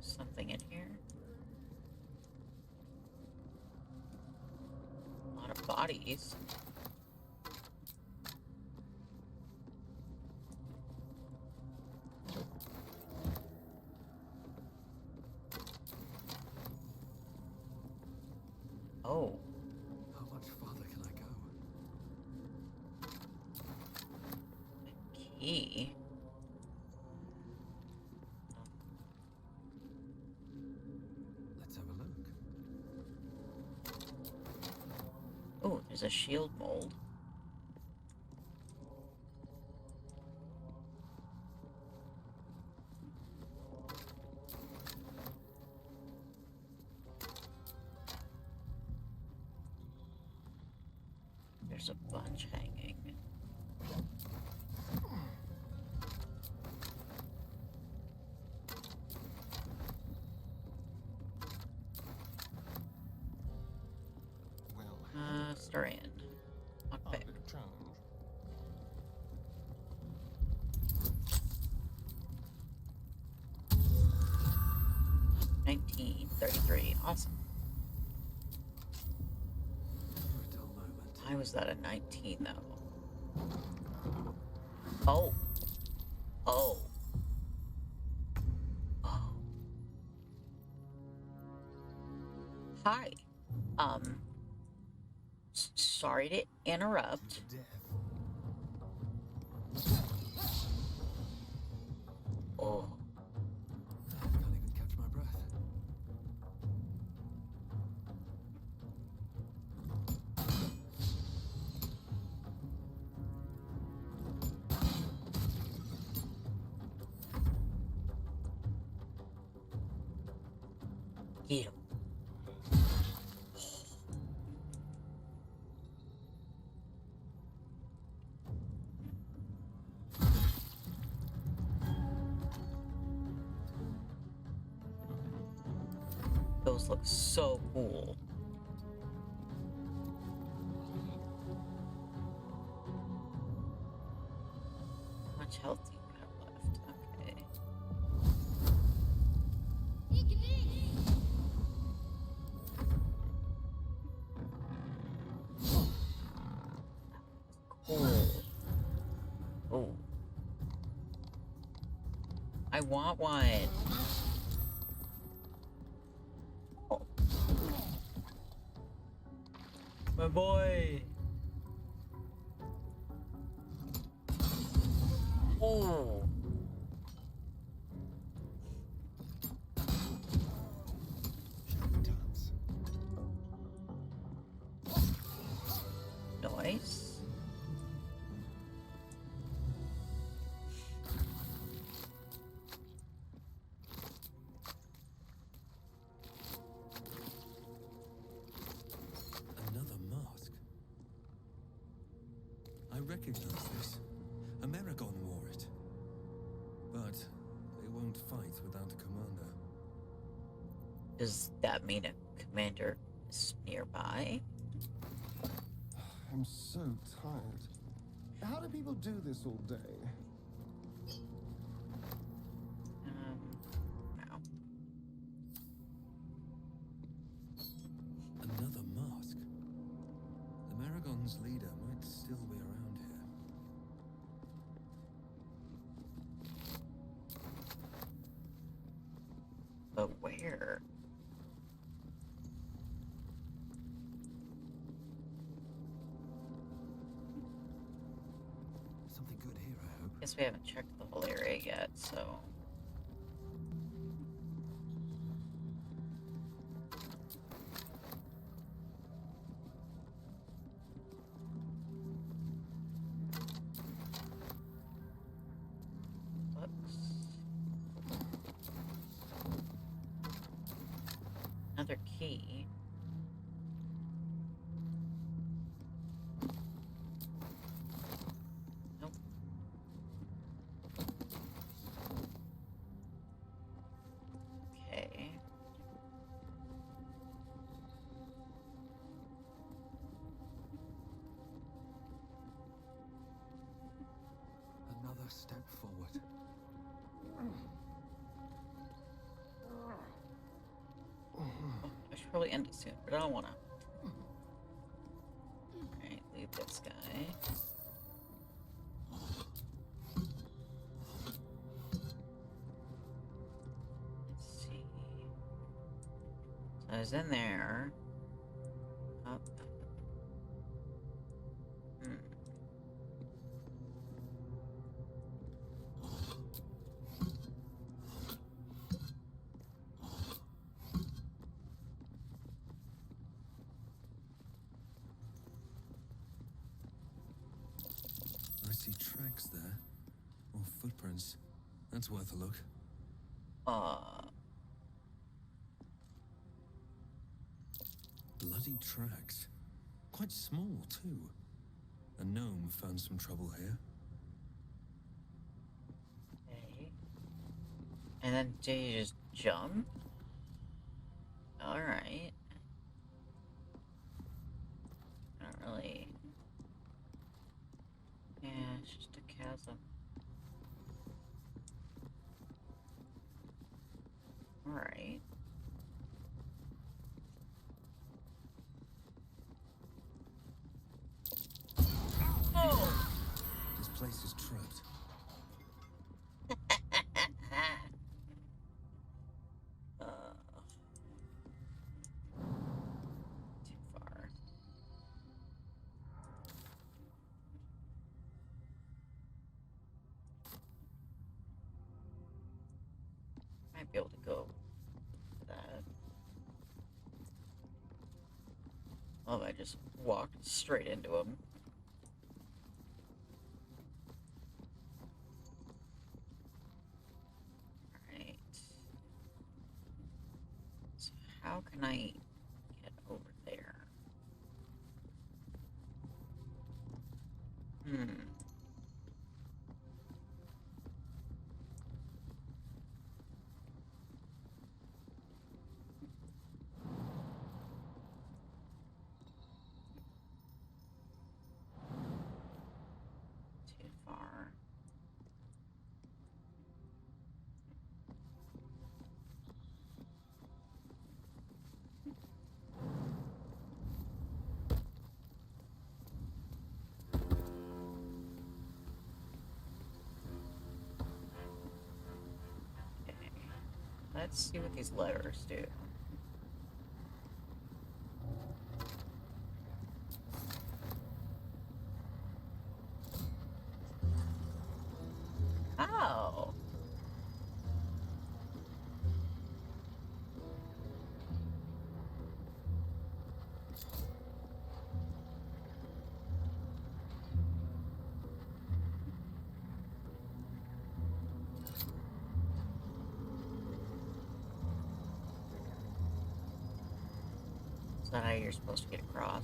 Something in here. A lot of bodies. Oh. How much farther can I go? Key. Let's have a look. Oh, there's a shield mold. There's a bunch hanging. Starian. Lockpick. Challenge. $19.33. Awesome. Never a dull moment. Why was that a 19 though? Oh. Oh. Oh. Hi. Sorry to interrupt. Oh. I can't even catch my breath. Get him. Those look so cool. How much health do you have left? Okay. Cool. Oh. I want one. Oh. My boy. Oh. Nice. Another mask. I recognize this. Amerigon wore it. But they won't fight without a commander. Does that mean a commander is nearby? I'm so tired. How do people do this all day? No. Another mask. The Maragon's leader might still be around here. Guess we haven't checked the whole area yet, so... Another key. Nope. Okay. Another step forward. I should probably end it soon, but I don't wanna. Alright, leave this guy. Let's see. So I was in there. Up. I see tracks there. Or footprints. That's worth a look. Bloody tracks. Quite small, too. A gnome found some trouble here. Okay. And then did you just jump? Alright. Not really. Yeah, it's just a chasm. Alright. Oh! This place is trapped. Too far. Might be able to go to that. Oh, I just walked straight into him. Alright. So how can I get over there? Too far. Okay. Let's see what these letters do. Oh. Is that how you're supposed to get across?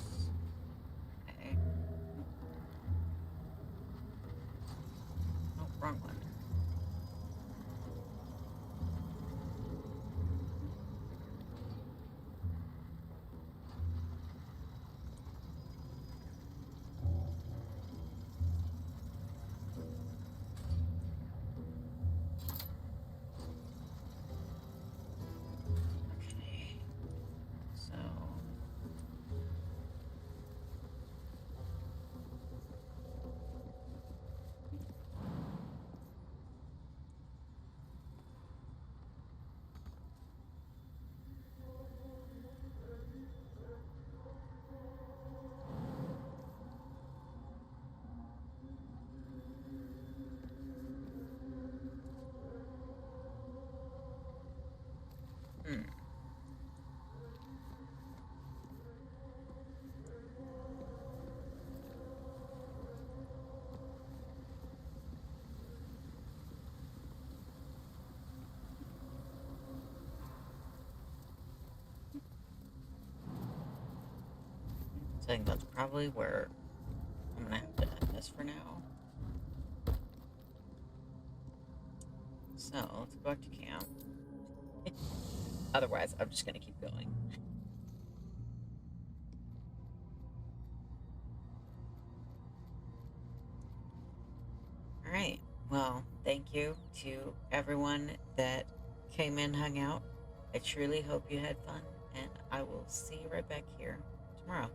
Okay. Oh, wrong one. Okay. So... think that's probably where I'm gonna have to end this for now. So, let's go back to camp. Otherwise, I'm just gonna keep going. Alright, well, thank you to everyone that came in, hung out. I truly hope you had fun, and I will see you right back here tomorrow.